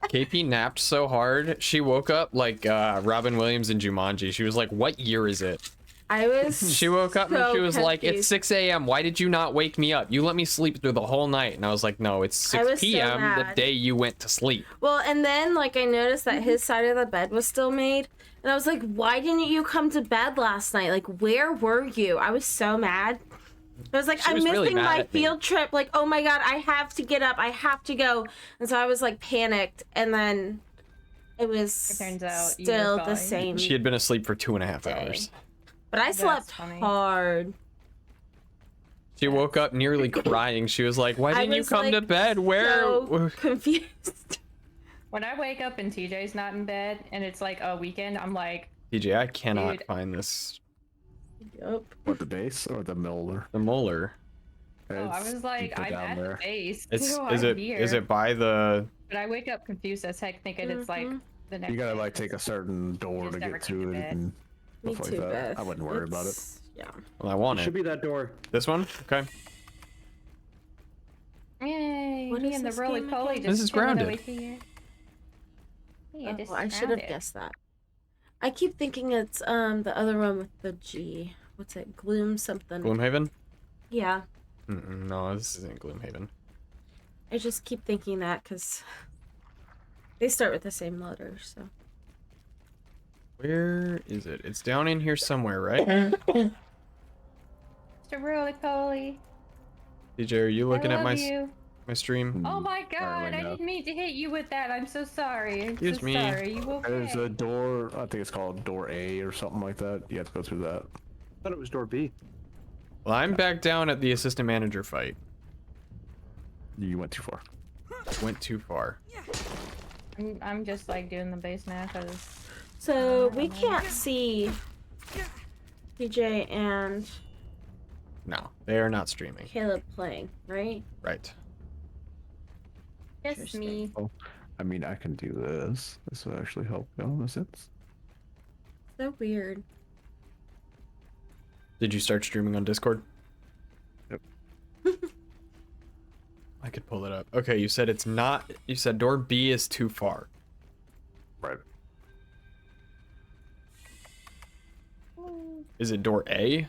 KP napped so hard, she woke up like Robin Williams in Jumanji. She was like, "What year is it?" I was. She woke up and so she was like, "It's confused. 6 a.m. Why did you not wake me up? You let me sleep through the whole night." And I was like, "No, it's I 6 was so p.m. the mad. day you went to sleep." Well, and then like I noticed that his side of the bed was still made, and I was like, "Why didn't you come to bed last night? Like, where were you?" I was so mad. I was like, She "I'm was really missing mad my at me. field trip. Like, oh my god, I have to get up. I have to go." And so I was like panicked, and then it was It turns out you were still the fine. same. She had been asleep for 2.5 Day. hours. But I That's slept funny. hard. She woke up nearly crying. She was like, "Why I didn't you was, come to like, bed? Where?" So confused. When I wake up and TJ's not in bed and it's like a weekend, I'm like, DJ, I cannot Dude. find this. Yup. What, the base or the molar? The molar. oh, I was like, I'm at the base. It's too, is I'm it here. is it by the? But I wake up confused as heck, thinking it's like the next. You gotta day. like take a certain door Just to never get came to to it bed. and Me stuff too, like that. Beth. I wouldn't worry about it. It's- Yeah. Well, I want It it. should be that door. This one. Okay. Yay! What Me is and the this roly game poly again? just This is chilling Grounded. over here. Yeah, Oh, I should have Grounded. guessed that. I keep thinking it's the other one with the G. What's it? Gloom something. Gloomhaven. Yeah. No, this isn't Gloomhaven. I just keep thinking that because they start with the same letter. So. Where is it? It's down in here somewhere, right? Mr. Roly poly. DJ, are you looking I at love my you. my stream? Oh my god, Apparently I no. didn't mean to hit you with that. I'm so sorry. I'm Excuse so me. sorry. You okay? There's a door, I think it's called door A or something like that. You have to go through that. I thought it was door B. Well, I'm back down at the assistant manager fight. You went too far. Went too far. I'm just like doing the base now because So we can't see PJ and No, they are not streaming. Caleb playing, right? Right. just me. I mean, I can do this. This will actually help you in a sense. So weird. Did you start streaming on Discord? Yep. I could pull it up. Okay, you said it's not. You said door B is too far. Right. Is it door A?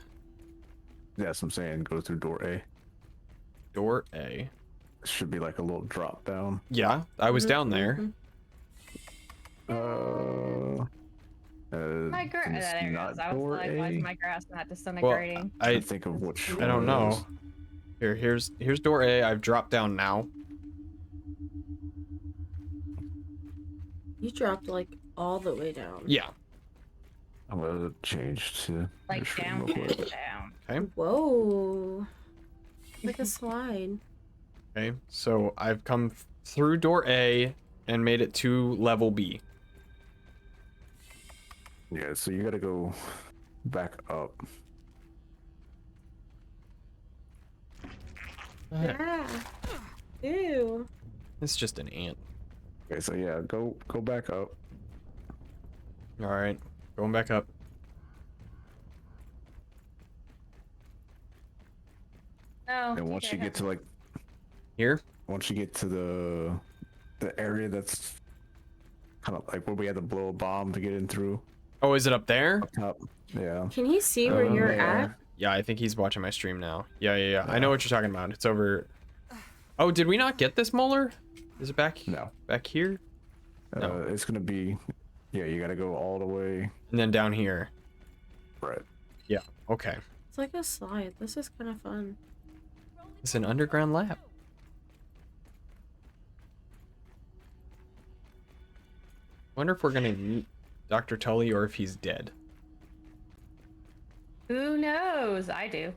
That's what I'm saying. Go through door A. Door A. It should be like a little drop down. Yeah, I was down there. My grass. it's There it not goes. I was door like, why A. is my grass not Well, disintegrating? I I think of which. I don't one it know. is. Here's door A. I've dropped down now. You dropped like all the way down. Yeah. I'm gonna change to Like this room down, real down, quick. down. Okay. Whoa. Like a slide. Okay. So I've come through door A and made it to level B. Yeah, so you gotta go back up. Yeah. Ew. It's just an ant. Okay, so yeah, go back up. All right. Going back up. Oh, And once you get to like Here. once you get to the area that's kind of like where we had to blow a bomb to get in through Oh, is it up there? up top. Yeah. Can he see where you're there. at? Yeah, I think he's watching my stream now. Yeah. I know what you're talking about. It's over. Oh, did we not get this molar? Is it back? No. Back here? No. It's gonna be yeah, you gotta go all the way And then down here. right. Yeah. Okay. It's like a slide. This is kind of fun. It's an underground lab. Wonder if we're gonna meet Dr. Tully or if he's dead. Who knows? I do.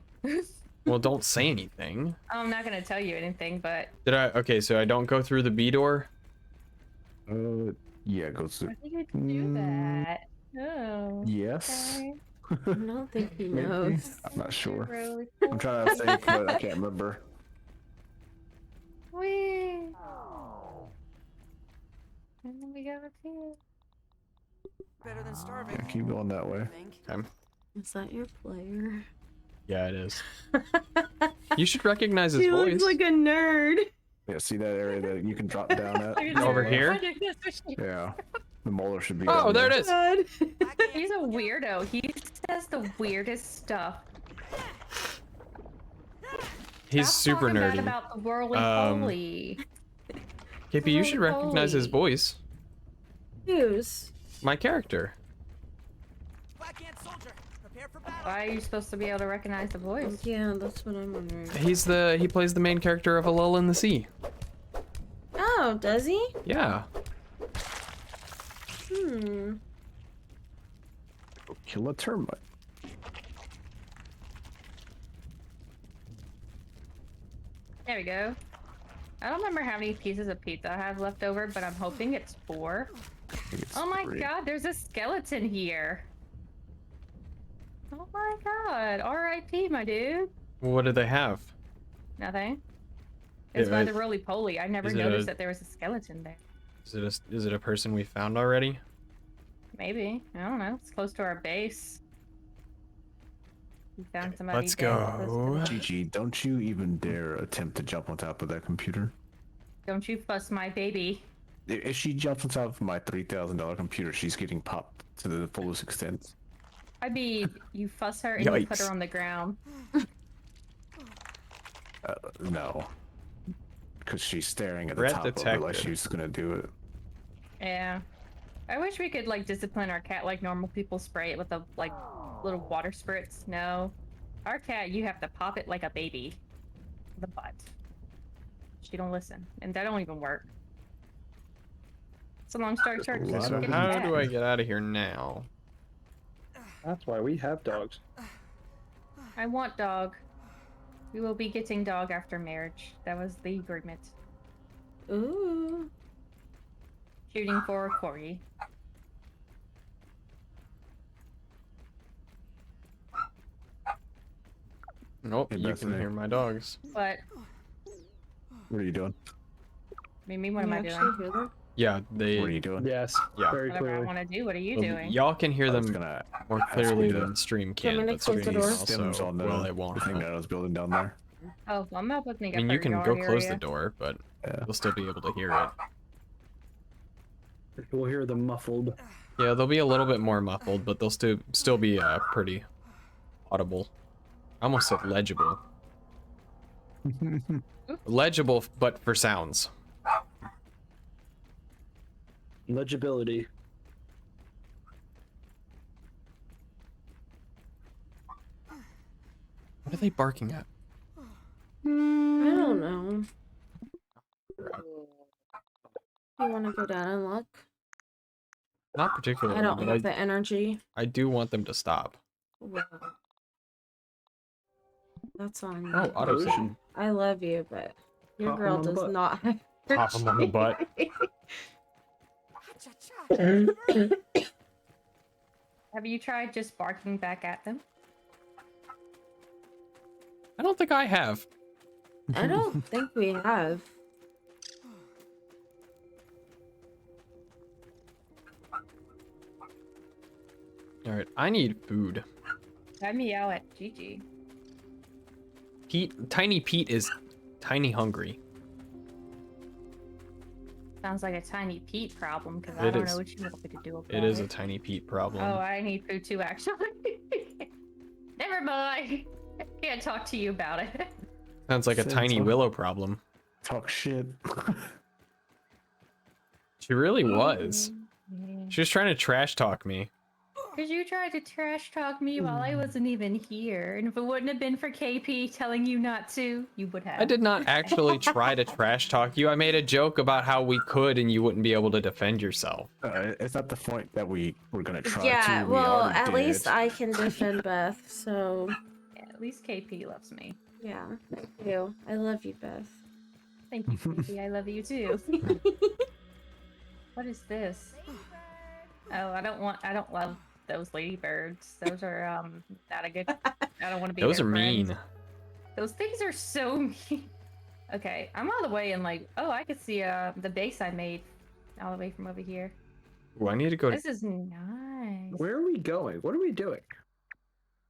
Well, don't say anything. I'm not gonna tell you anything, but Did I? Okay, so I don't go through the B door. Yeah, go to I think you can do that. Oh. yes. Okay. I don't think he Maybe. knows. I'm not sure. Really I'm trying to think, but I can't remember. Whee! And then we go up here. Better than starving. Yeah, keep going that way. I think. Okay. Is that your player? Yeah, it is. You should recognize his He voice. looks like a nerd. Yeah, see that area that you can drop down at? Over here? Yeah. The molar should be Oh, down there it is. God. He's a weirdo. He says the weirdest stuff. He's Stop super talking bad nerdy. about the whirly Um, poly. KP, you should recognize his Holy. voice. Who's? My character. Black Ant Soldier, prepare for battle. Why are you supposed to be able to recognize the voice? Yeah, that's what I'm wondering. He plays the main character of A Lull in the Sea. Oh, does he? Yeah. Go kill a termite. There we go. I don't remember how many pieces of pizza I have left over, but I'm hoping it's 4. I think it's Oh my 3. god, there's a skeleton here. Oh my god, R.I.P. my dude. What do they have? Nothing. It's Yeah, by the roly-poly. I never is it noticed a- that there was a skeleton there. Is it a person we found already? Maybe. I don't know. It's close to our base. We found somebody Let's dead close to go. the- Gigi, don't you even dare attempt to jump on top of that computer. Don't you fuss my baby. If she jumps on top of my $3,000 computer, she's getting popped to the fullest extent. I mean, you fuss her and you put her Yikes. on the ground. No. Because she's staring at the Threat top of it like detected. she's gonna do it. Yeah. I wish we could like discipline our cat like normal people, spray it with a like little water spritz. No. Our cat, you have to pop it like a baby. The butt. She don't listen. And that don't even work. It's a long story short. Okay, She's So getting how fat. do I get out of here now? That's why we have dogs. I want dog. We will be getting dog after marriage. That was the agreement. Ooh. Shooting for Corey. Nope, Hey, you can Bethany. hear my dogs. But What are you doing? Mimi, what Can am you I actually doing? hear them? Yeah, they. What are you doing? Yes. Yeah. Very Whatever I clearly. want to do. What are you Well, doing? y'all can hear I was them gonna more ask clearly you to- than stream I'm can, gonna but close the stream door. also stems on the, well, it won't. the thing that I was building down there. Oh, well, I'm not opening I mean, up you our can yard go close the area. door, but Yeah. you'll still be able to hear it. We'll hear the muffled. Yeah, they'll be a little bit more muffled, but they'll still be pretty audible. I almost said legible. Legible, but for sounds. Legibility. What are they barking at? I don't know. You want to go down and look? Not particularly, I don't but have the energy. I do want them to stop. Well, that's on Oh, you. auto save. I love you, but your Pop 'em girl on the does butt. not have Pop 'em on the butt. Cha-cha. Have you tried just barking back at them? I don't think I have. I don't think we have. Alright, I need food. I meow at Gigi. Tiny Pete is tiny hungry. Sounds like a tiny Pete problem because It I don't is. know what you want me to do about It is a tiny Pete problem. Oh, I need food too, actually. Never mind. I can't talk to you about it. Sounds like a Sounds tiny like- Willow problem. Talk shit. She really was. She was trying to trash talk me. Because you tried to trash talk me while I wasn't even here. And if it wouldn't have been for KP telling you not to, you would have. I did not actually try to trash talk you. I made a joke about how we could and you wouldn't be able to defend yourself. It's not the point that we were gonna try to. Yeah, We well, already at did. least I can defend Beth, so Yeah, at least KP loves me. yeah. Thank you. I love you, Beth. Thank you, KP. I love you too. What is this? Oh, I don't love those ladybirds. Those are not a good. I don't want to be. Those their are friend. mean. Those things are so mean. Okay, I'm all the way in like. Oh, I could see the base I made all the way from over here. Ooh, I need to go to... This is nice. Where are we going? What are we doing?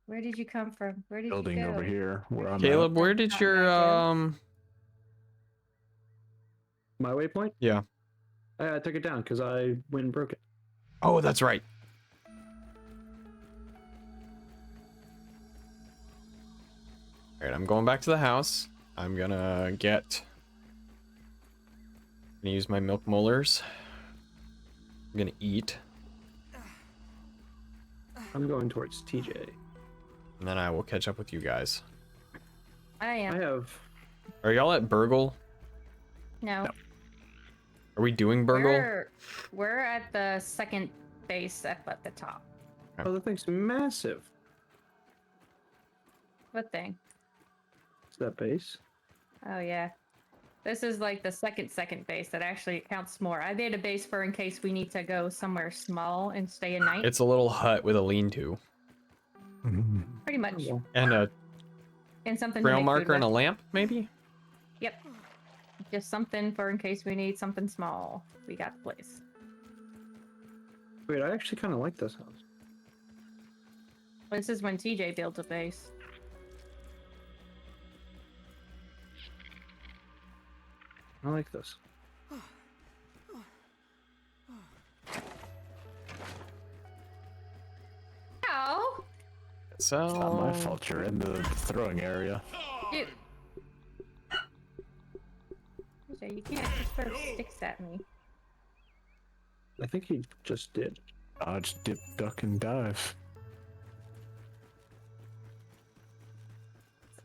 Where did you come from? Where did Building you go? over here where I'm Caleb, at. where did Not your Caleb. My waypoint? Yeah. I took it down because I went and broke it. Oh, that's right. All right, I'm going back to the house. I'm gonna use my milk molars. I'm gonna eat, I'm going towards TJ. and then I will catch up with you guys. I I am. have. Are y'all at Burgle? No. Are we doing Burgle? We're at the second base up at the top. Oh, the thing's massive. What thing? It's that base. Oh yeah. This is like the second base that actually counts more. I made a base for in case we need to go somewhere small and stay a night. It's a little hut with a lean-to Pretty much. Oh, well. and a And something to trail make food marker and a with. lamp, maybe. Yep. Just something for in case we need something small. We got the place. Wait, I actually kind of like this house. This is when TJ builds a base. I like this. Ow! So It's not my fault you're in the throwing area. Dude. TJ, you can't just throw sticks at me. I think he just did. Dodge, dip, duck, and dive.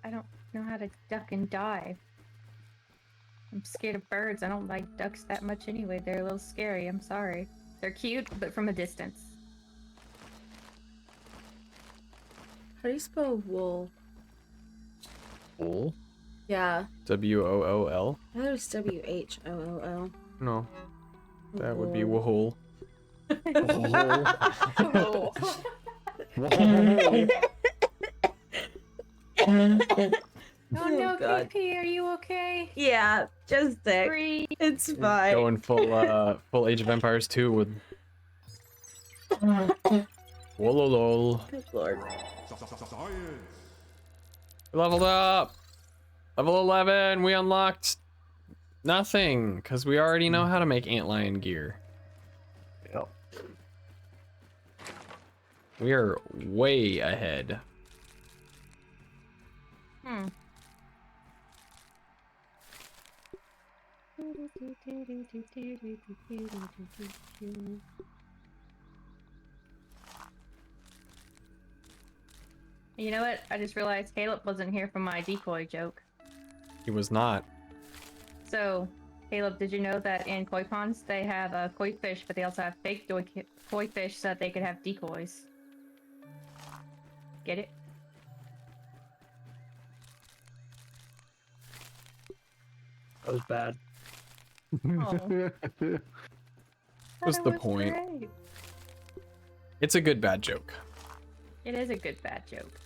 I don't know how to duck and dive. I'm scared of birds. I don't like ducks that much anyway. They're a little scary. I'm sorry. They're cute, but from a distance. How do you spell wool? Wool? Yeah, WOOL. I thought it was WHOOL. No, that would be Wahul. Oh. Oh no, God. KP, are you okay? Yeah, just sick. Breathe. It's fine. Going full Age of Empires 2 with Wololol. Good lord. Leveled up. Level 11, we unlocked nothing because we already know how to make antlion gear. Yep. We are way ahead. Hmm. You know what? I just realized Caleb wasn't here for my decoy joke. He was not. So, Caleb, did you know that in koi ponds they have koi fish, but they also have fake koi fish so that they could have decoys? Get it? That was bad. Oh. What's Thought the it was point? great. It's a good bad joke. It is a good bad joke.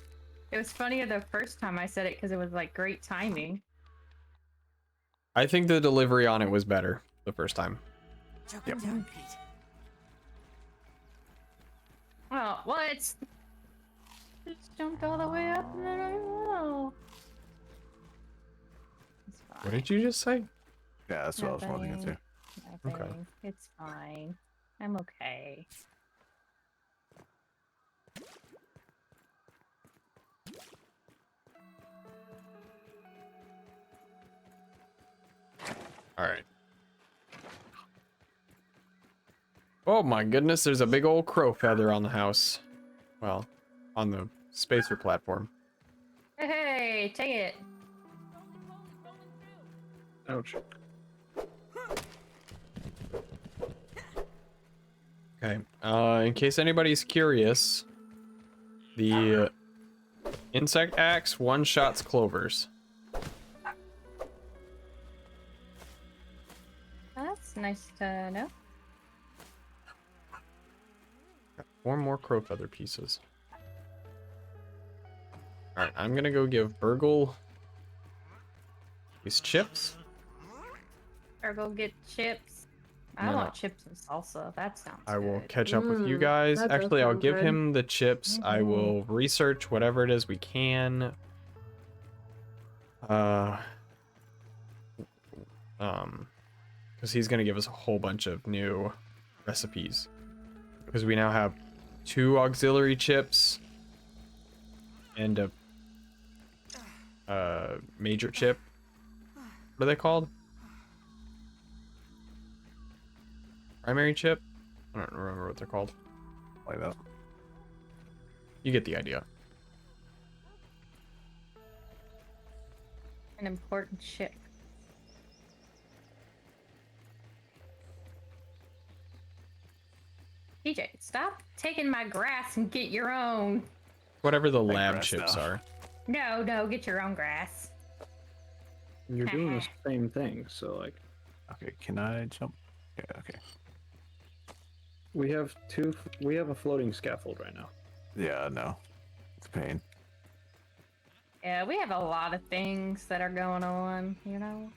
It was funnier the first time I said it because it was like great timing. I think the delivery on it was better the first time. Choke him down, Pete. Oh, what? Just jumped all the way up and then I fell. It's fine. What did you just say? Yeah, that's what I was wanting to do. Nothing. Okay. It's fine. I'm okay. All right. Oh my goodness, there's a big old crow feather on the house. Well, on the spacer platform. Hey, take it. Ouch. Okay. In case anybody's curious, the insect axe one-shots clovers. That's nice to know. Got 4 more crow feather pieces. All right, I'm gonna go give Burgle these chips. Or go get chips. I No. want chips and salsa. That sounds I will good. catch up with you guys. that does Actually, I'll sound give good. him the chips. I will research whatever it is we can. Because he's gonna give us a whole bunch of new recipes. Because we now have 2 auxiliary chips and a major chip. What are they called? Primary chip? I don't remember what they're called. Like that. You get the idea. An important chip. PJ, stop taking my grass and get your own. Whatever the Like lab grass chips now. are. No, get your own grass. You're doing the same thing, so like Okay, can I jump? Yeah, okay. we have a floating scaffold right now. Yeah, no. It's a pain. Yeah, we have a lot of things that are going on, you know?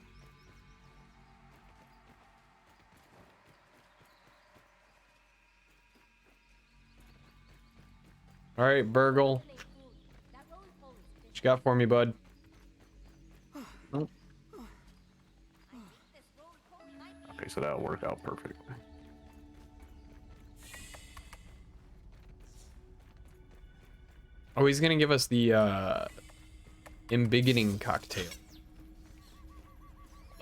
All right, Burgle. What you got for me, bud? Okay, so that'll work out perfectly. Oh, he's gonna give us the embiggening cocktail.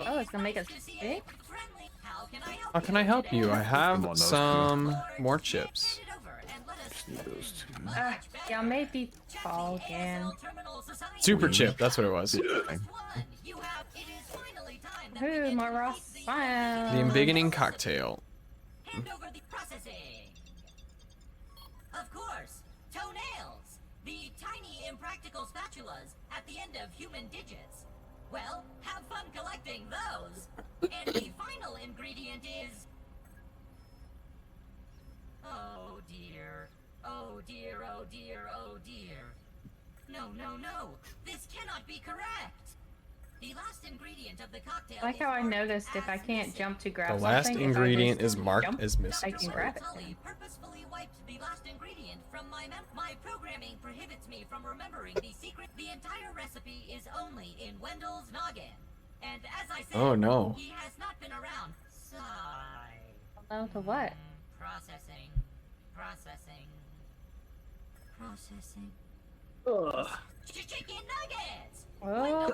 Oh, it's gonna make us sick? How can I help you? I Come on, have those some more chips. Just need those 2. Yeah, maybe fall again. Super chip, that's what it was. The Ooh, more raw slime. embiggening cocktail. Hand over the processing. Of course, toenails. The tiny impractical spatulas at the end of human digits. Well, have fun collecting those. And the final ingredient is... Oh dear. Oh dear, oh dear, oh dear. No, no, no. This cannot be correct. The last ingredient of the cocktail I like is how I marked noticed if I as can't missing. jump to grab The last something, if I ingredient just is marked jump, as missing. I can grab it. Tully purposefully wiped the last ingredient from my programming prohibits me from remembering the secret. The entire recipe is only in Wendell's noggin. And as I said, Oh, no. he has not been around. Sigh. Oh, to what? Processing. Ugh. Chicken nuggets! Oh,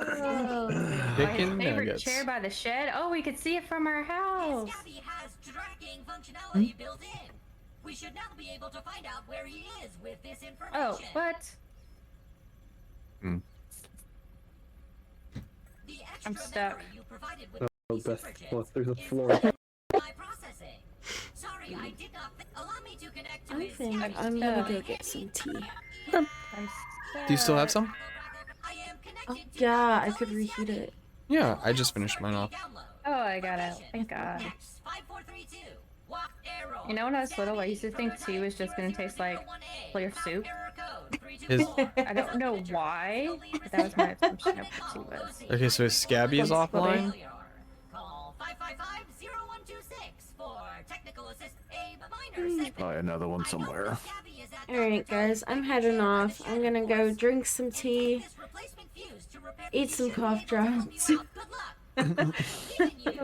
Chicken my favorite nuggets. chair by the shed. Oh, we could see it from our house. This Gabby has tracking functionality built in. We should now be able to find out where he is with this information. Oh, what? The extra I'm stuck. memory you provided with Oh, the Beth superchips fell through the is floor. my processing. Sorry, I did not. Allow me to connect to I his think Gabby I'm gonna gonna stuff. go get some tea. I'm Do you still have some? I am Oh connected to yeah, I Dr. could Tully's reheat Gabby. it. Yeah, I just finished mine off. Oh, I got out. Thank God. 5432. Walk arrow. You know, when I was little, I used to think tea was just gonna taste like clear soup. His I don't know why, but that was my assumption of what tea was. okay, so his Scabby is offline. Call 555-0126 for technical assist. A minor setback. Oh, another one somewhere. Alright guys, I'm heading off. I'm gonna go drink some tea, eat some cough drops. I'm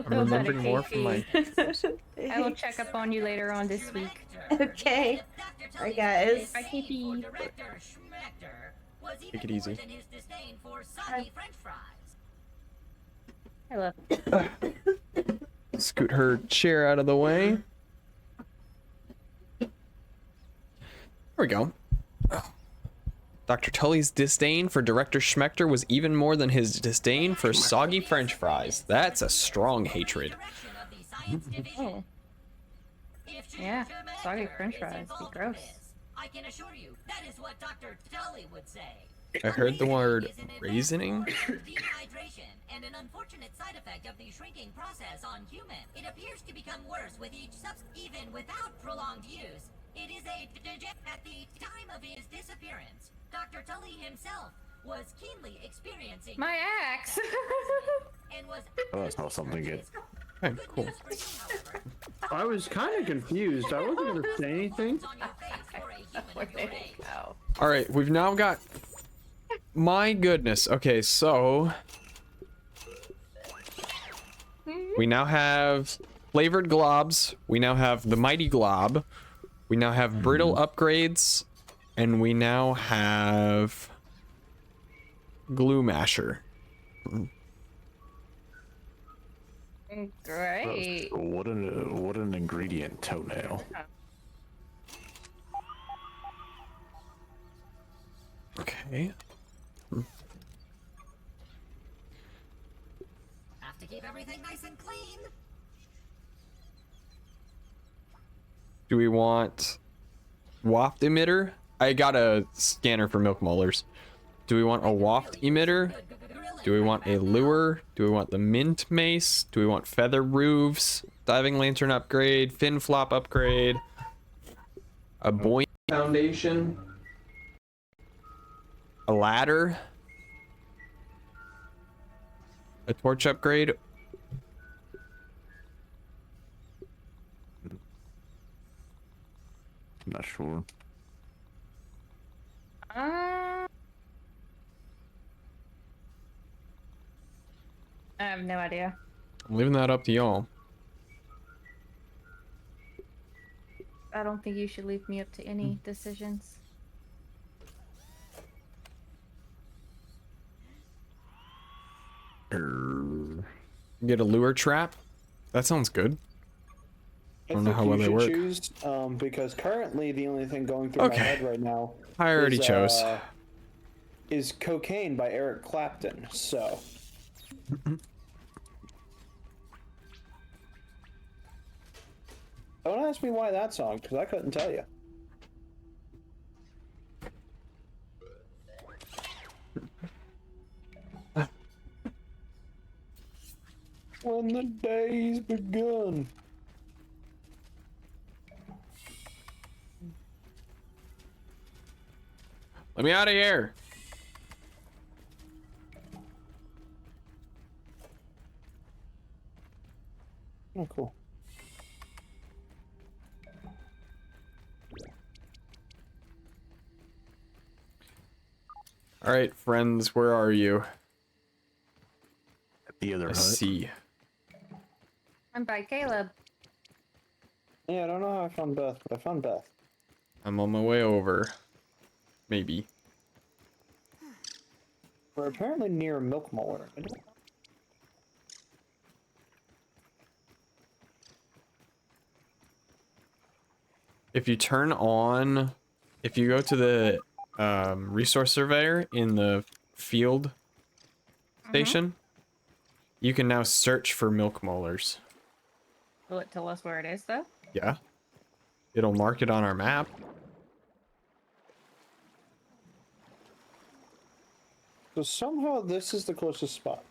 remembering more from my. I will check up on you later on this week. Okay. Alright guys. Bye, KP. Take it easy. I love. Scoot her chair out of the way. There we go. Dr. Tully's disdain for Director Schmechter was even more than his disdain for soggy French fries. That's a strong hatred. Oh. Yeah, soggy French fries. Be gross. I can assure you, that is what Dr. Tully would say. I heard the word raisioning. Dehydration and an unfortunate side effect of the shrinking process on human. It appears to become worse with each even without prolonged use. It is at the time of his disappearance. Dr. Tully himself was keenly experiencing My axe. and was Oh, that's not something good. Okay, cool. I was kind of confused. I wasn't gonna say anything. All right, we've now got. My goodness. Okay, so we now have flavored globs. We now have the mighty glob. We now have brittle upgrades, and we now have glue masher. Great. What an ingredient, toenail. Okay. Have to keep everything nice and clean. Do we want waft emitter? I got a scanner for milk molars. Do we want a waft emitter? Do we want a lure? Do we want the mint mace? Do we want feather roofs? Diving lantern upgrade? Fin flop upgrade? A buoyant foundation? A ladder? A torch upgrade? I'm not sure. I have no idea. I'm leaving that up to y'all. I don't think you should leave me up to any decisions. Get a lure trap? That sounds good. I don't know how well they work. Choose, because currently the only thing going through my Okay. head right now I already chose. is Cocaine by Eric Clapton. So don't ask me why that song, because I couldn't tell you. When the day's begun. Let me out of here. Oh, cool. All right, friends, where are you? At the other I hut. see. I'm by Caleb. Yeah, I don't know how I found Beth, but I found Beth. I'm on my way over. Maybe. We're apparently near a milk molar. If you turn on, if you go to the resource surveyor in the field station, you can now search for milk molars. Will it tell us where it is, though? Yeah. It'll mark it on our map. So somehow this is the closest spot.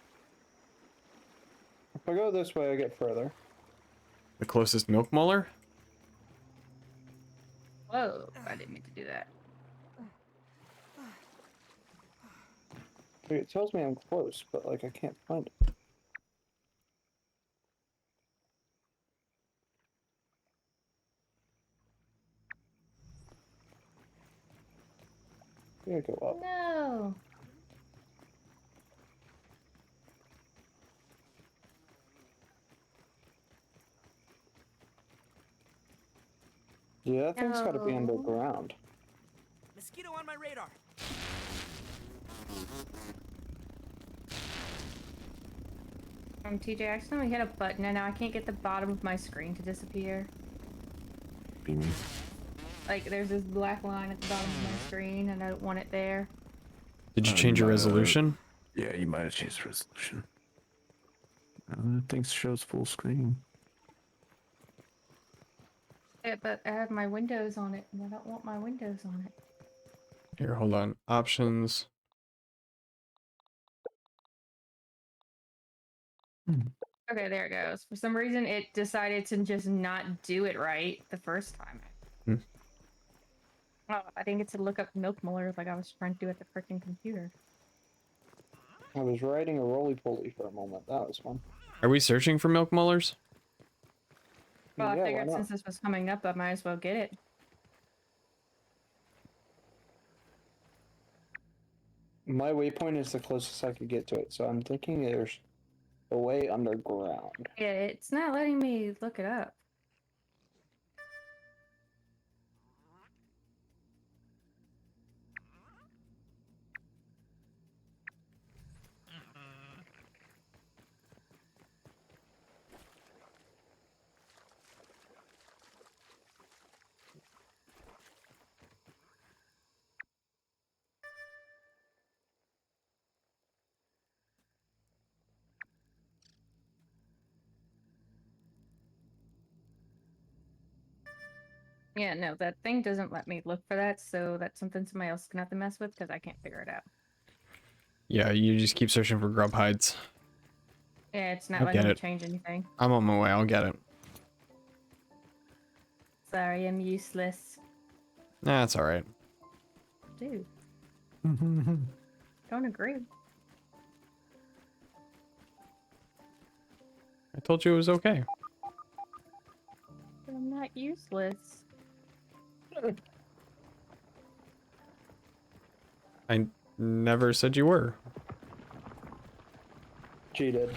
If I go this way, I get further. The closest milk molar? Whoa, I didn't mean to do that. It tells me I'm close, but like I can't find it. I'm gonna go up. No. Yeah, that thing's gotta be No. underground. Mosquito on my radar. TJ, I accidentally hit a button and now I can't get the bottom of my screen to disappear. Beanie. Like, there's this black line at the bottom of my screen and I don't want it there. Did you change your resolution? Yeah, you might have changed the resolution. Thing shows full screen. Yeah, but I have my windows on it and I don't want my windows on it. Here, hold on. Options. Okay, there it goes. For some reason, it decided to just not do it right the first time. Hmm. Oh, I didn't get to look up milk molars like I was trying to do at the freaking computer. I was riding a roly-poly for a moment. That was fun. Are we searching for milk molars? Well, Yeah, I why figured not? since this was coming up, I might as well get it. My waypoint is the closest I could get to it, so I'm thinking there's a way underground. Yeah, it's not letting me look it up. Yeah, no, that thing doesn't let me look for that, so that's something somebody else is gonna have to mess with because I can't figure it out. Yeah, you just keep searching for grub hides. Yeah, it's not I'll letting get me it. change anything. I'm on my way. I'll get it. Sorry, I'm useless. Nah, it's all right. Dude, don't agree. I told you it was okay. But I'm not useless. I never said you were. Cheated.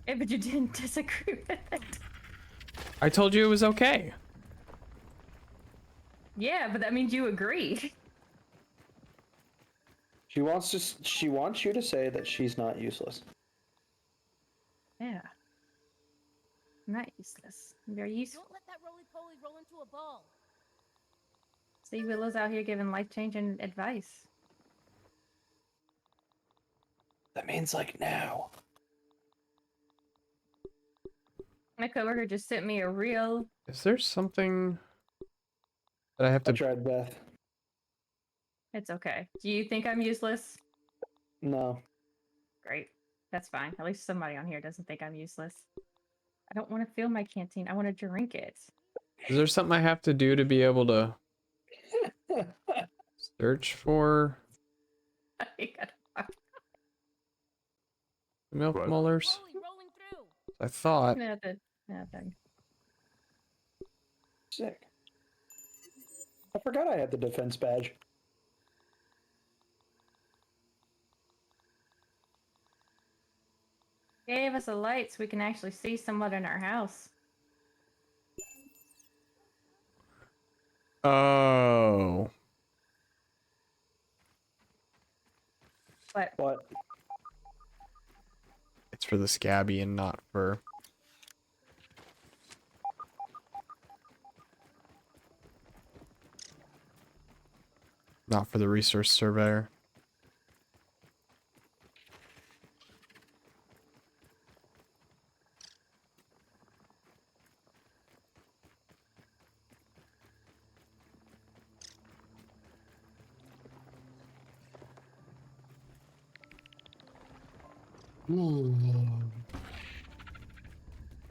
Yeah, but you didn't disagree with it. I told you it was okay. Yeah, but that means you agree. She wants you to say that she's not useless. Yeah. I'm not useless. I'm very useful. Don't let that roly-poly roll into a ball. See, Willow's out here giving life-changing advice. That means like now. My coworker just sent me a reel. Is there something that I have I to... tried Beth. It's okay. Do you think I'm useless? No. Great. That's fine. At least somebody on here doesn't think I'm useless. I don't want to fill my canteen. I want to drink it. Is there something I have to do to be able to search for milk What? molars? Rolling through. I thought. Nothing. Sick. I forgot I had the defense badge. gave us a light so we can actually see someone in our house. Oh. But It's for the scabby and not for... Not for the resource surveyor.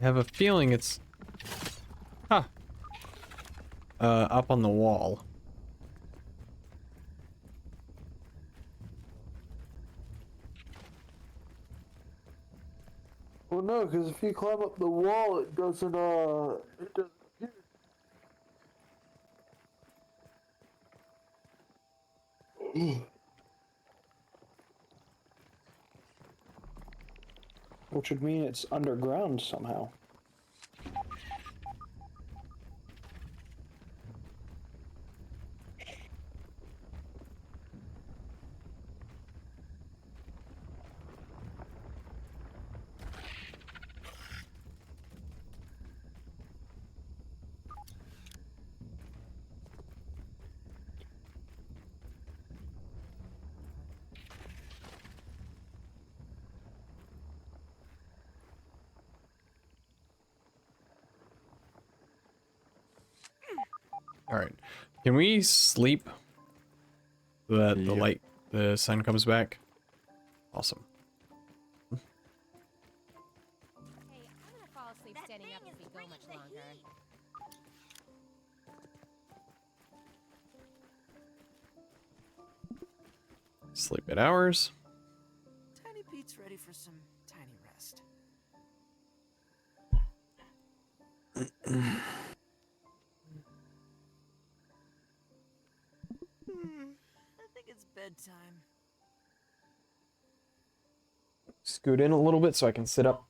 I have a feeling it's... Huh. Up on the wall. Well, no, because if you climb up the wall, it doesn't appear. which would mean it's underground somehow. All right. Can we sleep so that the Yep. light, the sun comes back? Awesome. Hey, I'm gonna fall asleep standing up if we go much longer. Sleep 8 hours. Tiny Pete's ready for some tiny rest. I think it's bedtime. Scoot in a little bit so I can sit up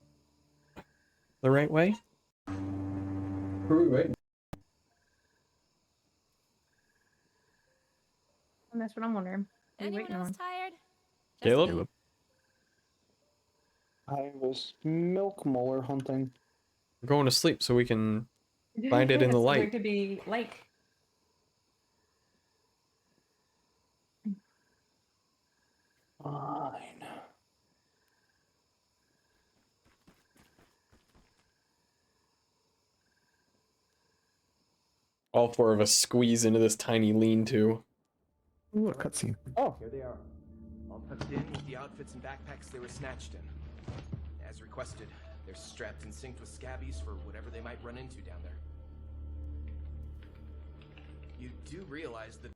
the right way. And that's what I'm wondering. What are you Anyone waiting else on? tired? Just Caleb? me? I was milk molar hunting. We're going to sleep so we can find it in the So there light. could be lake. Fine. All four of us squeeze into this tiny lean-to. Ooh, a cutscene. Oh, Here they are, all tucked in with the outfits and backpacks they were snatched in. As requested, they're strapped and synced with scabbies for whatever they might run into down there. You do realize the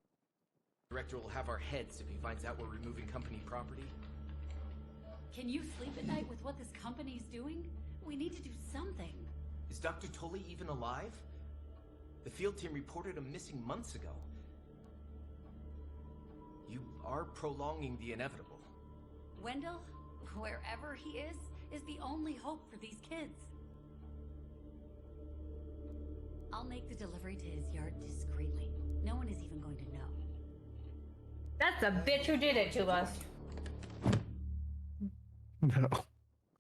director will have our heads if he finds out we're removing company property? Can you sleep at night with what this company's doing? We need to do something. Is Dr. Tully even alive? The field team reported him missing months ago. You are prolonging the inevitable. Wendell, wherever he is the only hope for these kids. I'll make the delivery to his yard discreetly. No one is even going to know. That's a bitch who did it to us. No.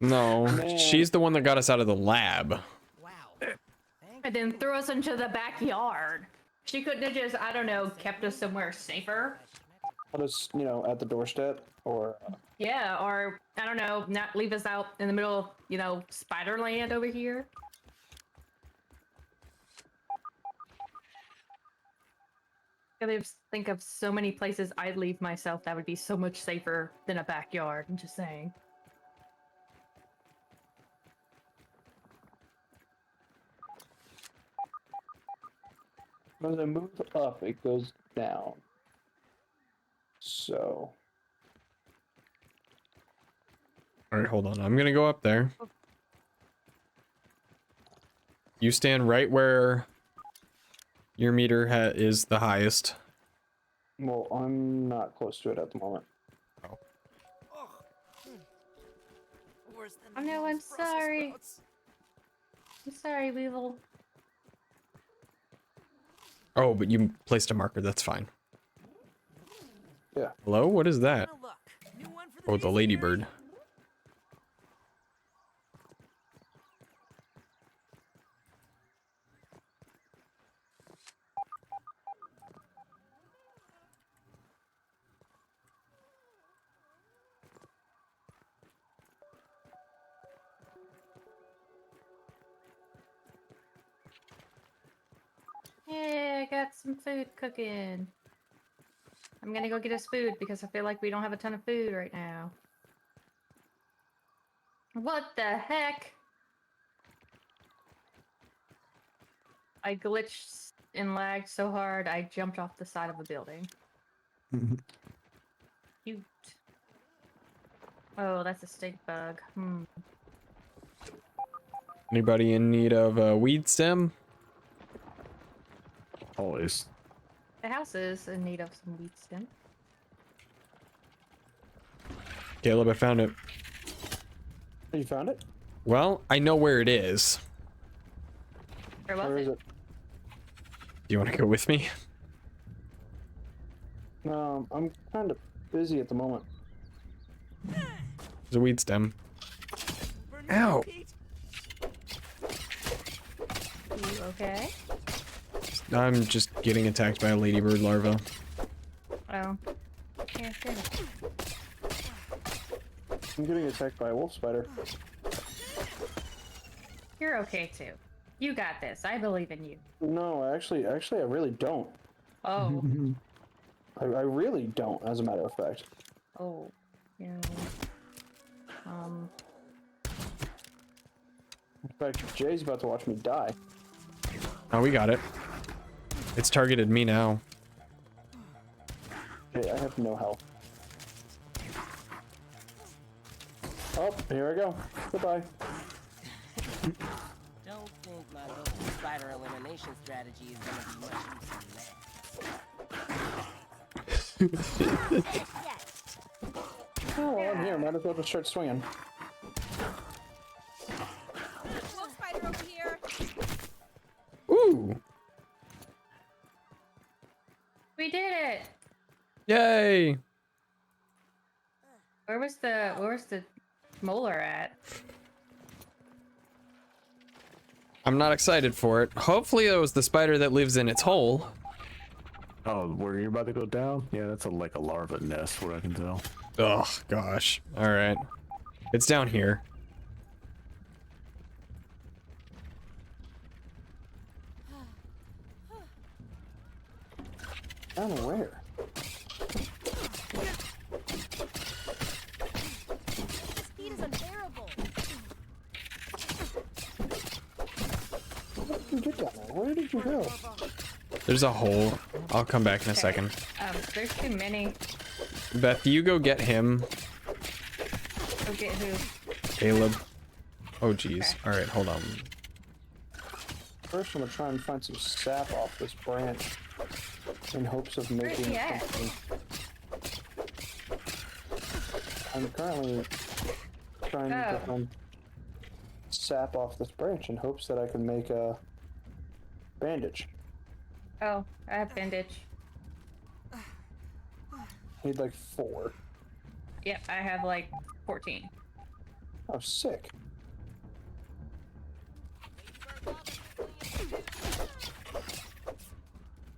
No, Man. she's the one that got us out of the lab. Wow. And then threw us into the backyard. She couldn't have just, I don't know, kept us somewhere safer. put us, at the doorstep, or Yeah, or, I don't know, not leave us out in the middle of, Spiderland over here. I can think of so many places I'd leave myself that would be so much safer than a backyard. I'm just saying. when I move up, it goes down. So, All right, hold on. I'm gonna go up there. You stand right where your meter is the highest. well, I'm not close to it at the moment. Were worse than Oh the no, I'm mom's Brussels sorry. sprouts. I'm sorry, Weevil. Oh, but you placed a marker. That's fine. Yeah. Hello? What is that? Now look, new one for Oh, the Daisy ladybird. Berry? Yeah, I got some food cooking. I'm gonna go get us food because I feel like we don't have a ton of food right now. What the heck? I glitched and lagged so hard I jumped off the side of a building. Cute. Oh, that's a stink bug. Anybody in need of a weed stem? Always. The house is in need of some wheat stem. Caleb, I found it. You found it? Well, I know where it is. Where was Where is it? it? Do you want to go with me? I'm kind of busy at the moment. There's a weed stem. Bernard Ow. Pete? You okay? I'm just getting attacked by a ladybird larva. Oh. Yeah, sure. I'm getting attacked by a wolf spider. You're okay too. You got this. I believe in you. No, actually, I really don't. Oh. I really don't, as a matter of fact. Oh. Yeah. In fact, Jay's about to watch me die. Oh, we got it. It's targeted me now. Jay, I have no health. Oh, here I go. Goodbye. Don't think my local spider elimination strategy is gonna be much use in Oh, well, I'm here. Might as well just start swinging. Wolf spider over here. Ooh! We did it! Yay! Where was the molar at? I'm not excited for it. Hopefully it was the spider that lives in its hole. Oh, where you're about to go down? Yeah, that's like a larva nest, what I can tell. Ugh, gosh. Alright. It's down here. Down where? This heat is unbearable. Where did you get down there? Where did you go? There's a hole. I'll come back in a second. There's too many. Beth, you go get him. Go get who? Caleb. Oh, jeez. Alright, hold on. First, I'm gonna try and find some sap off this branch in hopes of making he at? something. I'm currently trying to find sap off this branch in hopes that I can make a bandage. Oh, I have bandage. Need like 4. Yep, I have like 14. Oh, sick.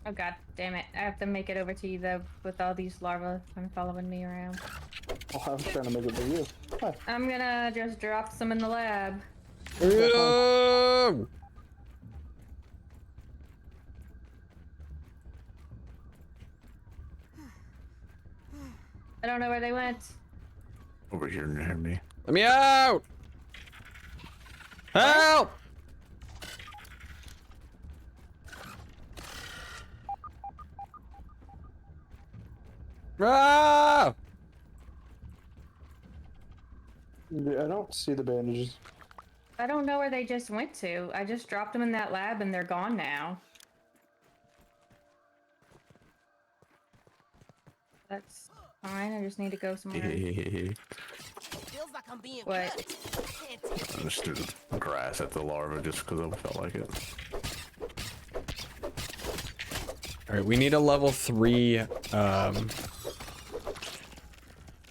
Oh god damn it. I have to make it over to you though with all these larvae kind of following me around. Oh, I was trying to make it with you. Hi. I'm gonna just drop some in the lab. Oh! I don't know where they went. Over here near me. Let me out! Help! Ah! I don't see the bandages. I don't know where they just went to. I just dropped them in that lab and they're gone now. That's fine. I just need to go somewhere. Feels like I'm being What? clipped. I can't take I just threw grass at the larva just because I felt like it. All right, we need a level 3.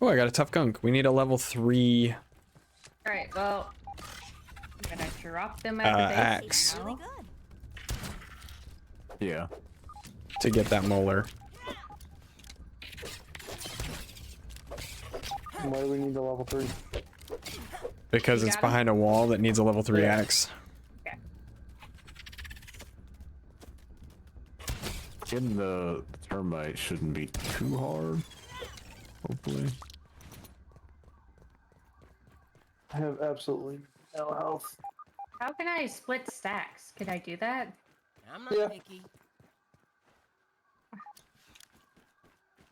Oh, I got a tough gunk. We need a level 3 All right, well, I'm gonna drop them at the base axe really now. good. Yeah. to get that molar. Why do we need the level 3? Because You it's got 'em? behind a wall that needs a level 3 Yeah. axe. Getting the termite shouldn't be too hard. Hopefully. I have absolutely no health. How can I split stacks? Can I do that? I'm not Yeah. picky.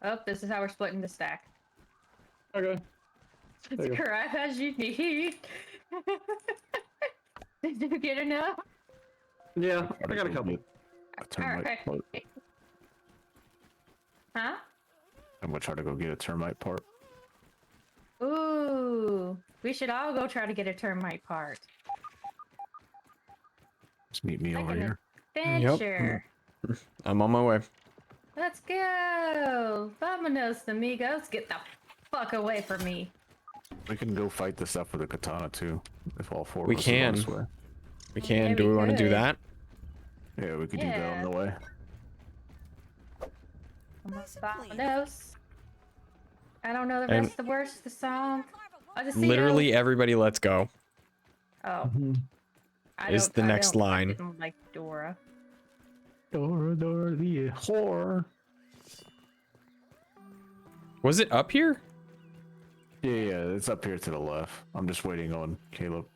Oh, this is how we're splitting the stack. Okay. There you go. Grab as you need. Did you get enough? Yeah, I got a couple. Get a termite Alright. part. Huh? I'm gonna try to go get a termite part. Ooh, we should all go try to get a termite part. Just meet me Like over an here. adventure. I'm on my way. Let's go. Vámonos, amigos. Get the fuck away from me. We can go fight the stuff with a katana too. If all four We of us are going can. this way. We can. Yeah, Do we we want to do could. that? Yeah, we could do that Yeah. on the way. Vámonos. I don't know the And- rest of the words to the song. I'll just Literally everybody, let's go. Oh. I Is don't- the I next don't line. fucking like Dora. Dora, Dora the whore. Was it up here? Yeah, it's up here to the left. I'm just waiting on Caleb.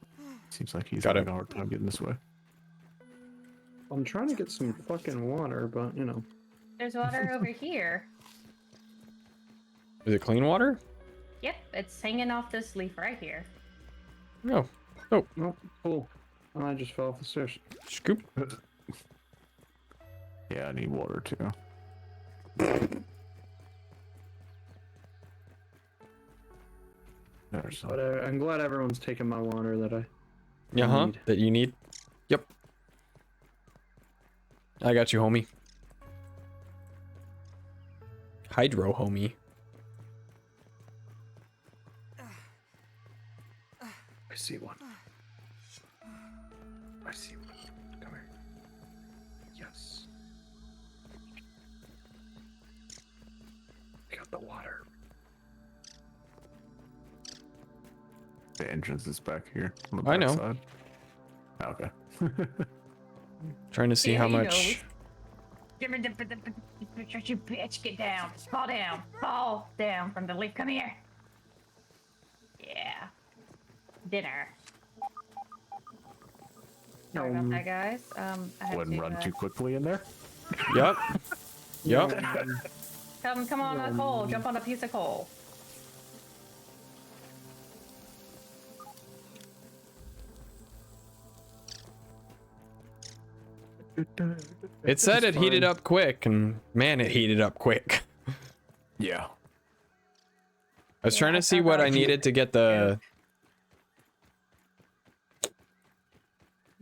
Seems like he's Got having it. a hard time getting this way. I'm trying to get some fucking water, but you know. There's water over here. Is it clean water? Yep, it's hanging off this leaf right here. No. Oh, Oh, cool. I just fell off the stairs. scoop. Yeah, I need water too. There's some. But I'm glad everyone's taking my water that I Uh-huh. need. That you need. Yep. I got you, homie. Hydro, homie. I see one. I see one. Come here. Yes. I got the water. The entrance is back here. On the I know. backside. Okay. Trying to see Yeah, how you know. much. Give me the you bitch. Get down. Fall down. Fall down from the leaf. Come here. Yeah. Dinner. Sorry about that, guys. I had Wouldn't to, run too quickly in there. Yep. Yep. Come on a coal. Jump on a piece of coal. It said it heated up quick, and man, it heated up quick. Yeah. I was trying I to see thought what that I was- needed to get the.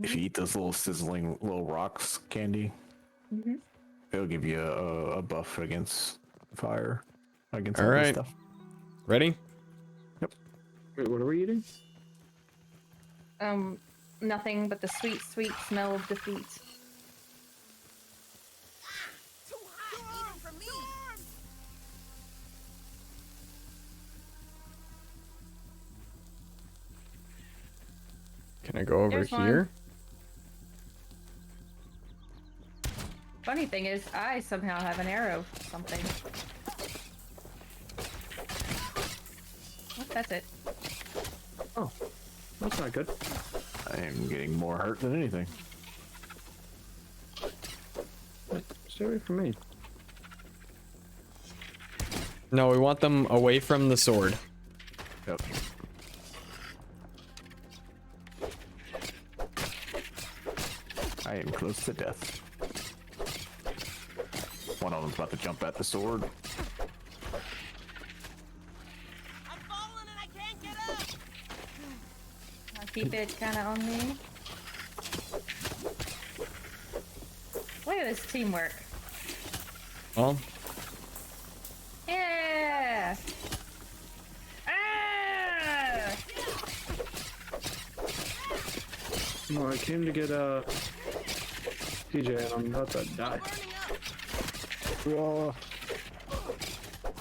If you eat those little sizzling little rocks candy, it'll give you a buff against fire, against All all this right. stuff. Ready? Wait, what are we eating? Nothing but the sweet, sweet smell of defeat. Too hot even for me. Can I go over There's one. here? Funny thing is, I somehow have an arrow something. Oh, that's it. Oh, that's not good. I am getting more hurt than anything. Stay away from me. No, we want them away from the sword. Yep. I am close to death. One of them's about to jump at the sword. I'm falling and I can't get keep it kind of on me. Look at this teamwork. Well, Yeah. Ah! Well, I came to get TJ, and I'm about to die.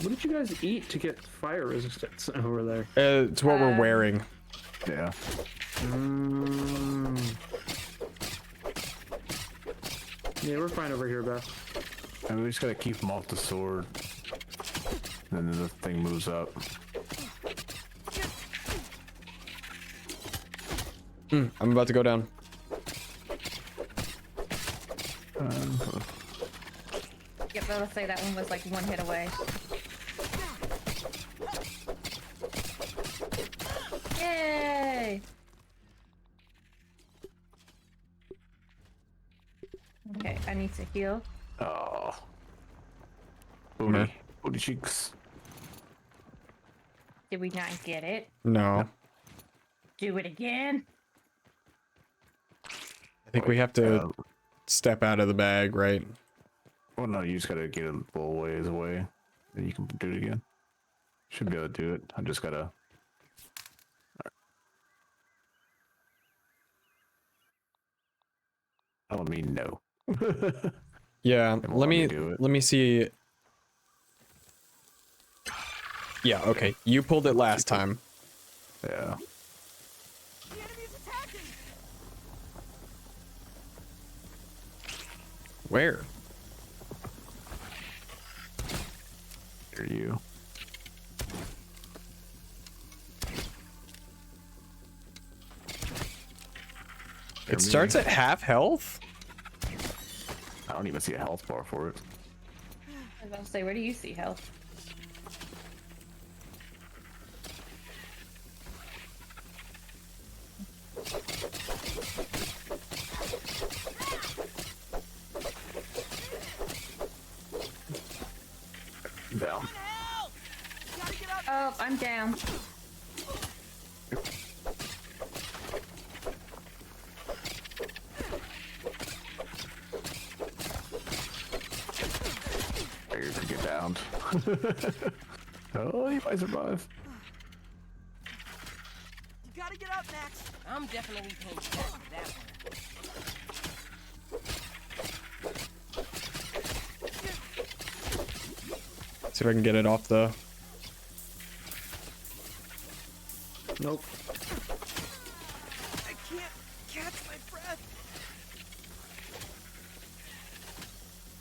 What did you guys eat to get fire resistance over there? it's what we're wearing. Yeah. Yeah, we're fine over here, Beth. And we just gotta keep them off the sword. And then the thing moves up. I'm about to go down. Yep, let's say that one was like one hit away. Yay! Okay, I need to heal. Oh. Booty. Booty cheeks. Did we not get it? No. Do it again? I think we have to step out of the bag, right? Well, no, you just gotta get a little ways away. Then you can do it again. Should be able to do it. I just gotta. I don't mean no. Yeah, won't let me do it. let me see. Yeah, okay. You pulled it last time. Yeah. The enemy's attacking! Where? Here you. It starts at half health? I don't even see a health bar for it. I was about to say, where do you see health? Down. Oh, I'm down. Figured to get downed. Oh, he might survive. You gotta get up, Max. I'm definitely paying attention to that one. See if I can get it off the. Nope. I can't catch my breath.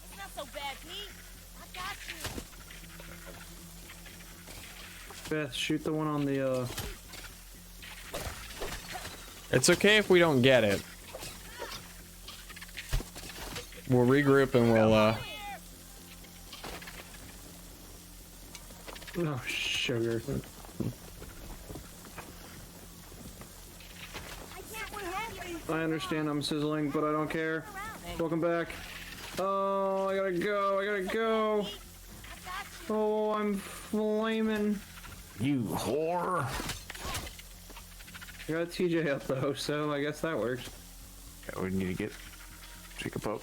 It's not so bad, Pete. I got you. Beth, shoot the one on the, It's okay if we don't get it. We'll regroup and we'll Oh, sugar. I understand I'm sizzling, but I don't care. Welcome back. Oh, I gotta go, I gotta go. Oh, I'm flaming. You whore. I got TJ up though, so I guess that works. Yeah, we need to get Jacob up.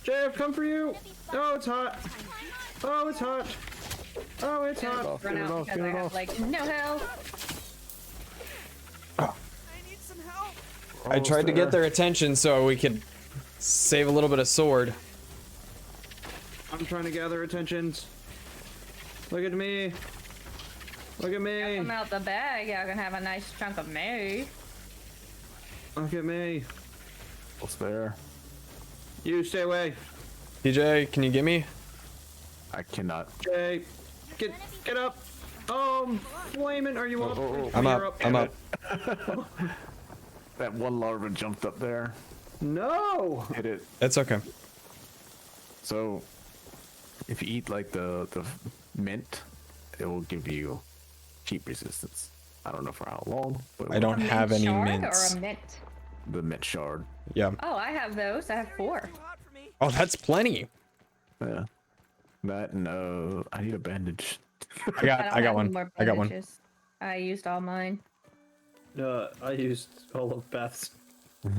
Jay, I've come for you. Oh, it's hot. Oh, it's hot. Oh, it's I'm hot. gonna run get it out off, because get I it have off. like no health. I need some help. I tried to get their attention so we could save a little bit of sword. I'm trying to gather attentions. Look at me. Look at me. Come out the bag. Y'all gonna have a nice chunk of me. Look at me. What's there? You stay away. TJ, can you get me? I cannot. Jay, get up. Oh, I'm flaming. Are you up? I'm You're up. I'm up. That one larva jumped up there. No. Hit it. It's okay. So, if you eat like the mint, it will give you heat resistance. I don't know for how long, but I don't have any shard mints. or a mint? the mint shard. Yeah. Oh, I have those. I have 4. Oh, that's plenty. Yeah. That and I need a bandage. I got don't have one. any more I got one. bandages. I used all mine. I used all of Beth's. I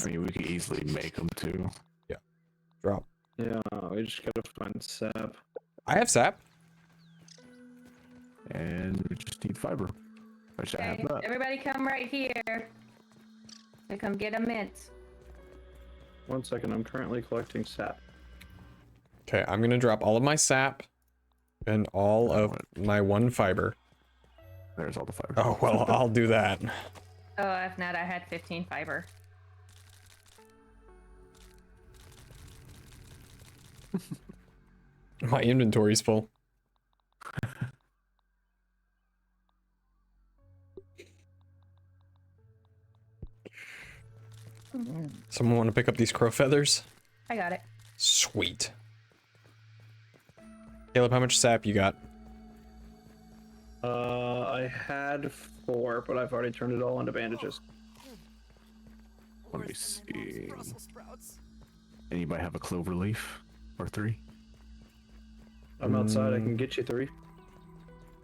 mean, we could easily make them too. Drop. Yeah, we just gotta find sap. I have sap. And we just need fiber. Which I have Okay, that. everybody come right here. So come get a mint. 1 second, I'm currently collecting sap. Okay, I'm gonna drop all of my sap and all of my 1 fiber. There's all the fiber. Oh well, I'll do that. Oh, if not, I had 15 fiber. My inventory's full. Someone want to pick up these crow feathers? I got it. Sweet. Caleb, how much sap you got? I had 4, but I've already turned it all into bandages. Let me see. Anybody have a clover leaf or 3? I'm outside, I can get you 3.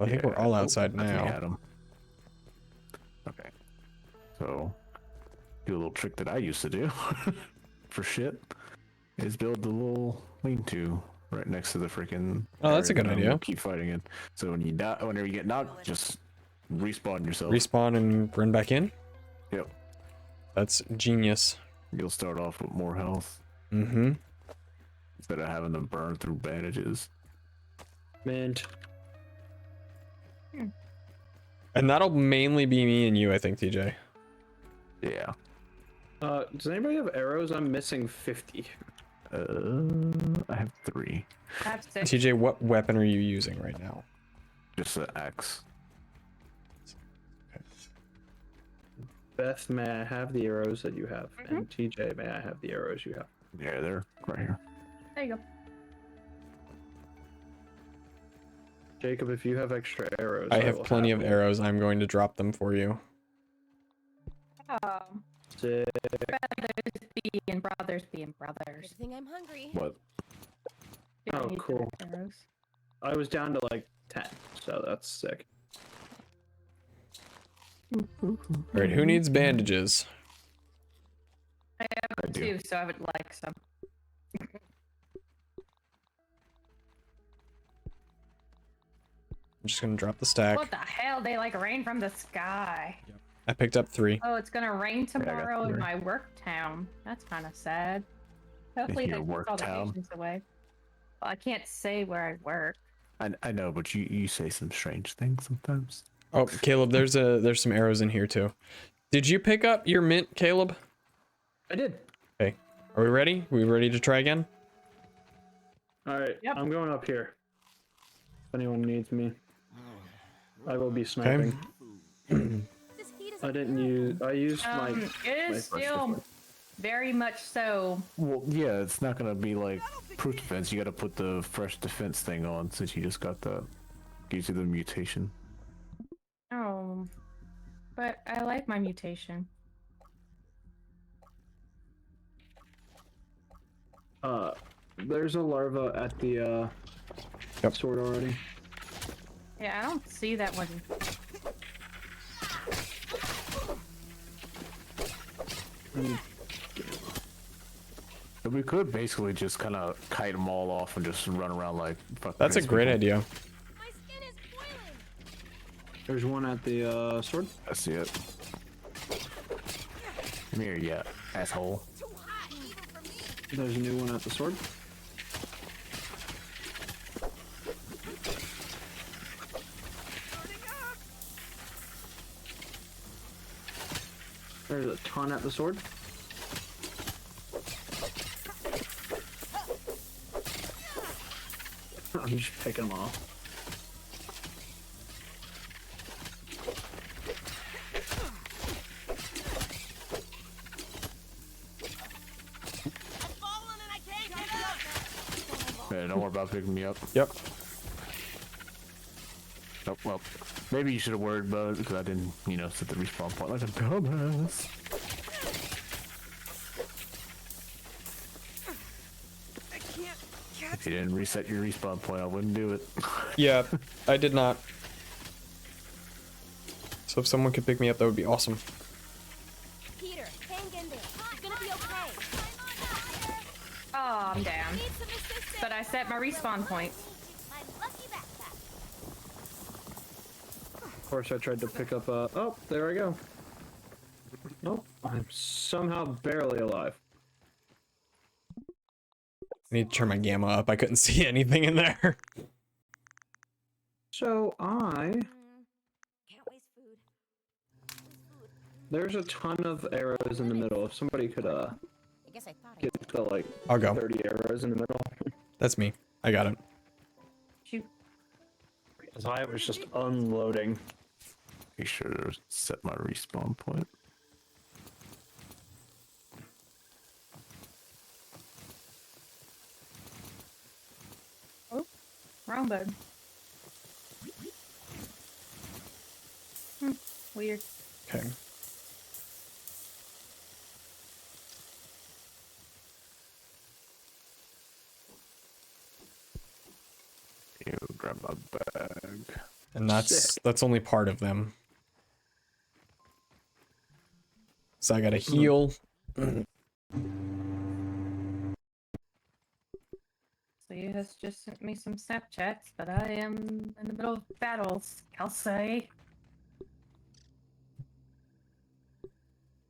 I think we're all outside I think I now. had 'em. Okay. So, do a little trick that I used to do for shit is build the little lean-to right next to the freaking. Oh, that's a good area that I'm idea. gonna keep fighting in. So when you die, whenever you get knocked, just respawn yourself. Respawn and run back in? Yep. That's genius. You'll start off with more health Mm-hmm. instead of having to burn through bandages. Mint. And that'll mainly be me and you, I think, TJ. Yeah. Does anybody have arrows? I'm missing 50. I have 3. I have 6. TJ, what weapon are you using right now? Just an axe. Beth, may I have the arrows that you have? And TJ, may I have the arrows you have? Yeah, they're right here. There you go. Jacob, if you have extra arrows, I have will plenty of them. arrows. I'm going to drop them for you. Oh, Sick. brothers being brothers being brothers. Good thing I'm hungry. What? You don't Oh, need cool. arrows. I was down to like 10, so that's sick. All right, who needs bandages? I have do. 2, so I would like some. I'm just gonna drop the stack. What the hell? They like rain from the sky. I picked up 3. Oh, it's gonna rain I got tomorrow in 3. my work town. That's kind of sad. Hopefully Your they work take all the town? patients away. Well, I can't say where I work. I know, but you say some strange things sometimes. Oh, Caleb, there's some arrows in here too. Did you pick up your mint, Caleb? I did. Okay. Are we ready? We ready to try again? Alright, Yep. I'm going up here. If anyone needs me, I will be Okay. sniping. This heat is I didn't use. I used my. It my is first still weapon. very much so. Well, yeah, it's not gonna be like proof defense. You gotta put the fresh defense thing on since you just got that. Gives you the mutation. Oh, but I like my mutation. There's a larva at the Yep. sword already. Yeah, I don't see that one. And we could basically just kind of kite them all off and just run around like fucking. That's a crazy great people. idea. my skin is boiling. There's one at the sword. I see it. Come here, yeah, asshole. Too hot even for me. There's a new one at the sword. There's a ton at the sword. I'm just picking them off. I've fallen and I can't get up. Man, don't worry about picking me up. Yep. Oh, well, maybe you should have worried about it because I didn't, set the respawn point like a dumbass. I can't catch you didn't reset your respawn point, I wouldn't do it. Yeah, I did not. So if someone could pick me up, that would be awesome. Peter, hang in there. You're gonna be okay. Oh, I'm down. Need some assistance. But I set my respawn point. My lucky backpack. Of course, I tried to pick up a. Oh, there I go. Nope, I'm somehow barely alive. I need to turn my gamma up. I couldn't see anything in there. So I. Can't waste food. There's a ton of arrows in the middle. If somebody could I guess I thought get to like I'll go. 30 arrows in the middle. That's me. I got it. Shoot. Because I was just unloading. Make sure to set my respawn point. Oh, wrong button. Weird. Okay. You grab my bag. And that's only part of them. So I gotta heal. So you has just sent me some Snapchats, but I am in the middle of battles, I'll say.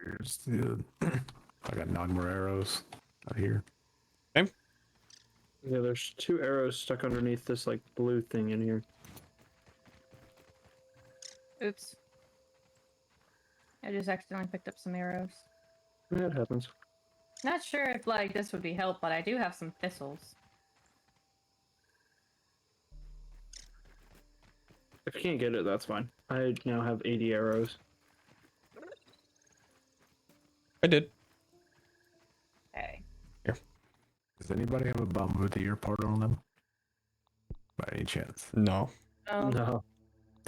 Here's the. I got 9 more arrows out here. Okay. Yeah, there's 2 arrows stuck underneath this like blue thing in here. Oops. I just accidentally picked up some arrows. Yeah, it happens. Not sure if like this would be help, but I do have some thistles. If you can't get it, that's fine. I now have 80 arrows. I did. Okay. Does anybody have a bomb of the year part on them? By any chance? No. No.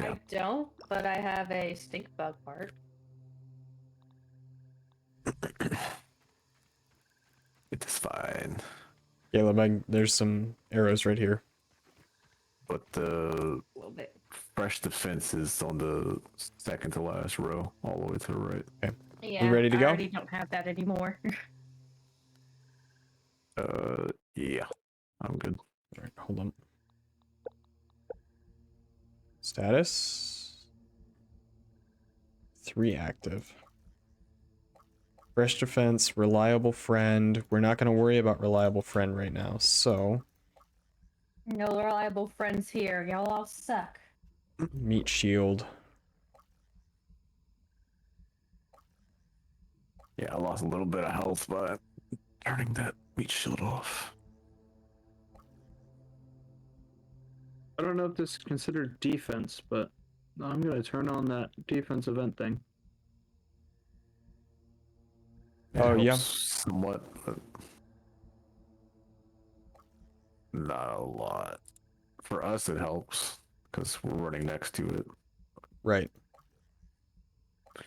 I don't, but I have a stink bug part. It is fine. Caleb, there's some arrows right here. But the A little bit. fresh defense is on the second to last row, all the way to the right. Okay. Yeah, ready to I go? already don't have that anymore. Yeah. I'm good. All right, hold on. Status. 3 active. Fresh defense, reliable friend. We're not going to worry about reliable friend right now, so No reliable friends here. Y'all all suck. meat shield. Yeah, I lost a little bit of health by turning that meat shield off. I don't know if this is considered defense, but I'm gonna turn on that defense event thing. It Oh, yeah. helps somewhat, but not a lot. For us, it helps because we're running next to it. Right.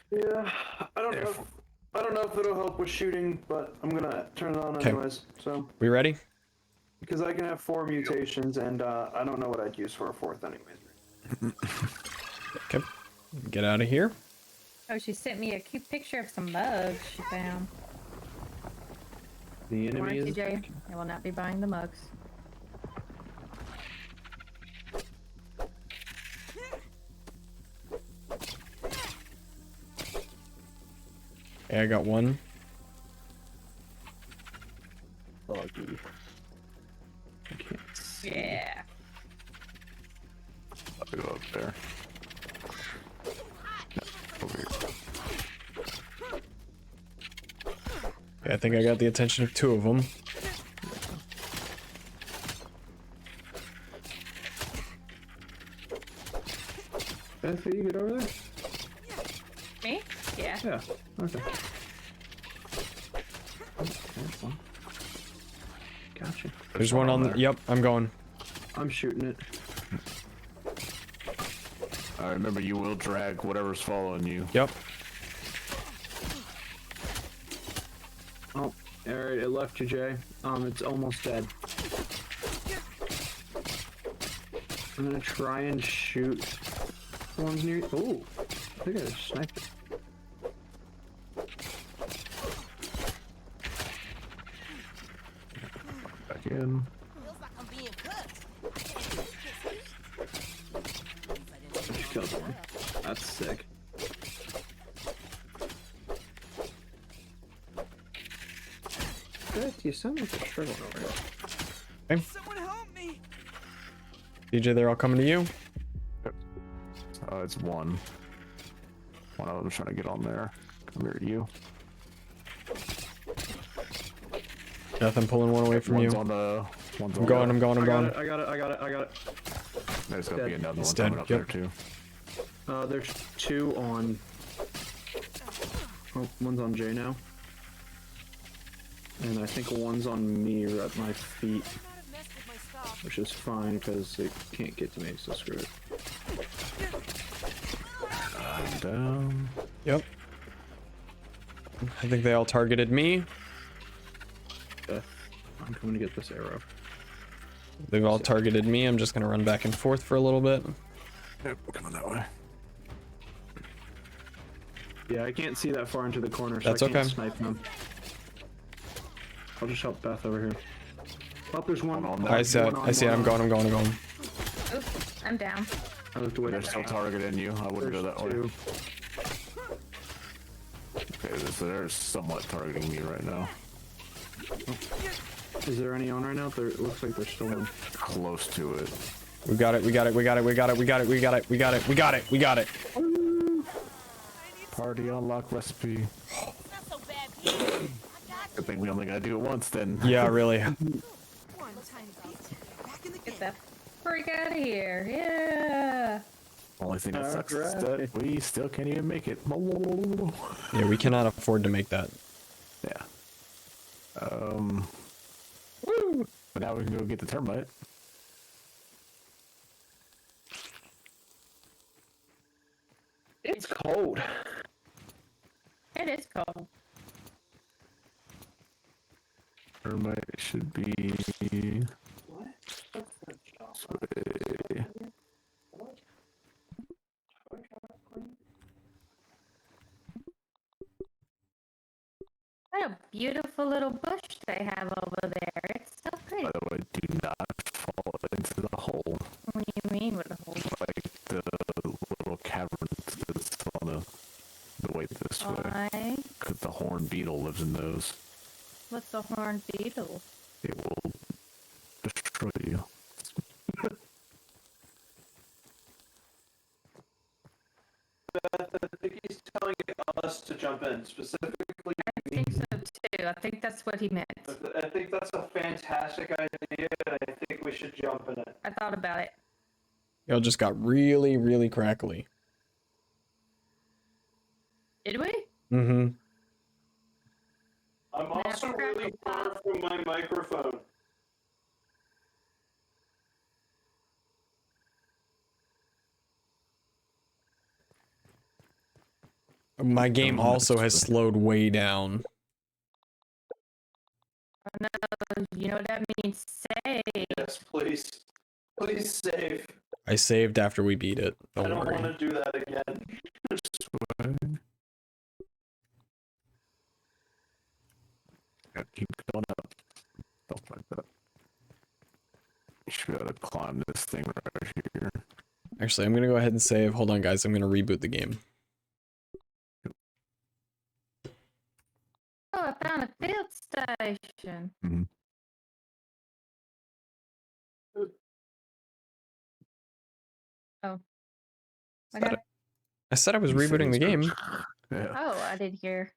Yeah, I don't If- know if it'll help with shooting, but I'm gonna turn it on Okay. anyways. So We ready? because I can have 4 mutations, and I don't know what I'd use for a 4th anyways. Okay. Get out of here. Oh, she sent me a cute picture of some mugs she found. The Don't worry, enemy is. TJ. I will not be buying the mugs. Okay, I got one. Buggy. I can't see. Yeah. I'll go up there. Over here. Okay, I think I got the attention of 2 of them. Beth, you get over there? Me? Yeah. Yeah. Okay. Oh, there's one. Gotcha. There's one on the. there. Yep, I'm going. I'm shooting it. Remember, you will drag whatever's following you. Yep. Oh, alright, it left you, Jay. It's almost dead. I'm gonna try and shoot the ones near. Oh, I think I just sniped it. Back in. Feels like I'm being cooked. Just killed one. That's sick. Good, you sound like you're struggling over here. Someone help me! DJ, they're all coming to you. It's one. One of them's trying to get on there. Come here, you. Nothing pulling one away from One's you. on the. One's I'm on going, the, I'm going, I'm going. I got it. There's gonna be another It's one dead, coming up yep. there too. There's two on. Oh, one's on Jay now. And I think one's on me or at my feet. Which is fine because it can't get to me, so screw it. I'm down. Yep. I think they all targeted me. Okay. I'm coming to get this arrow. They've all targeted me. I'm just gonna run back and forth for a little bit. Yep, we're coming that way. Yeah, I can't see that far into the corner, so That's I can't okay. snipe them. I'll just help Beth over here. Oh, there's one. I see it. I see it. I'm going. I'm going. I'm going. Oops, I'm down. I looked away. They're still targeting you. I wouldn't go There's that way. two. Okay, so they're somewhat targeting me right now. Is there any on right now? There, it looks like there's still one. Close to it. We got it. We got it. We got it. We got it. We got it. We got it. We got it. We got it. We got it. Party unlock recipe. Not so bad, Pete. I got Good thing we only gotta do it once then. Yeah, really. One tiny beat. Back in the Get game. the freak out of here. Yeah. Only thing that sucks is Alright. that we still can't even make it. Yeah, we cannot afford to make that. Yeah. Woo! But now we can go get the termite. It's cold. It is cold. Termite should be. Sway. What a beautiful little bush they have over there. It's so pretty. By the way, do not fall into the hole. What do you mean with a whole Like the little cavern that's on the way this way. Why? Because the horned beetle lives in those. What's the horned beetle? It will destroy you. I think he's telling us to jump in, specifically. I think so too. I think that's what he meant. I think that's a fantastic idea, and I think we should jump in it. I thought about it. Y'all just got really, really crackly. Did we? Mm-hmm. I'm also really far from my microphone. My game also has slowed way down. Oh no, you know what that means? Save. Yes, please. Please save. I saved after we beat it. I Don't don't worry. want to do that again. Yeah, keep going up. Don't like that. You should be able to climb this thing right here. Actually, I'm gonna go ahead and save. Hold on, guys. I'm gonna reboot the game. Oh, I found a field station. Mhm. Oh. Said Okay. I said I was rebooting the game. Yeah. Oh, I did hear.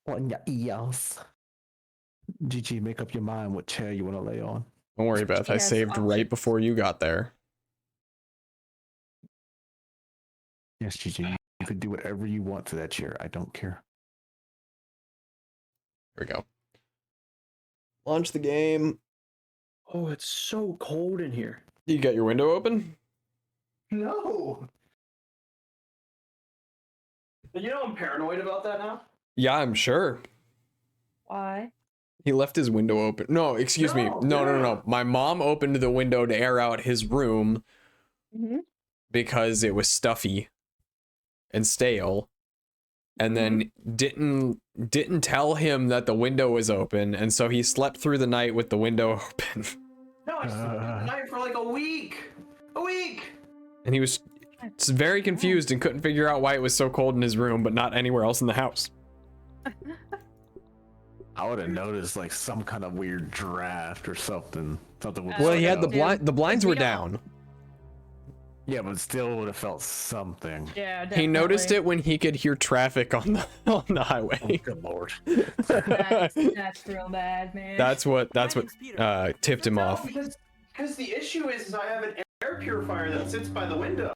On your ears. GG, make up your mind what chair you want to lay on. Don't worry, Beth. I Yes, saved right options. before you got there. Yes, GG, you can do whatever you want to that chair. I don't care. Here we go. Launch the game. Oh, it's so cold in here. You got your window open? No. You know I'm paranoid about that now? Yeah, I'm sure. Why? He left his window open. No, excuse me. No. My mom opened the window to air out his room because it was stuffy and stale, and then didn't tell him that the window was open, and so he slept through the night with the window open. No, I slept through the night for like a week. A week. And he was very confused and couldn't figure out why it was so cold in his room, but not anywhere else in the house. I would have noticed like some kind of weird draft or something. Something would. Well, he stick had the out. blinds were We don't- down. Yeah, but still would have felt something. Yeah, definitely. He noticed it when he could hear traffic on the highway. Good lord. That's real bad, man. That's what tipped him off. Because the issue is I have an air purifier that sits by the window.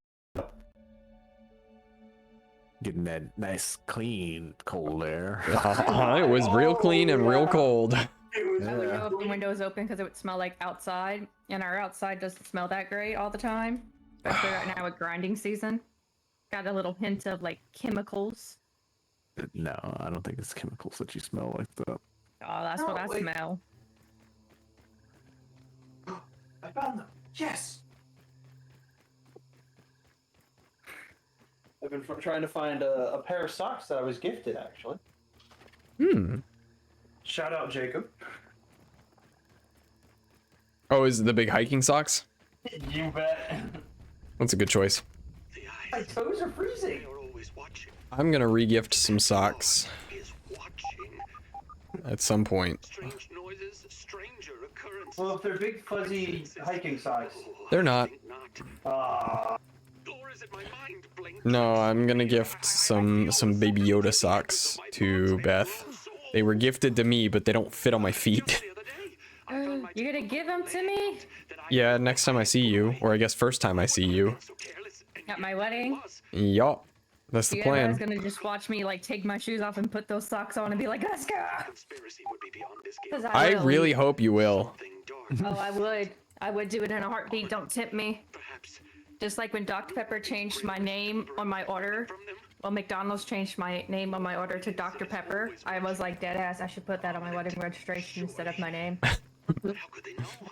Getting that nice, clean, cold air. It was real clean and real cold. I would know if the window was open because it would smell like outside, and our outside doesn't smell that great all the time, especially right now with grinding season. Got a little hint of like chemicals. No, I don't think it's chemicals that you smell like that. Oh, that's what I smell. I found them. Yes. I've been trying to find a pair of socks that I was gifted, actually. Shout out, Jacob. Oh, is it the big hiking socks? You bet. That's a good choice. My toes are freezing. I'm gonna regift some socks at some point. Well, if they're big fuzzy hiking socks. They're not. No, I'm gonna gift some Baby Yoda socks to Beth. They were gifted to me, but they don't fit on my feet. You're gonna give them to me? Yeah, next time I see you, or I guess first time I see you. At my wedding? Yup, that's the You guys plan. gonna just watch me like take my shoes off and put those socks on and be like, let's go! 'Cause I will. really hope you will. Oh, I would. I would do it in a heartbeat. Don't tempt me. Just like when Dr. Pepper changed my name on my order. Well, McDonald's changed my name on my order to Dr. Pepper. I was like, dead ass, I should put that on my wedding registration instead of my name.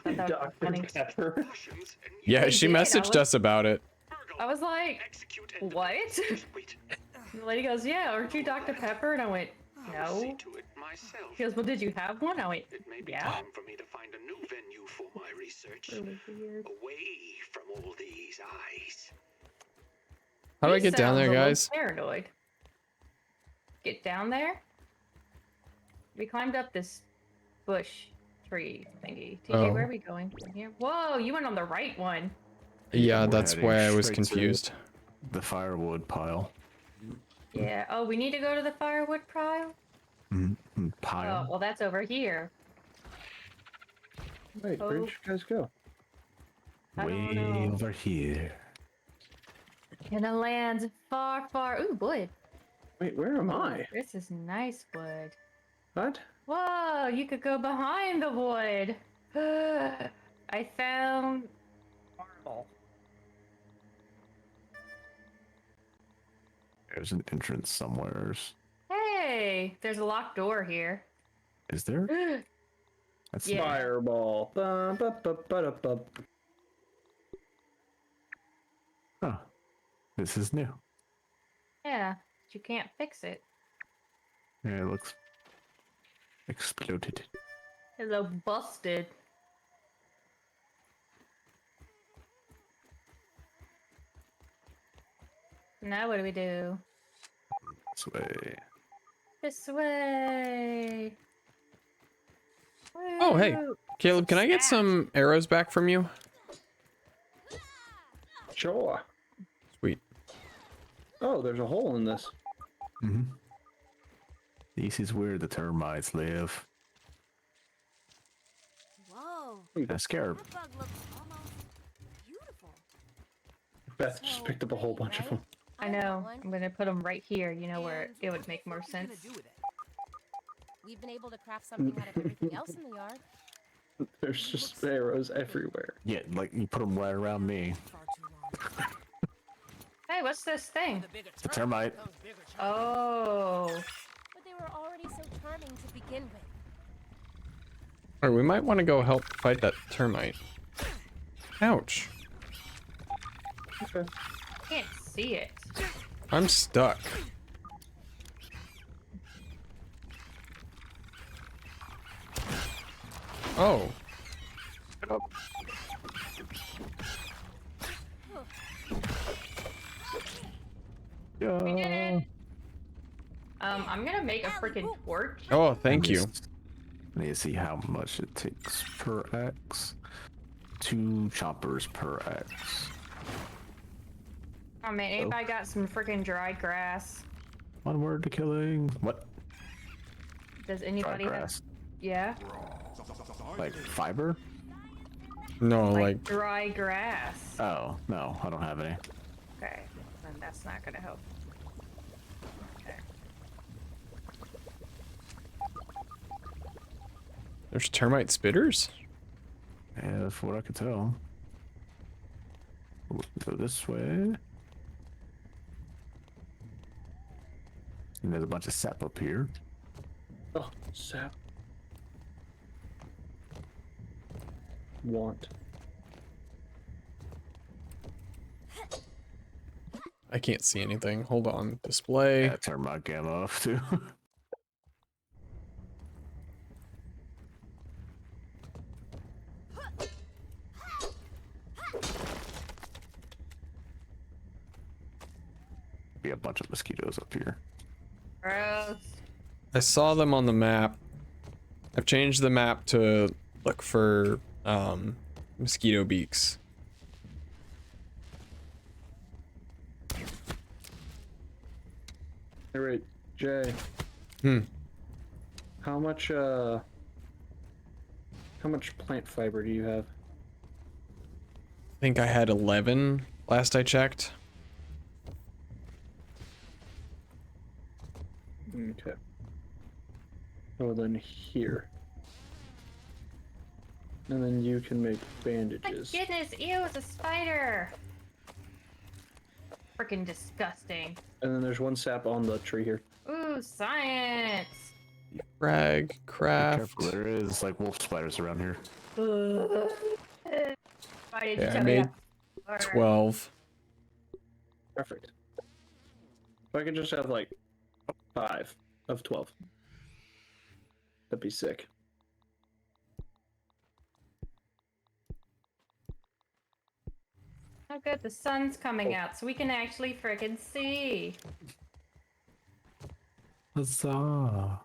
Dr. Pepper. Yeah, They she did, I messaged was- us about it. I was like, what? The lady goes, yeah, aren't you Dr. Pepper? And I went, no. She goes, well, did you have one? I went, yeah. Really weird. How do I He get down sounds there, a little guys? Paranoid. Get down there? We climbed up this bush tree thingy. TJ, Oh. where are we going from here? Whoa, you went on the right one. Yeah, We're that's heading why I was straight to confused. The firewood pile. Yeah. Oh, we need to go to the firewood pile? Oh, Pile. well, that's over here. Wait, where'd you guys go? I Way don't know. over here. In a land far, far. Ooh, wood. Wait, where am I? This is nice wood. What? Whoa, you could go behind the wood. I found marble. There's an entrance somewhere. Hey, there's a locked door here. Is there? That's Yeah. Fireball. Ba, ba, ba, ba, da, ba. Huh. This is new. Yeah, but you can't fix it. Yeah, it looks exploded. Hello, busted. Now what do we do? This way. This way. Oh, hey, Woo. Caleb, can I get some arrows back from you? Sure. Sweet. Oh, there's a hole in this. This is where the termites live. Whoa. A scarab. That bug looks almost beautiful. Beth just picked up a whole bunch of them. I know. I'm gonna put them right here. You know where it would make more sense. We've been able to craft something out of everything else in the yard. There's just arrows everywhere. Yeah, like you put them right around me. Hey, what's this thing? It's a termite. Oh. But they were already so charming to begin with. Alright, we might want to go help fight that termite. Ouch. Okay. I can't see it. I'm stuck. Oh. We did it. I'm gonna make a freaking torch. Oh, thank you. I need to see how much it takes per X. 2 choppers per X. Oh man, anybody got some freaking dry grass? 1 word to killing. What? Does Dry anybody have? grass. Yeah. Like fiber? No, Like like dry grass. Oh, no, I don't have any. Okay, then that's not gonna help. Okay. there's termite spitters? Yeah, that's what I could tell. Go this way. And there's a bunch of sap up here. Oh, sap. Want. I can't see anything. Hold on. Display. Yeah, turn my gamma off too. Be a bunch of mosquitoes up here. Gross. I saw them on the map. I've changed the map to look for mosquito beaks. Hey, wait, Jay. Hmm. How much plant fiber do you have? I think I had 11 last I checked. Okay. Oh, then here. And then you can make My bandages. goodness, ew, it's a spider. Freaking disgusting. And then there's 1 sap on the tree here. Ooh, science. Frag, Be craft. careful, there is like wolf spiders around here. Why did you Yeah, I tell me made that? 12. Perfect. If I could just have like 5 of 12. That'd be sick. Oh good, the sun's coming out, so we can actually freaking see. Huzzah!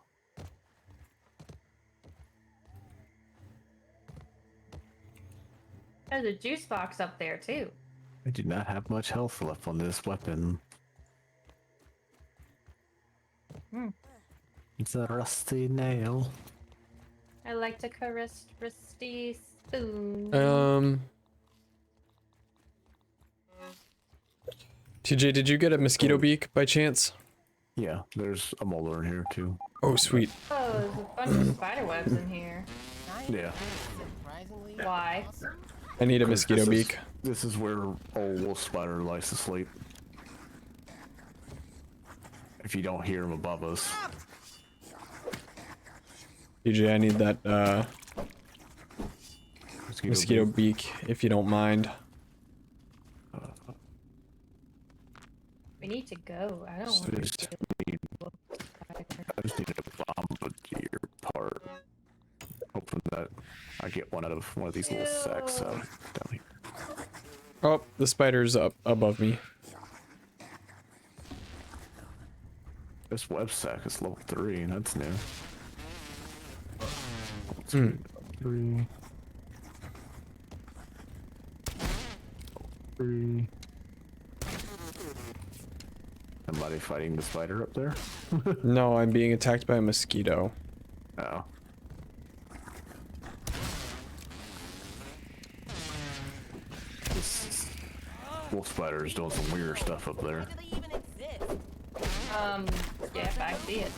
There's a juice box up there too. I do not have much health left on this weapon. It's a rusty nail. I like to caress rusty spoon. TJ, did you get a mosquito beak by chance? Yeah, there's a molar in here too. Oh, sweet. Oh, there's a bunch of spider webs in here. Yeah. Surprisingly Why? awesome. I need a mosquito beak. This is where old wolf spider likes to sleep. If you don't hear him above us. TJ, I need that mosquito beak, if you don't mind. We need to go. I don't want to Just I just need a bombardier part. Hoping that I get one out of one of these little sacks down here. Oh, the spider's up above me. This web sack is level 3, and that's new. Hmm. 3. 3. Somebody fighting the spider up there? No, I'm being attacked by a mosquito. Oh. This wolf spider is doing some weird stuff up there. Do they even exist? Yeah, I see it.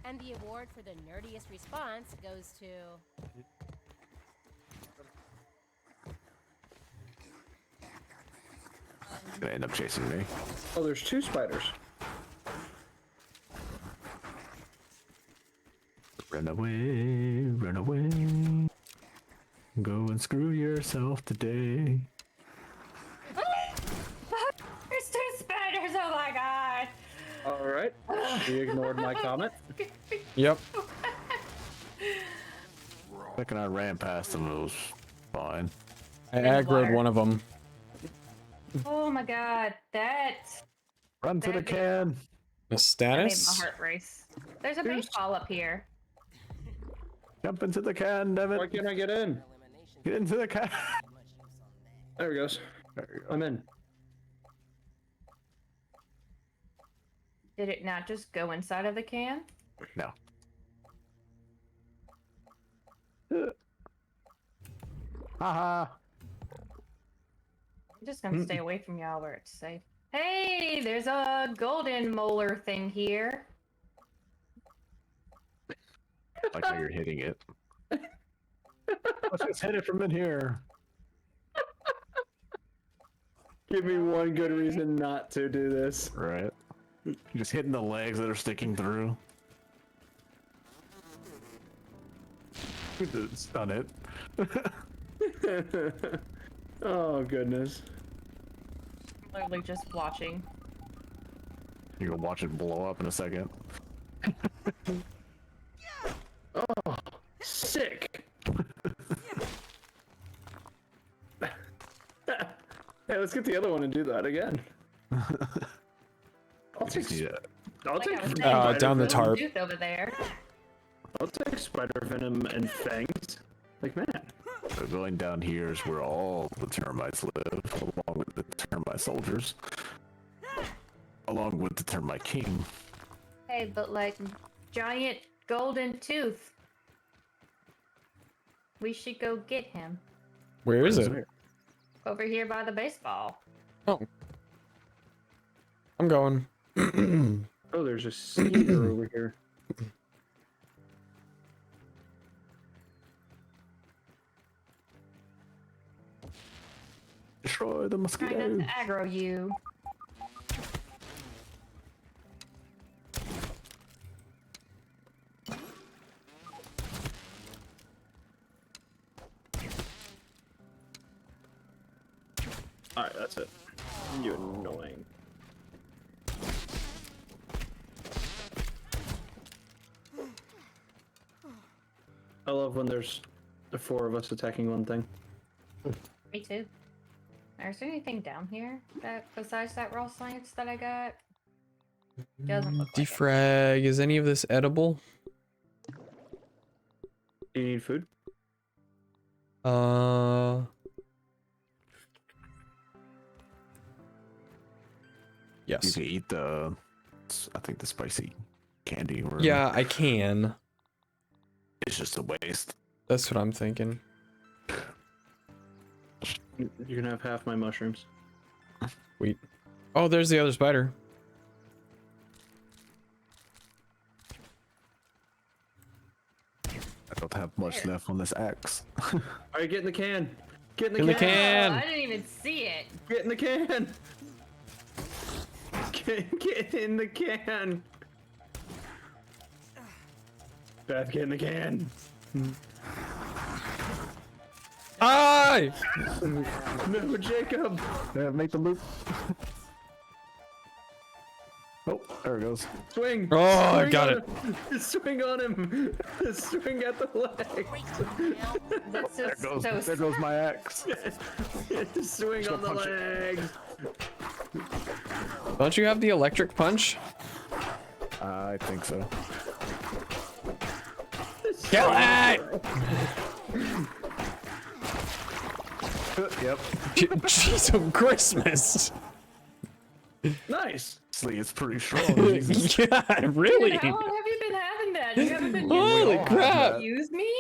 And the award for the nerdiest response goes to... Gonna end up chasing me. Oh, there's 2 spiders. Run away, run away. Go and screw yourself today. There's 2 spiders. Oh my god. All right. He ignored my comment. Yep. Second I ran past him, it was fine. I In the aggroed water. one of them. Oh my god. That Run to the can. The made status? my heart race. There's a baseball up here. Jump into the can, Devin. Why can't I get in? Get into the can. There he goes. There you go. I'm in. Did it not just go inside of the can? No. Haha. I'm just gonna stay away from y'all where it's safe. Hey, there's a golden molar thing here. Like how you're hitting it. Let's just hit it from in here. Give me one good reason not to do this. Right. You're just hitting the legs that are sticking through. Stun it. Oh goodness. I'm literally just watching. You're gonna watch it blow up in a second. Oh, sick. Hey, let's get the other one and do that again. I'll take. Yeah. I'll Like take. I was saying, spider down the there's a venom. tarp. tooth over there. I'll take spider venom and fangs. Like man. So going down here is where all the termites live, along with the termite soldiers. Along with the termite king. Hey, but like giant golden tooth. We should go get him. Where is it? Over here by the baseball. Oh. I'm going. Oh, there's a cedar over here. Destroy the Trying mosquito. not to aggro you. Alright, that's it. You annoying. I love when there's the 4 of us attacking one thing. Me too. Is there anything down here that besides that raw science that I got? Doesn't look like it. Defrag. Is any of this edible? Do you need food? You Yes. can eat the, I think the spicy candy. Or Yeah, I can. it's just a waste. That's what I'm thinking. You can have half my mushrooms. Sweet. Oh, there's the other spider. I don't have much left on this axe. Alright, get in the can! Get In the can. Oh, I didn't even see it. Get in the can! Get in the can! Beth, get in the can! Aye! No, Jacob! Yeah, make the loop. Oh, there it goes. Swing! Oh, I Swing got on it. him. Swing on him! Swing at the legs! That's There just goes, so there goes my axe. Swing on the punch it. legs! Don't you have the electric punch? I think so. Kill it! Yep. Jeez, Christmas. Nice! See, it's pretty strong. Jesus. Yeah, really. Dude, how long have you been having that? You haven't been Holy using crap. it. Use me?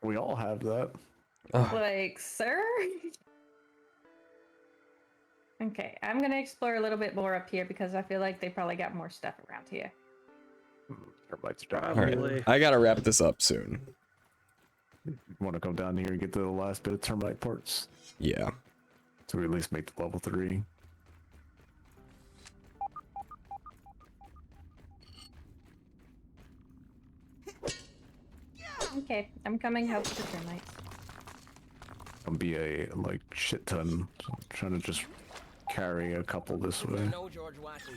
We all have that. Like, sir? Okay, I'm gonna explore a little bit more up here because I feel like they probably got more stuff around here. Termites down. All right, I gotta wrap this up soon. You want to come down here and get the last bit of termite parts? Yeah. So we at least make the level 3. Okay, I'm coming help with the termites. I'll be a like shit ton. So I'm trying to just carry a couple this way. No George Washington.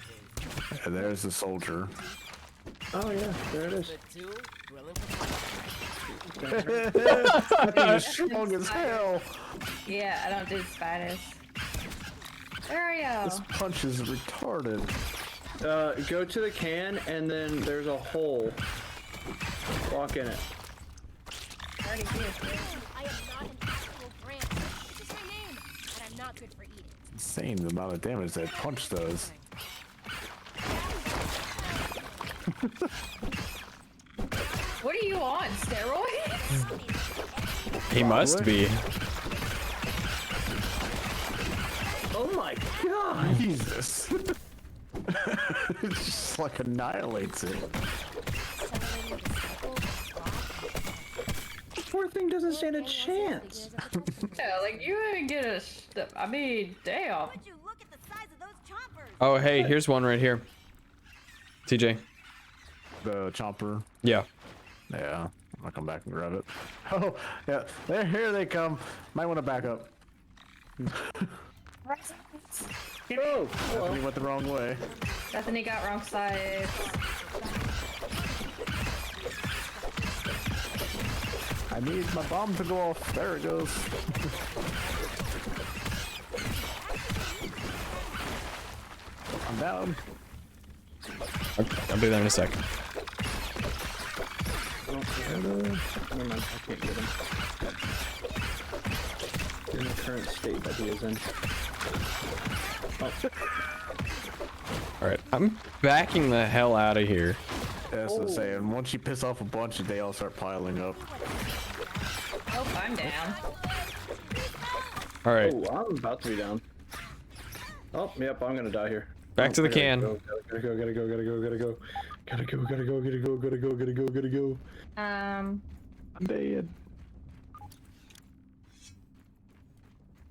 And there's the soldier. Oh yeah, there it is. The two, grilling for That thing is strong as hell. Yeah, I don't do spiders. Where are y'all? This punch is retarded. Go to the can, and then there's a hole. Walk in it. Already here. I am not an actual brand. It's just my name, and I'm not good for eating. Insane the amount of damage that punch does. What are you on? Steroids? He must be. Oh my god! Jesus. It just like annihilates it. Poor thing doesn't stand a chance. Yeah, like you didn't get a. I mean, damn. Would you look at the size of those chompers? Oh, hey, here's one right here. TJ. The chomper. Yeah. Yeah. I'll come back and grab it. Oh, yeah. Here they come. Might want to back up. Oh, He went the wrong way. Bethany got wrong side. I need my bomb to go off. There it goes. I'm down. I'll be there in a sec. never mind, I can't get him. In the current state that he is in. Oh. Alright, I'm backing the hell out of here. That's what I'm saying. Once you piss off a bunch, they all start piling up. Oh, I'm down. Alright, Oh, I'm about to be down. Oh, yep, I'm gonna die here. back to the can. Gotta go. I'm dead.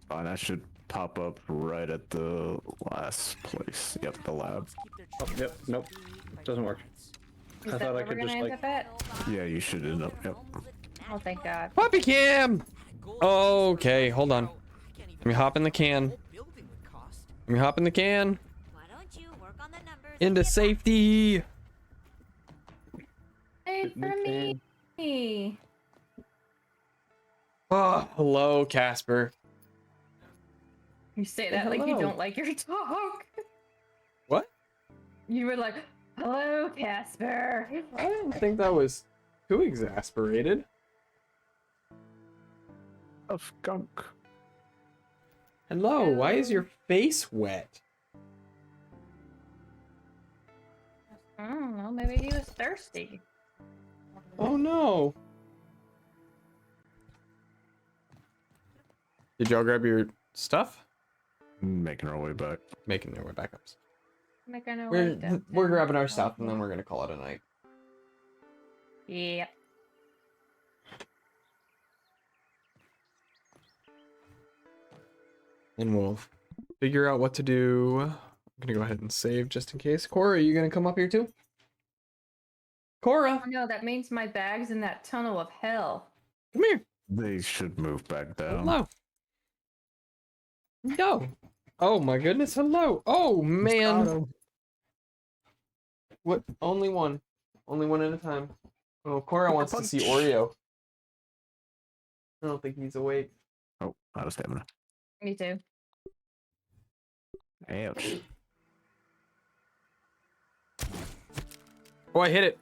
Fine, I should pop up right at the last place. Yep, the lab. Oh, yep, nope. Doesn't work. Is I that thought I where could we're just, gonna end like- up at? Yeah, you should end up. Yep. Oh, thank God. Puppy cam! Okay, hold on. Let me hop in the can. Building would cost. Let me hop in the can. Why don't you work on the numbers? Into safety! Hey, for me. Oh, hello, Casper. You say that like you Hello. don't like your dog. What? You were like, hello, Casper. I didn't think that was too exasperated. A skunk. Hello, why is your face wet? I don't know, maybe he was thirsty. Oh no. Did y'all grab your stuff? Making our way back. Making their way back up. Making our way We're downtown. grabbing our stuff and then we're gonna call it a night. Yep. And we'll figure out what to do. I'm gonna go ahead and save just in case. Cora, are you gonna come up here too? Cora, Oh no, that means my bag's in that tunnel of hell. come here. They should move back down. Hello. No. Oh my goodness, hello. Oh man. What? Only one. Only one at a time. Oh, Cora wants to see Oreo. I don't think he's awake. Oh, out of stamina. Me too. Ouch. Oh, I hit it.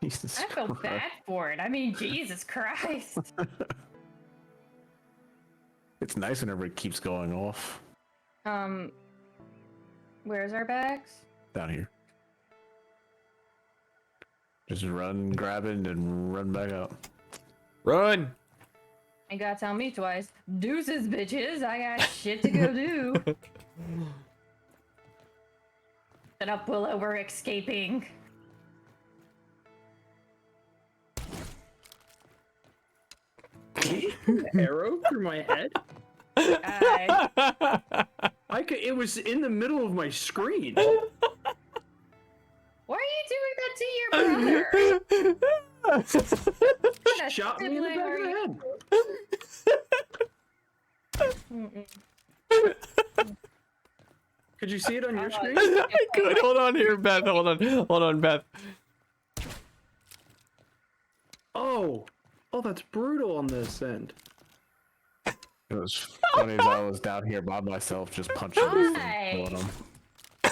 Jesus I feel Christ. bad for it. I mean, Jesus Christ. It's nice whenever it keeps going off. Where's our bags? Down here. Just run, grab it, and run back out. Run. Ain't gotta tell me twice. Deuces, bitches. I got shit to go do. Shut up, Willow. We're escaping. Arrow through my head? It was in the middle of my screen. Why are you doing that to your brother? What a Shot me in the sibling back are of the you? head. Could you see it on your screen? I could. Hold on here, Beth. Hold on, Beth. Oh, that's brutal on this end. It was funny as I was down here by myself just punching this thing, killing him.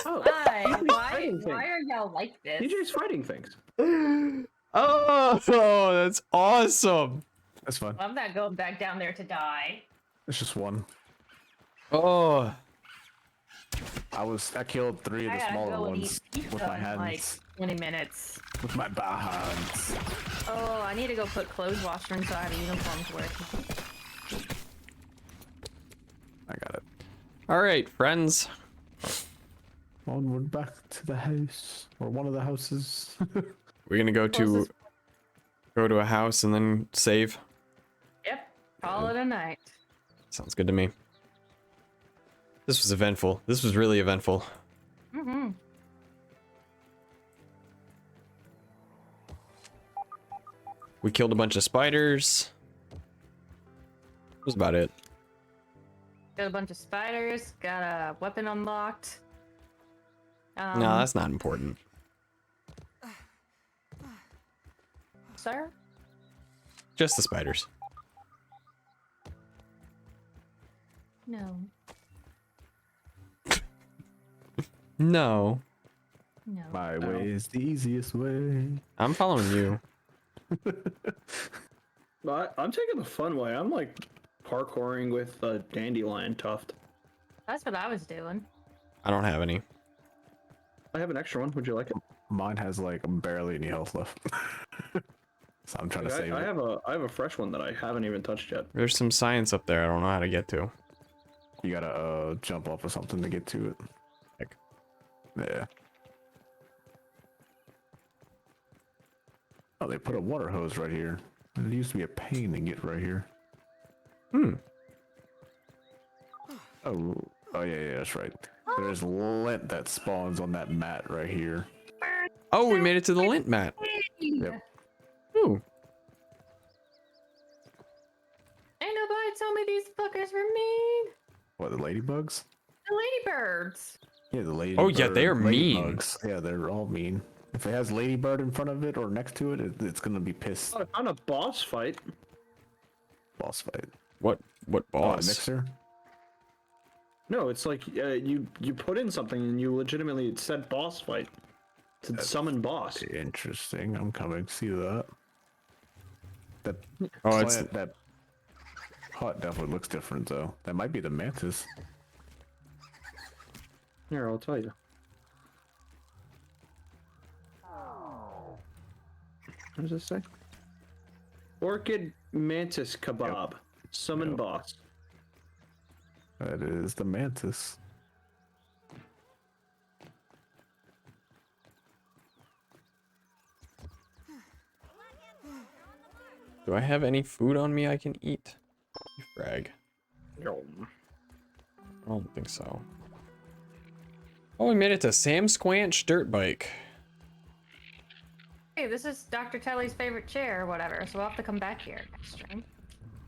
Oh, Why? DJ's Why? fighting Why things. are y'all like this? DJ's fighting things. Oh, that's awesome. That's fun. I'm not going back down there to die. It's just one. Oh, I killed 3 of I the gotta smaller go and ones eat with pizza my in, hands. like 20 minutes. With my bare hands. Oh, I need to go put clothes washer in so I have a uniform to wear. I got it. all right, friends. Onward back to the house. Or one of the houses. We're gonna go to a house and then save. Yep, call it a night. Sounds good to me. This was eventful. This was really eventful. Mm-hmm. We killed a bunch of spiders. That was about it. Got a bunch of spiders. Got a weapon unlocked. No, that's not important. Sir? Just the spiders. No. No. No. My way is the easiest way. I'm following you. But I'm taking the fun way. I'm like parkouring with a dandelion tuft. That's what I was doing. I don't have any. I have an extra one. Would you like it? Mine has like barely any health left. So I'm trying to save I it. have a fresh one that I haven't even touched yet. There's some science up there I don't know how to get to. You gotta jump off of something to get to it. Heck. Yeah. Oh, they put a water hose right here. It used to be a pain to get right here. Hmm. Oh, yeah, that's right. There's lint that spawns on that mat right here. Oh, we made it to the lint mat. Yep. Ooh. Ain't nobody told me these fuckers were mean. What, the ladybugs? The ladybirds. Yeah, the ladybird. Oh, yeah, they are mean. ladybugs. Yeah, they're all mean. If it has ladybird in front of it or next to it, it's gonna be pissed. Oh, I found a boss fight. Boss fight. What Oh, a boss? mixer? No, it's like you put in something and you legitimately said boss fight. To summon boss. Interesting. I'm coming to see that. That Oh, it's that hut definitely looks different though. That might be the mantis. Here, I'll tell you. What does this say? Orchid mantis kebab. Summon Yep. boss. That is the mantis. Do I have any food on me I can eat? Frag. I don't think so. Oh, we made it to Sam Squanch Dirt Bike. Hey, this is Dr. Telly's favorite chair or whatever, so we'll have to come back here next stream.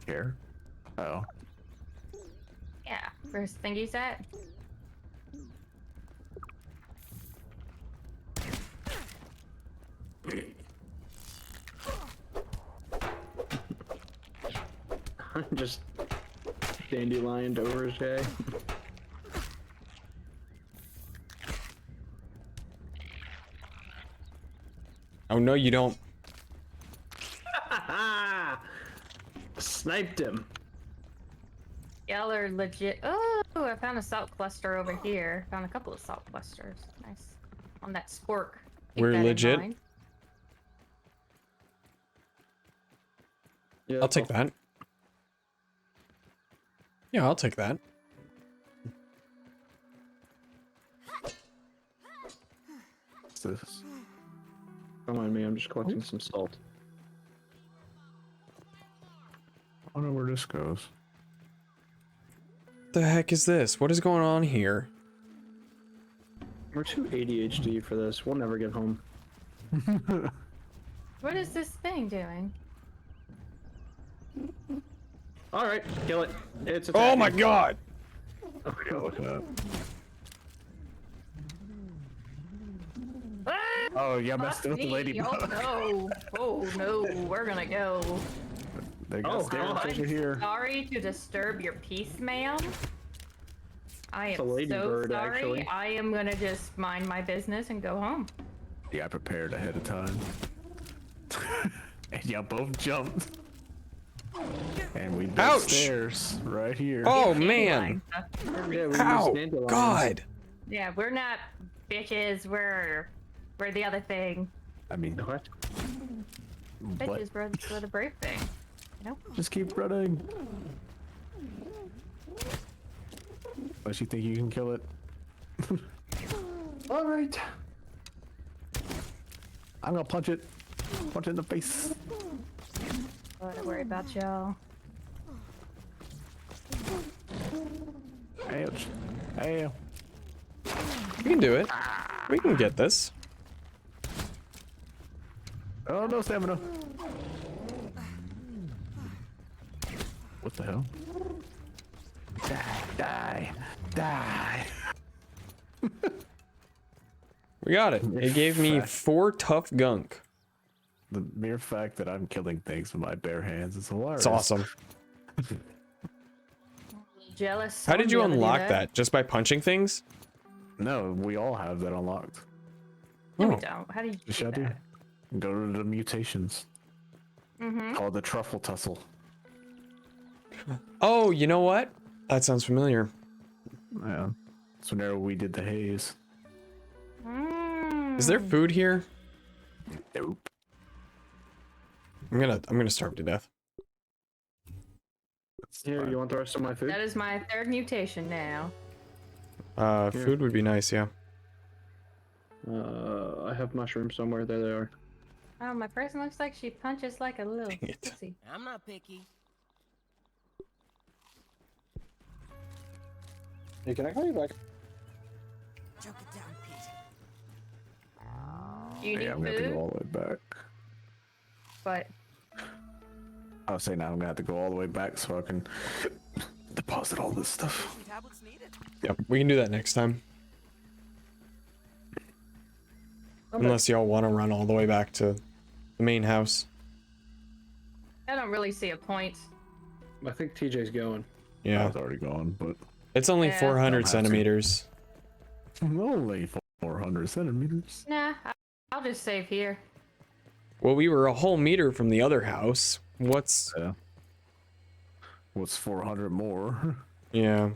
Here. Oh. Yeah, where's Thingy's at? Just dandelion over Jay. Oh no, you don't. Sniped him. Y'all are legit. Oh, I found a salt cluster over here. Found a couple of salt clusters. Nice. On that spork. Keep We're that in legit. mind. Yeah, I'll take that. Yeah, I'll take that. What's this? Don't mind me, I'm just collecting some salt. I don't know where this goes. the heck is this? What is going on here? We're too ADHD for this. We'll never get home. What is this thing doing? All right, kill it. It's Oh my attacking. god! Okay, look it up. Ah! Oh, yeah, messed Fuck with the me. ladybug. Oh no! Oh no! We're gonna go. They got Oh, stairs God. over here. Sorry to disturb your peace, ma'am. I It's a am so ladybird, sorry. actually. I am gonna just mind my business and go home. Yeah, I prepared ahead of time. And y'all both jumped. And we built Ouch. stairs right here. Oh man! Yeah, we use Ow! dandelions. God! Yeah, we're not bitches. We're the other thing. I mean, What? what? Bitches were the brave thing. You know? Just keep running. Unless you think you can kill it. All right. I'm gonna punch it. Punch it in the face. Don't worry about y'all. Ouch. Ow. We can do it. We can get this. Oh, no stamina. What the hell? Die. Die. We got it. It gave me 4 tough gunk. The mere fact that I'm killing things with my bare hands is hilarious. It's awesome. Jealous. How did you I'll be able to do unlock that? Just by punching things? No, we all have that unlocked. No, we Oh. don't. How do you do Shall I do? that? Go to the mutations. Mm-hmm. Called the truffle tussle. Oh, you know what? That sounds familiar. Yeah. So whenever we did the haze. Is there food here? Nope. I'm gonna starve to death. Here, you want the rest of my food? That is my 3rd mutation now. Food would be nice, yeah. I have mushrooms somewhere. There they are. Oh, my person looks like she punches like a little Dang it. pussy. I'm not picky. Hey, can I call you back? Choke it down, Pete. You need Yeah, I'm gonna have to food, go all the way back. but I was saying now I'm gonna have to go all the way back so I can deposit all this stuff. Tablets needed. Yep, we can do that next time. Unless y'all want to run all the way back to the main house. I don't really see a point. I think TJ's going. I Yeah. was already gone, but It's only Yeah. 400 Don't have to. centimeters. only 400 centimeters. Nah, I'll just save here. Well, we were a whole meter from the other house. What's... Yeah. What's 400 more? Yeah.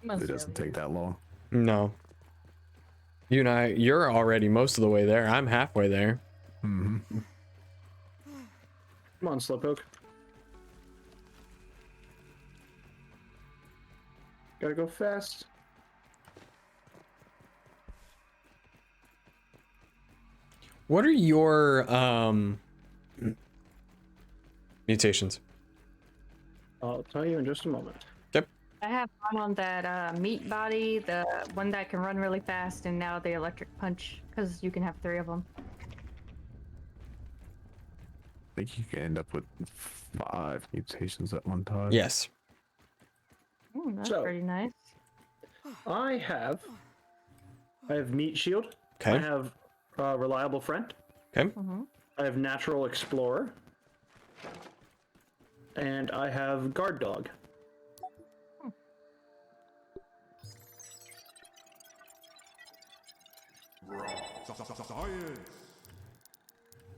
It doesn't take that long. No. You and I, you're already most of the way there. I'm halfway there. Mm-hmm. Come on, Slowpoke. Gotta go fast. What are your mutations? I'll tell you in just a moment. I have one on that meat body, the one that can run really fast, and now the electric punch, because you can have 3 of them. I think you can end up with 5 mutations at one time. Yes. Ooh, that's So- pretty nice. I have Meat Shield. I Okay. have Reliable Friend. Okay. Mm-hmm. I have Natural Explorer. And I have Guard Dog.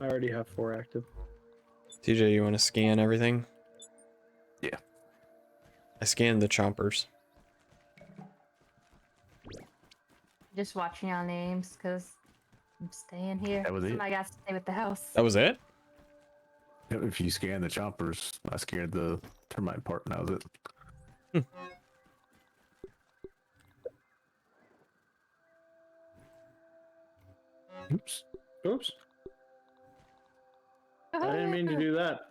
I already have 4 active. TJ, you want to scan everything? Yeah. I scanned the chompers. Just watching y'all names, because I'm staying here. That was it? Somebody got to stay with the house. That was it? If you scan the choppers, I scared the termite part, and that was it. Oops. Oops. I didn't mean to do that,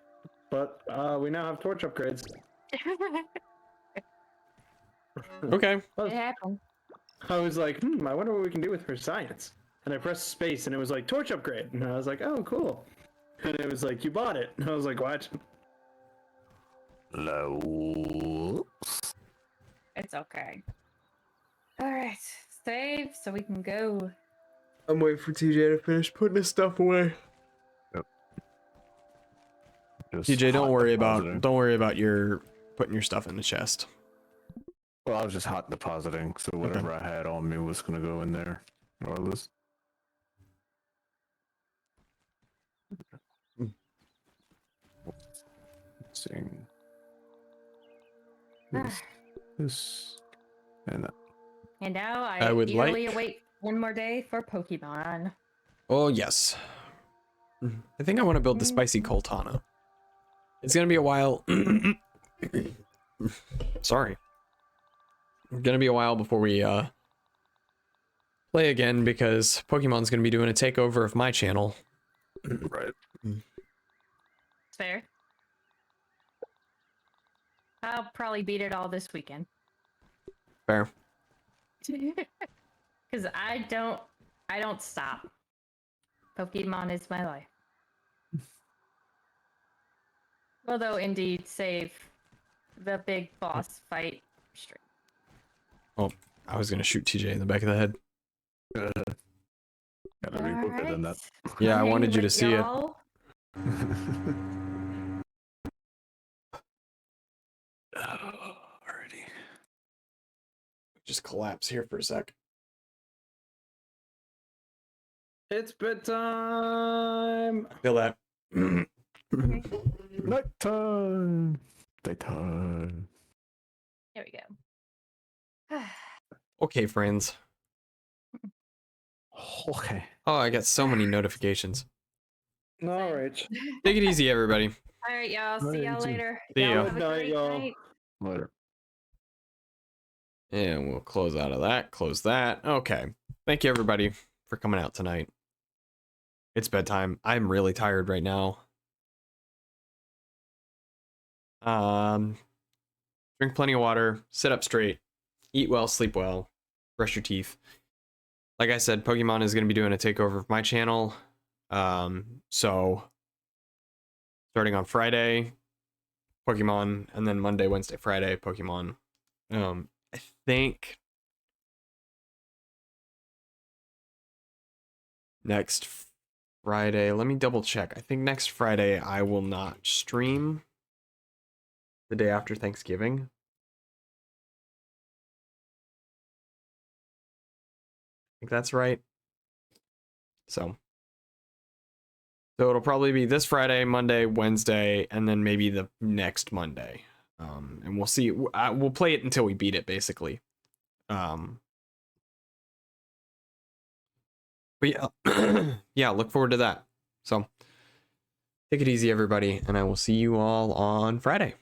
but we now have torch upgrades. Okay. It happened. I was like, I wonder what we can do with her science. And I pressed space, and it was like, torch upgrade. And I was like, oh, cool. And it was like, you bought it. And I was like, what? Low. It's okay. All right, save so we can go. I'm waiting for TJ to finish putting his stuff away. Just TJ, hot depositing. don't worry about your putting your stuff in the chest. Well, I was just hot depositing, so whatever I had on me was gonna go in there. Regardless. Sing. This and that. And now I would eagerly like- await one more day for Pokemon. Oh, yes. I think I want to build the spicy Coltana. It's going to be a while. Sorry. It's going to be a while before we play again because Pokemon's going to be doing a takeover of my channel. Right. It's fair. I'll probably beat it all this weekend. Fair. Because I don't stop. Pokemon is my life. Although indeed save the big boss fight straight. Oh, I was going to shoot TJ in the back of the head. Gotta reboot better than that. Yeah, I wanted you to see it. y'all. Alrighty. Just collapse here for a sec. It's bedtime. Feel that. Nighttime. Daytime. There we go. Okay, friends. Okay. Oh, I got so many notifications. All right. Take it easy, everybody. All right, y'all. See y'all later. See Y'all ya. have a Good night, great y'all. night. Later. And we'll close out of that. Close that. Okay. Thank you, everybody, for coming out tonight. It's bedtime. I'm really tired right now. Drink plenty of water. Sit up straight. Eat well. Sleep well. Brush your teeth. Like I said, Pokemon is going to be doing a takeover of my channel. So starting on Friday, Pokemon, and then Monday, Wednesday, Friday, Pokemon. I think next Friday, let me double check. I think next Friday I will not stream the day after Thanksgiving. I think that's right. So it'll probably be this Friday, Monday, Wednesday, and then maybe the next Monday. And we'll see. We'll play it until we beat it, basically. But yeah, yeah, look forward to that. So take it easy, everybody, and I will see you all on Friday.